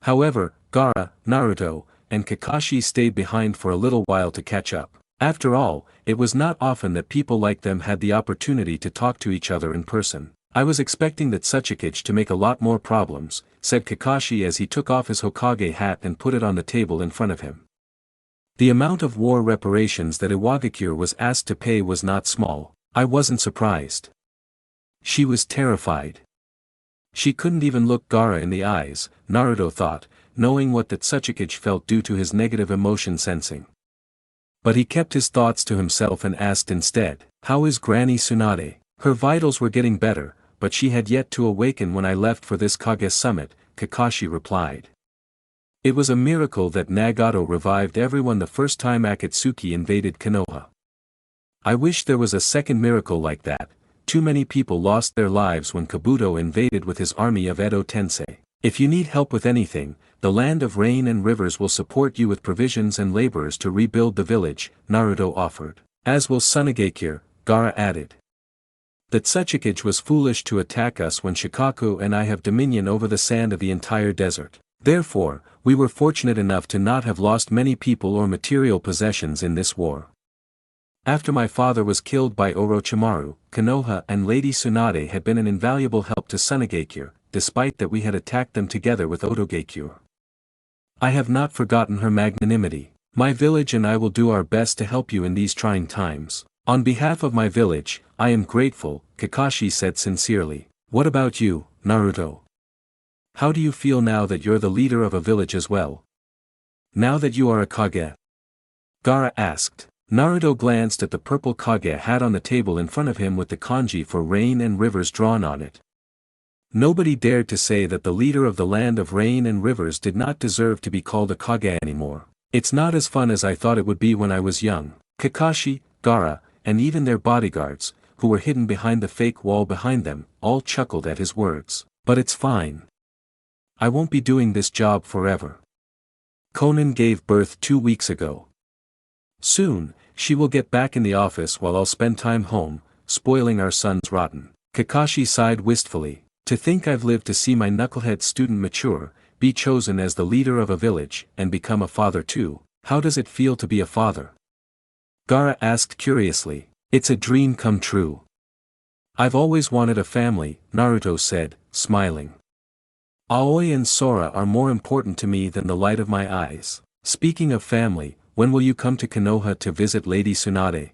However, Gaara, Naruto, and Kakashi stayed behind for a little while to catch up. After all, it was not often that people like them had the opportunity to talk to each other in person. I was expecting that Tsuchikage to make a lot more problems, said Kakashi as he took off his Hokage hat and put it on the table in front of him. The amount of war reparations that Iwagakure was asked to pay was not small. I wasn't surprised. She was terrified. She couldn't even look Gaara in the eyes, Naruto thought, knowing what that Tsuchikage felt due to his negative emotion sensing. But he kept his thoughts to himself and asked instead, "How is Granny Tsunade?" Her vitals were getting better, but she had yet to awaken when I left for this Kage summit, Kakashi replied. It was a miracle that Nagato revived everyone the first time Akatsuki invaded Konoha. I wish there was a second miracle like that. Too many people lost their lives when Kabuto invaded with his army of Edo Tensei. If you need help with anything, the Land of Rain and Rivers will support you with provisions and laborers to rebuild the village, Naruto offered. As will Tsunade, Gaara added. That Tsuchikage was foolish to attack us when Shikaku and I have dominion over the sand of the entire desert. Therefore, we were fortunate enough to not have lost many people or material possessions in this war. After my father was killed by Orochimaru, Konoha and Lady Tsunade had been an invaluable help to Tsunade, despite that we had attacked them together with Otogakure. I have not forgotten her magnanimity. My village and I will do our best to help you in these trying times. On behalf of my village, I am grateful, Kakashi said sincerely. What about you, Naruto? How do you feel now that you're the leader of a village as well? now that you are a Kage? Gaara asked. Naruto glanced at the purple Kage hat on the table in front of him with the kanji for rain and rivers drawn on it. Nobody dared to say that the leader of the land of rain and rivers did not deserve to be called a Kage anymore. It's not as fun as I thought it would be when I was young. Kakashi, Gaara, and even their bodyguards, who were hidden behind the fake wall behind them, all chuckled at his words. But it's fine. I won't be doing this job forever. Konan gave birth 2 weeks ago. Soon, she will get back in the office while I'll spend time home, spoiling our son's rotten. Kakashi sighed wistfully. To think I've lived to see my knucklehead student mature, be chosen as the leader of a village, and become a father too. How does it feel to be a father? Gaara asked curiously. It's a dream come true. I've always wanted a family, Naruto said, smiling. Aoi and Sora are more important to me than the light of my eyes. Speaking of family, when will you come to Konoha to visit Lady Tsunade?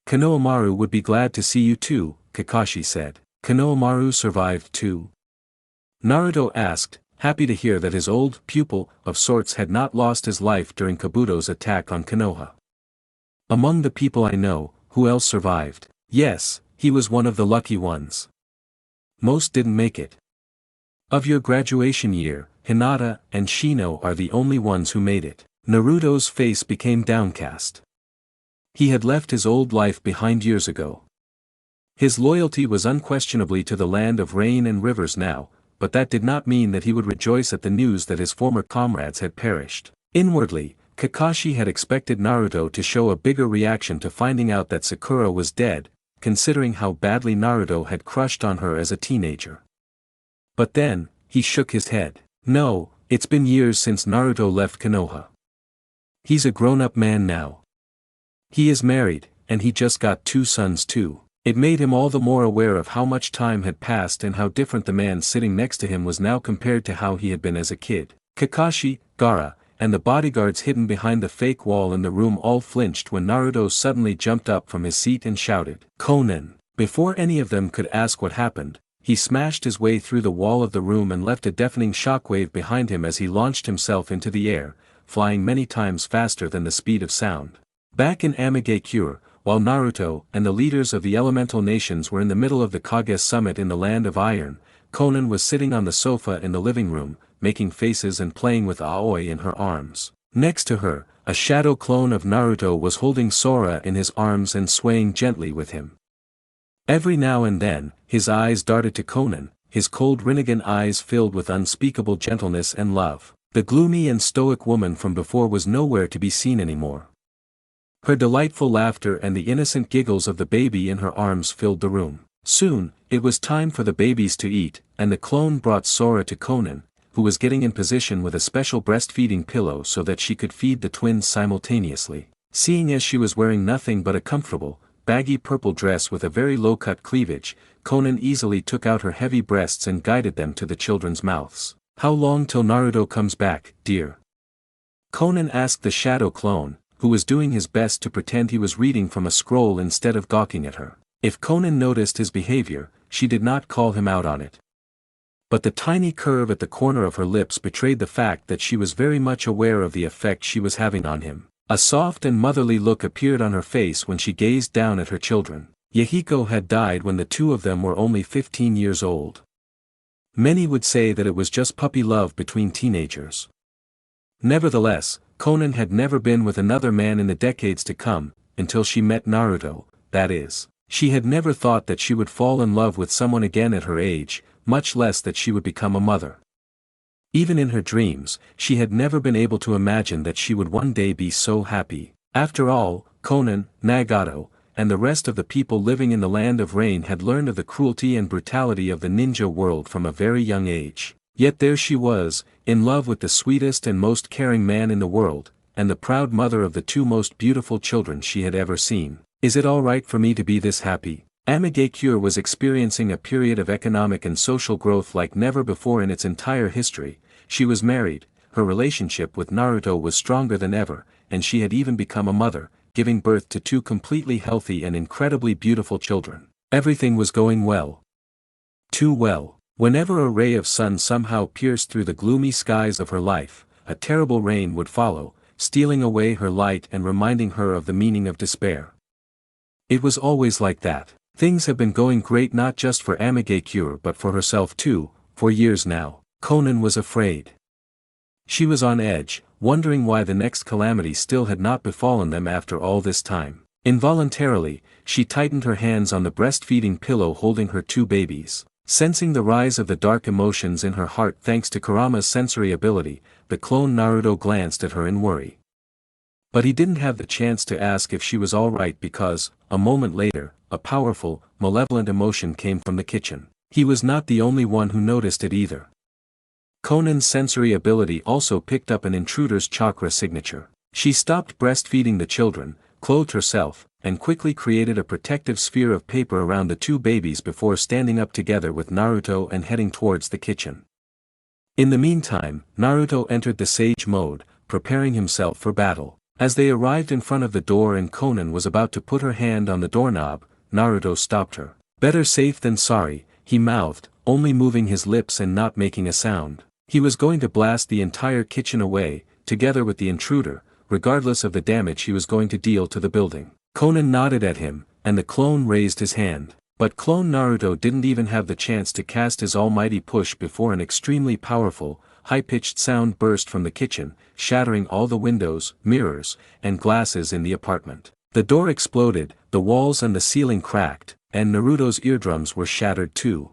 Konohamaru would be glad to see you too, Kakashi said. Konohamaru survived too? Naruto asked, happy to hear that his old pupil of sorts had not lost his life during Kabuto's attack on Konoha. Among the people I know, who else survived? Yes, he was one of the lucky ones. Most didn't make it. Of your graduation year, Hinata and Shino are the only ones who made it. Naruto's face became downcast. He had left his old life behind years ago. His loyalty was unquestionably to the land of rain and rivers now, but that did not mean that he would rejoice at the news that his former comrades had perished. Inwardly, Kakashi had expected Naruto to show a bigger reaction to finding out that Sakura was dead, considering how badly Naruto had crushed on her as a teenager. But then, he shook his head. No, it's been years since Naruto left Konoha. He's a grown-up man now. He is married, and he just got 2 sons too. It made him all the more aware of how much time had passed and how different the man sitting next to him was now compared to how he had been as a kid. Kakashi, Gaara, and the bodyguards hidden behind the fake wall in the room all flinched when Naruto suddenly jumped up from his seat and shouted, Konan! Before any of them could ask what happened, he smashed his way through the wall of the room and left a deafening shockwave behind him as he launched himself into the air, flying many times faster than the speed of sound. Back in Amigakure, while Naruto and the leaders of the elemental nations were in the middle of the Kage summit in the land of iron, Konan was sitting on the sofa in the living room, making faces and playing with Aoi in her arms. Next to her, a shadow clone of Naruto was holding Sora in his arms and swaying gently with him. Every now and then, his eyes darted to Konan, his cold Rinnegan eyes filled with unspeakable gentleness and love. The gloomy and stoic woman from before was nowhere to be seen anymore. Her delightful laughter and the innocent giggles of the baby in her arms filled the room. Soon, it was time for the babies to eat, and the clone brought Sora to Konan, who was getting in position with a special breastfeeding pillow so that she could feed the twins simultaneously. Seeing as she was wearing nothing but a comfortable, baggy purple dress with a very low-cut cleavage, Konan easily took out her heavy breasts and guided them to the children's mouths. How long till Naruto comes back, dear? Konan asked the shadow clone, who was doing his best to pretend he was reading from a scroll instead of gawking at her. If Konan noticed his behavior, she did not call him out on it. But the tiny curve at the corner of her lips betrayed the fact that she was very much aware of the effect she was having on him. A soft and motherly look appeared on her face when she gazed down at her children. Yahiko had died when the two of them were only 15 years old. Many would say that it was just puppy love between teenagers. Nevertheless, Konan had never been with another man in the decades to come, until she met Naruto, that is. She had never thought that she would fall in love with someone again at her age, much less that she would become a mother. Even in her dreams, she had never been able to imagine that she would one day be so happy. After all, Konan, Nagato, and the rest of the people living in the land of rain had learned of the cruelty and brutality of the ninja world from a very young age. Yet there she was, in love with the sweetest and most caring man in the world, and the proud mother of the 2 most beautiful children she had ever seen. Is it all right for me to be this happy? Amigakure was experiencing a period of economic and social growth like never before in its entire history. She was married, her relationship with Naruto was stronger than ever, and she had even become a mother, giving birth to 2 completely healthy and incredibly beautiful children. Everything was going well. Too well. Whenever a ray of sun somehow pierced through the gloomy skies of her life, a terrible rain would follow, stealing away her light and reminding her of the meaning of despair. It was always like that. Things have been going great not just for Amigakure but for herself too, for years now. Konan was afraid. She was on edge, wondering why the next calamity still had not befallen them after all this time. Involuntarily, she tightened her hands on the breastfeeding pillow holding her two babies. Sensing the rise of the dark emotions in her heart thanks to Kurama's sensory ability, the clone Naruto glanced at her in worry. But he didn't have the chance to ask if she was all right because, a moment later, a powerful, malevolent emotion came from the kitchen. He was not the only one who noticed it either. Konan's sensory ability also picked up an intruder's chakra signature. She stopped breastfeeding the children, clothed herself, and quickly created a protective sphere of paper around the two babies before standing up together with Naruto and heading towards the kitchen. In the meantime, Naruto entered the sage mode, preparing himself for battle. As they arrived in front of the door and Konan was about to put her hand on the doorknob, Naruto stopped her. "Better safe than sorry," he mouthed, only moving his lips and not making a sound. He was going to blast the entire kitchen away, together with the intruder, regardless of the damage he was going to deal to the building. Konan nodded at him, and the clone raised his hand. But clone Naruto didn't even have the chance to cast his almighty push before an extremely powerful, high-pitched sound burst from the kitchen, shattering all the windows, mirrors, and glasses in the apartment. The door exploded, the walls and the ceiling cracked, and Naruto's eardrums were shattered too.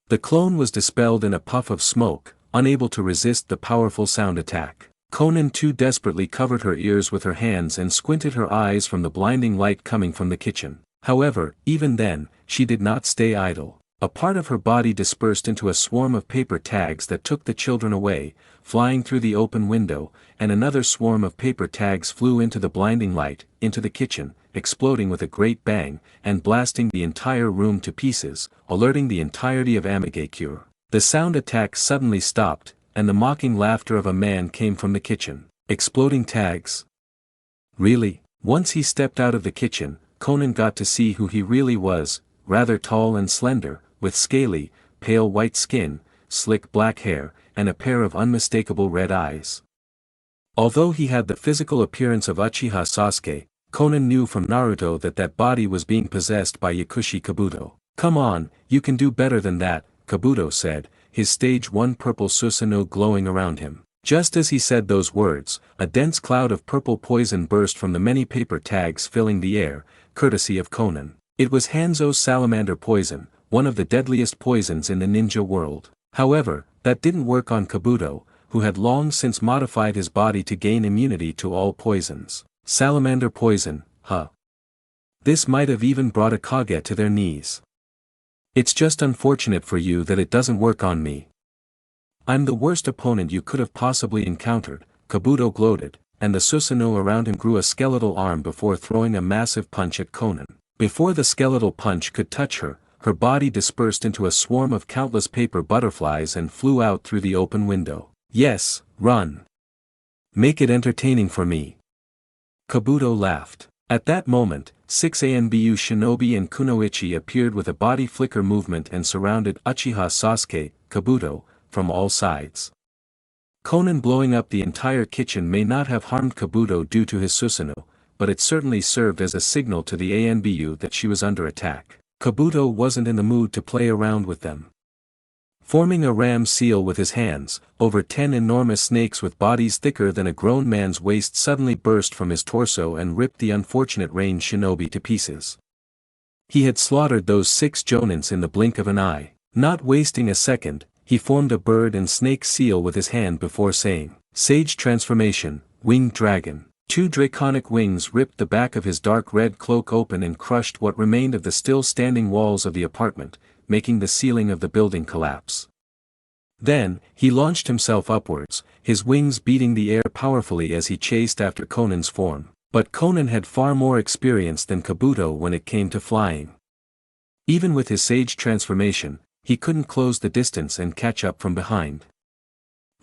The clone was dispelled in a puff of smoke, unable to resist the powerful sound attack. Konan too desperately covered her ears with her hands and squinted her eyes from the blinding light coming from the kitchen. However, even then, she did not stay idle. A part of her body dispersed into a swarm of paper tags that took the children away, flying through the open window, and another swarm of paper tags flew into the blinding light, into the kitchen, exploding with a great bang, and blasting the entire room to pieces, alerting the entirety of Amigakure. The sound attack suddenly stopped, and the mocking laughter of a man came from the kitchen. Exploding tags? Really? Once he stepped out of the kitchen, Konan got to see who he really was, rather tall and slender, with scaly, pale white skin, slick black hair, and a pair of unmistakable red eyes. Although he had the physical appearance of Uchiha Sasuke, Konan knew from Naruto that that body was being possessed by Yakushi Kabuto. "Come on, you can do better than that," Kabuto said, his stage 1 purple Susanoo glowing around him. Just as he said those words, a dense cloud of purple poison burst from the many paper tags filling the air, courtesy of Konan. It was Hanzo's salamander poison, one of the deadliest poisons in the ninja world. However, that didn't work on Kabuto, who had long since modified his body to gain immunity to all poisons. Salamander poison, huh? This might have even brought a Kage to their knees. "It's just unfortunate for you that it doesn't work on me. I'm the worst opponent you could have possibly encountered," Kabuto gloated, and the Susanoo around him grew a skeletal arm before throwing a massive punch at Konan. Before the skeletal punch could touch her, her body dispersed into a swarm of countless paper butterflies and flew out through the open window. "Yes, run. Make it entertaining for me." Kabuto laughed. At that moment, 6 ANBU Shinobi and Kunoichi appeared with a body flicker movement and surrounded Uchiha Sasuke, Kabuto, from all sides. Konan blowing up the entire kitchen may not have harmed Kabuto due to his Susanoo, but it certainly served as a signal to the ANBU that she was under attack. Kabuto wasn't in the mood to play around with them. Forming a ram seal with his hands, over 10 enormous snakes with bodies thicker than a grown man's waist suddenly burst from his torso and ripped the unfortunate range shinobi to pieces. He had slaughtered those 6 jonins in the blink of an eye. Not wasting a second, he formed a bird and snake seal with his hand before saying, "Sage transformation, winged dragon." 2 draconic wings ripped the back of his dark red cloak open and crushed what remained of the still standing walls of the apartment, making the ceiling of the building collapse. Then, he launched himself upwards, his wings beating the air powerfully as he chased after Konan's form. But Konan had far more experience than Kabuto when it came to flying. Even with his sage transformation, he couldn't close the distance and catch up from behind.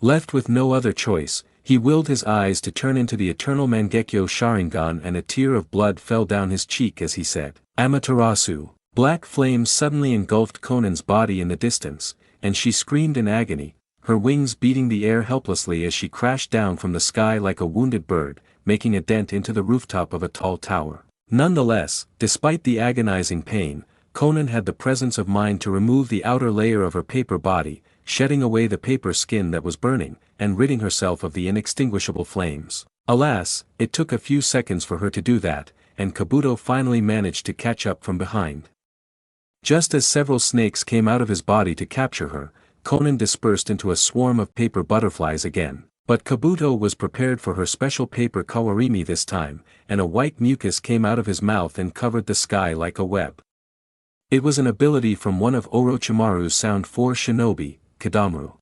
Left with no other choice, he willed his eyes to turn into the eternal Mangekyo Sharingan and a tear of blood fell down his cheek as he said, "Amaterasu." Black flames suddenly engulfed Konan's body in the distance, and she screamed in agony, her wings beating the air helplessly as she crashed down from the sky like a wounded bird, making a dent into the rooftop of a tall tower. Nonetheless, despite the agonizing pain, Konan had the presence of mind to remove the outer layer of her paper body, shedding away the paper skin that was burning, and ridding herself of the inextinguishable flames. Alas, it took a few seconds for her to do that, and Kabuto finally managed to catch up from behind. Just as several snakes came out of his body to capture her, Konan dispersed into a swarm of paper butterflies again. But Kabuto was prepared for her special paper kawarimi this time, and a white mucus came out of his mouth and covered the sky like a web. It was an ability from one of Orochimaru's Sound 4 shinobi, Kadamu.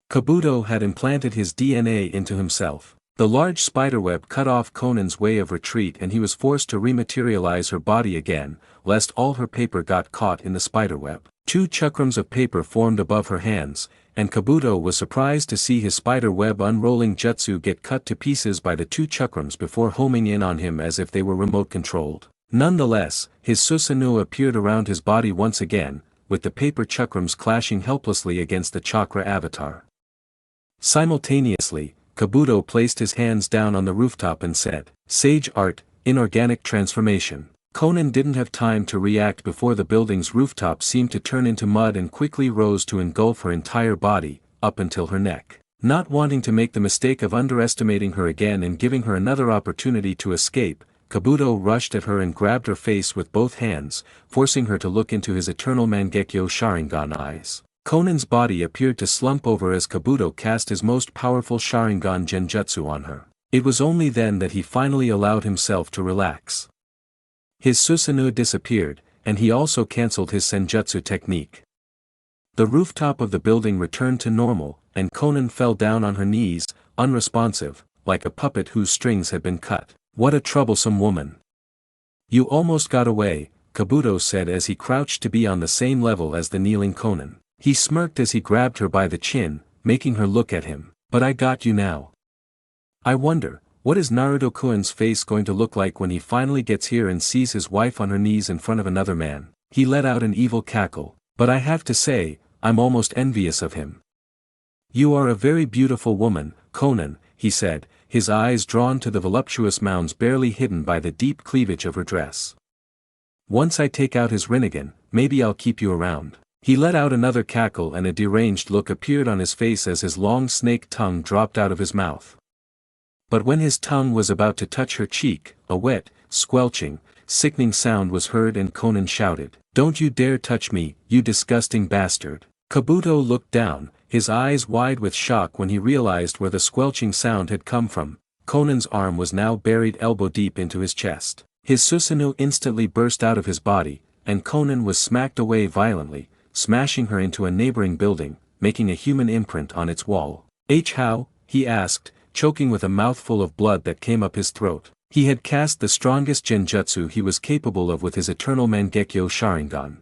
Kabuto had implanted his DNA into himself. The large spiderweb cut off Konan's way of retreat and he was forced to rematerialize her body again, lest all her paper got caught in the spiderweb. 2 chakrams of paper formed above her hands, and Kabuto was surprised to see his spider-web unrolling jutsu get cut to pieces by the 2 chakrams before homing in on him as if they were remote-controlled. Nonetheless, his Susanoo appeared around his body once again, with the paper chakrams clashing helplessly against the chakra avatar. Simultaneously, Kabuto placed his hands down on the rooftop and said, "Sage Art, Inorganic Transformation." Konan didn't have time to react before the building's rooftop seemed to turn into mud and quickly rose to engulf her entire body, up until her neck. Not wanting to make the mistake of underestimating her again and giving her another opportunity to escape, Kabuto rushed at her and grabbed her face with both hands, forcing her to look into his eternal Mangekyo Sharingan eyes. Konan's body appeared to slump over as Kabuto cast his most powerful Sharingan Genjutsu on her. It was only then that he finally allowed himself to relax. His Susanoo disappeared, and he also cancelled his Senjutsu technique. The rooftop of the building returned to normal, and Konan fell down on her knees, unresponsive, like a puppet whose strings had been cut. "What a troublesome woman. You almost got away," Kabuto said as he crouched to be on the same level as the kneeling Konan. He smirked as he grabbed her by the chin, making her look at him. "But I got you now. I wonder, what is Naruto-kun's face going to look like when he finally gets here and sees his wife on her knees in front of another man?" He let out an evil cackle. "But I have to say, I'm almost envious of him." "You are a very beautiful woman, Konan," he said, his eyes drawn to the voluptuous mounds barely hidden by the deep cleavage of her dress. "Once I take out his Rinnegan, maybe I'll keep you around." He let out another cackle and a deranged look appeared on his face as his long snake tongue dropped out of his mouth. But when his tongue was about to touch her cheek, a wet, squelching, sickening sound was heard and Konan shouted, "Don't you dare touch me, you disgusting bastard." Kabuto looked down, his eyes wide with shock when he realized where the squelching sound had come from. Konan's arm was now buried elbow-deep into his chest. His Susanoo instantly burst out of his body, and Konan was smacked away violently, smashing her into a neighboring building, making a human imprint on its wall. "How?" he asked, choking with a mouthful of blood that came up his throat. He had cast the strongest genjutsu he was capable of with his eternal Mangekyo Sharingan.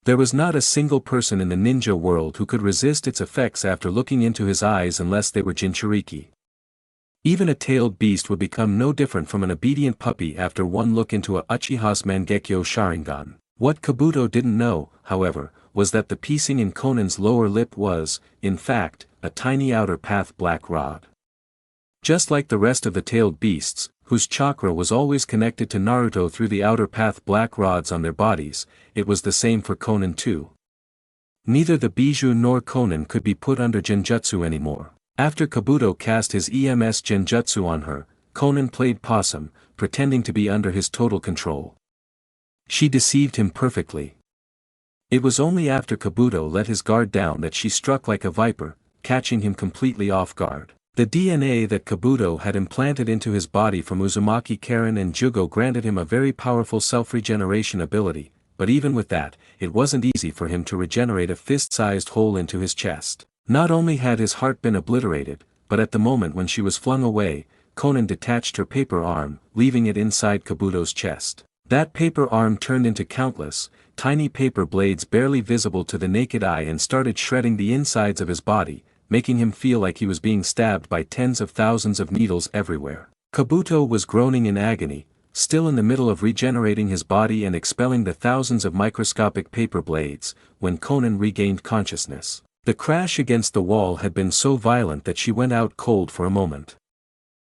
There was not a single person in the ninja world who could resist its effects after looking into his eyes unless they were Jinchuriki. Even a tailed beast would become no different from an obedient puppy after one look into a Uchiha's Mangekyo Sharingan. What Kabuto didn't know, however, was that the piecing in Konan's lower lip was, in fact, a tiny outer path black rod. Just like the rest of the tailed beasts, whose chakra was always connected to Naruto through the outer path black rods on their bodies, it was the same for Konan too. Neither the Bijou nor Konan could be put under genjutsu anymore. After Kabuto cast his EMS genjutsu on her, Konan played possum, pretending to be under his total control. She deceived him perfectly. It was only after Kabuto let his guard down that she struck like a viper, catching him completely off guard. The DNA that Kabuto had implanted into his body from Uzumaki Karen and Jugo granted him a very powerful self-regeneration ability, but even with that, it wasn't easy for him to regenerate a fist-sized hole into his chest. Not only had his heart been obliterated, but at the moment when she was flung away, Konan detached her paper arm, leaving it inside Kabuto's chest. That paper arm turned into countless, tiny paper blades barely visible to the naked eye and started shredding the insides of his body, making him feel like he was being stabbed by tens of thousands of needles everywhere. Kabuto was groaning in agony, still in the middle of regenerating his body and expelling the thousands of microscopic paper blades, when Konan regained consciousness. The crash against the wall had been so violent that she went out cold for a moment.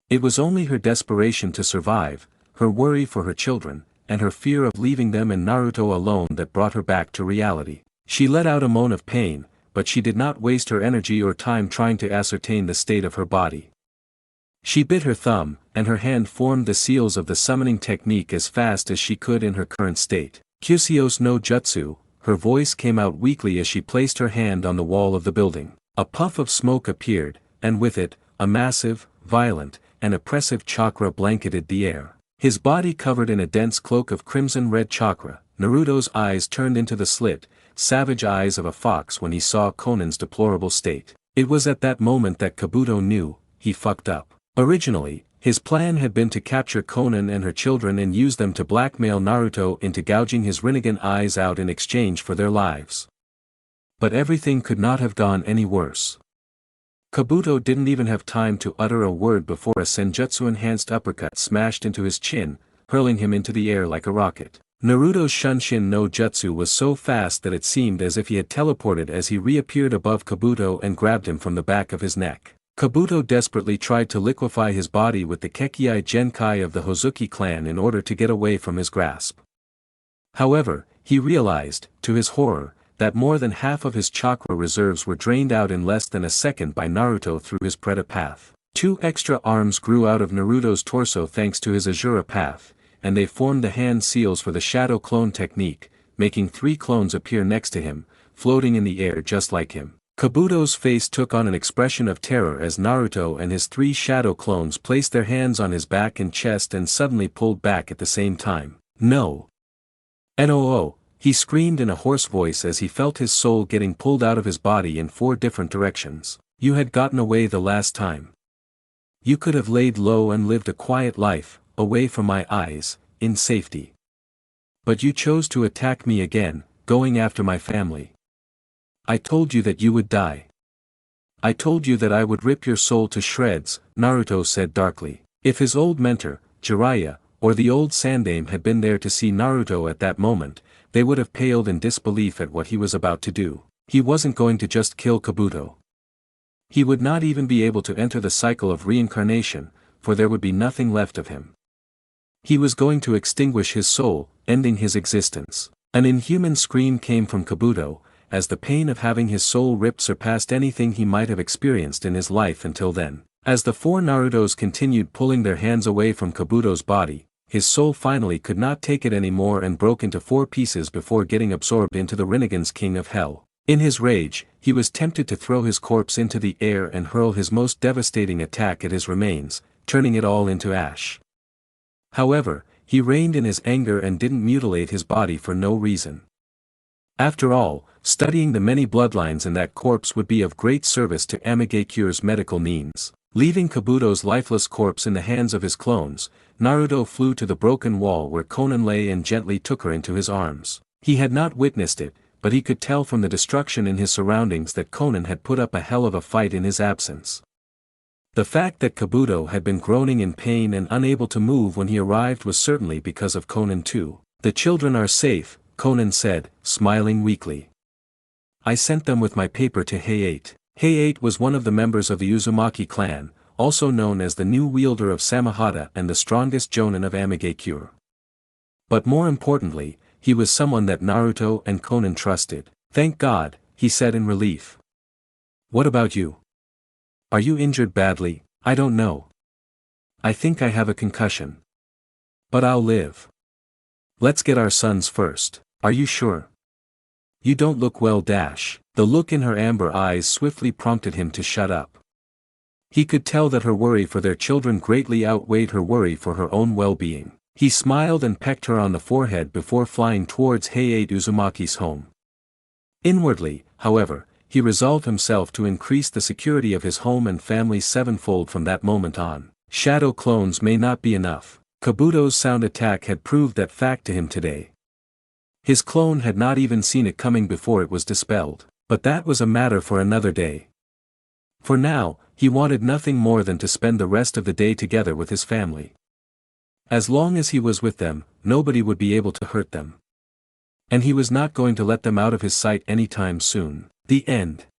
It was only her desperation to survive, her worry for her children, and her fear of leaving them and Naruto alone that brought her back to reality. She let out a moan of pain, but she did not waste her energy or time trying to ascertain the state of her body. She bit her thumb, and her hand formed the seals of the summoning technique as fast as she could in her current state. Kyusios no Jutsu, her voice came out weakly as she placed her hand on the wall of the building. A puff of smoke appeared, and with it, a massive, violent, and oppressive chakra blanketed the air. His body covered in a dense cloak of crimson-red chakra, Naruto's eyes turned into the slit, savage eyes of a fox when he saw Konan's deplorable state. It was at that moment that Kabuto knew, he fucked up. Originally, his plan had been to capture Konan and her children and use them to blackmail Naruto into gouging his Rinnegan eyes out in exchange for their lives. But everything could not have gone any worse. Kabuto didn't even have time to utter a word before a senjutsu-enhanced uppercut smashed into his chin, hurling him into the air like a rocket. Naruto's Shunshin no Jutsu was so fast that it seemed as if he had teleported as he reappeared above Kabuto and grabbed him from the back of his neck. Kabuto desperately tried to liquefy his body with the Kekkei Genkai of the Hozuki clan in order to get away from his grasp. However, he realized, to his horror, that more than half of his chakra reserves were drained out in less than a second by Naruto through his Preta path. 2 extra arms grew out of Naruto's torso thanks to his Azura path, and they formed the hand seals for the shadow clone technique, making 3 clones appear next to him, floating in the air just like him. Kabuto's face took on an expression of terror as Naruto and his 3 shadow clones placed their hands on his back and chest and suddenly pulled back at the same time. No! NOO! He screamed in a hoarse voice as he felt his soul getting pulled out of his body in 4 different directions. You had gotten away the last time. You could have laid low and lived a quiet life, away from my eyes, in safety. But you chose to attack me again, going after my family. I told you that you would die. I told you that I would rip your soul to shreds, Naruto said darkly. If his old mentor, Jiraiya, or the old Sandaime had been there to see Naruto at that moment, they would have paled in disbelief at what he was about to do. He wasn't going to just kill Kabuto. He would not even be able to enter the cycle of reincarnation, for there would be nothing left of him. He was going to extinguish his soul, ending his existence. An inhuman scream came from Kabuto, as the pain of having his soul ripped surpassed anything he might have experienced in his life until then. As the 4 Narutos continued pulling their hands away from Kabuto's body, his soul finally could not take it anymore and broke into 4 pieces before getting absorbed into the Rinnegan's King of Hell. In his rage, he was tempted to throw his corpse into the air and hurl his most devastating attack at his remains, turning it all into ash. However, he reigned in his anger and didn't mutilate his body for no reason. After all, studying the many bloodlines in that corpse would be of great service to Amagakyure's medical needs. Leaving Kabuto's lifeless corpse in the hands of his clones, Naruto flew to the broken wall where Konan lay and gently took her into his arms. He had not witnessed it, but he could tell from the destruction in his surroundings that Konan had put up a hell of a fight in his absence. The fact that Kabuto had been groaning in pain and unable to move when he arrived was certainly because of Konan too. The children are safe, Konan said, smiling weakly. I sent them with my paper to Hay-8. Hay-8 was one of the members of the Uzumaki clan, also known as the new wielder of Samehada and the strongest jonin of Amagakyure. But more importantly, he was someone that Naruto and Konan trusted. Thank God, he said in relief. What about you? Are you injured badly? I don't know. I think I have a concussion. But I'll live. Let's get our sons first. Are you sure? You don't look well. The look in her amber eyes swiftly prompted him to shut up. He could tell that her worry for their children greatly outweighed her worry for her own well-being. He smiled and pecked her on the forehead before flying towards Hay-8 Uzumaki's home. Inwardly, however, he resolved himself to increase the security of his home and family 7-fold from that moment on. Shadow clones may not be enough. Kabuto's sound attack had proved that fact to him today. His clone had not even seen it coming before it was dispelled, but that was a matter for another day. For now, he wanted nothing more than to spend the rest of the day together with his family. As long as he was with them, nobody would be able to hurt them. And he was not going to let them out of his sight anytime soon. The end.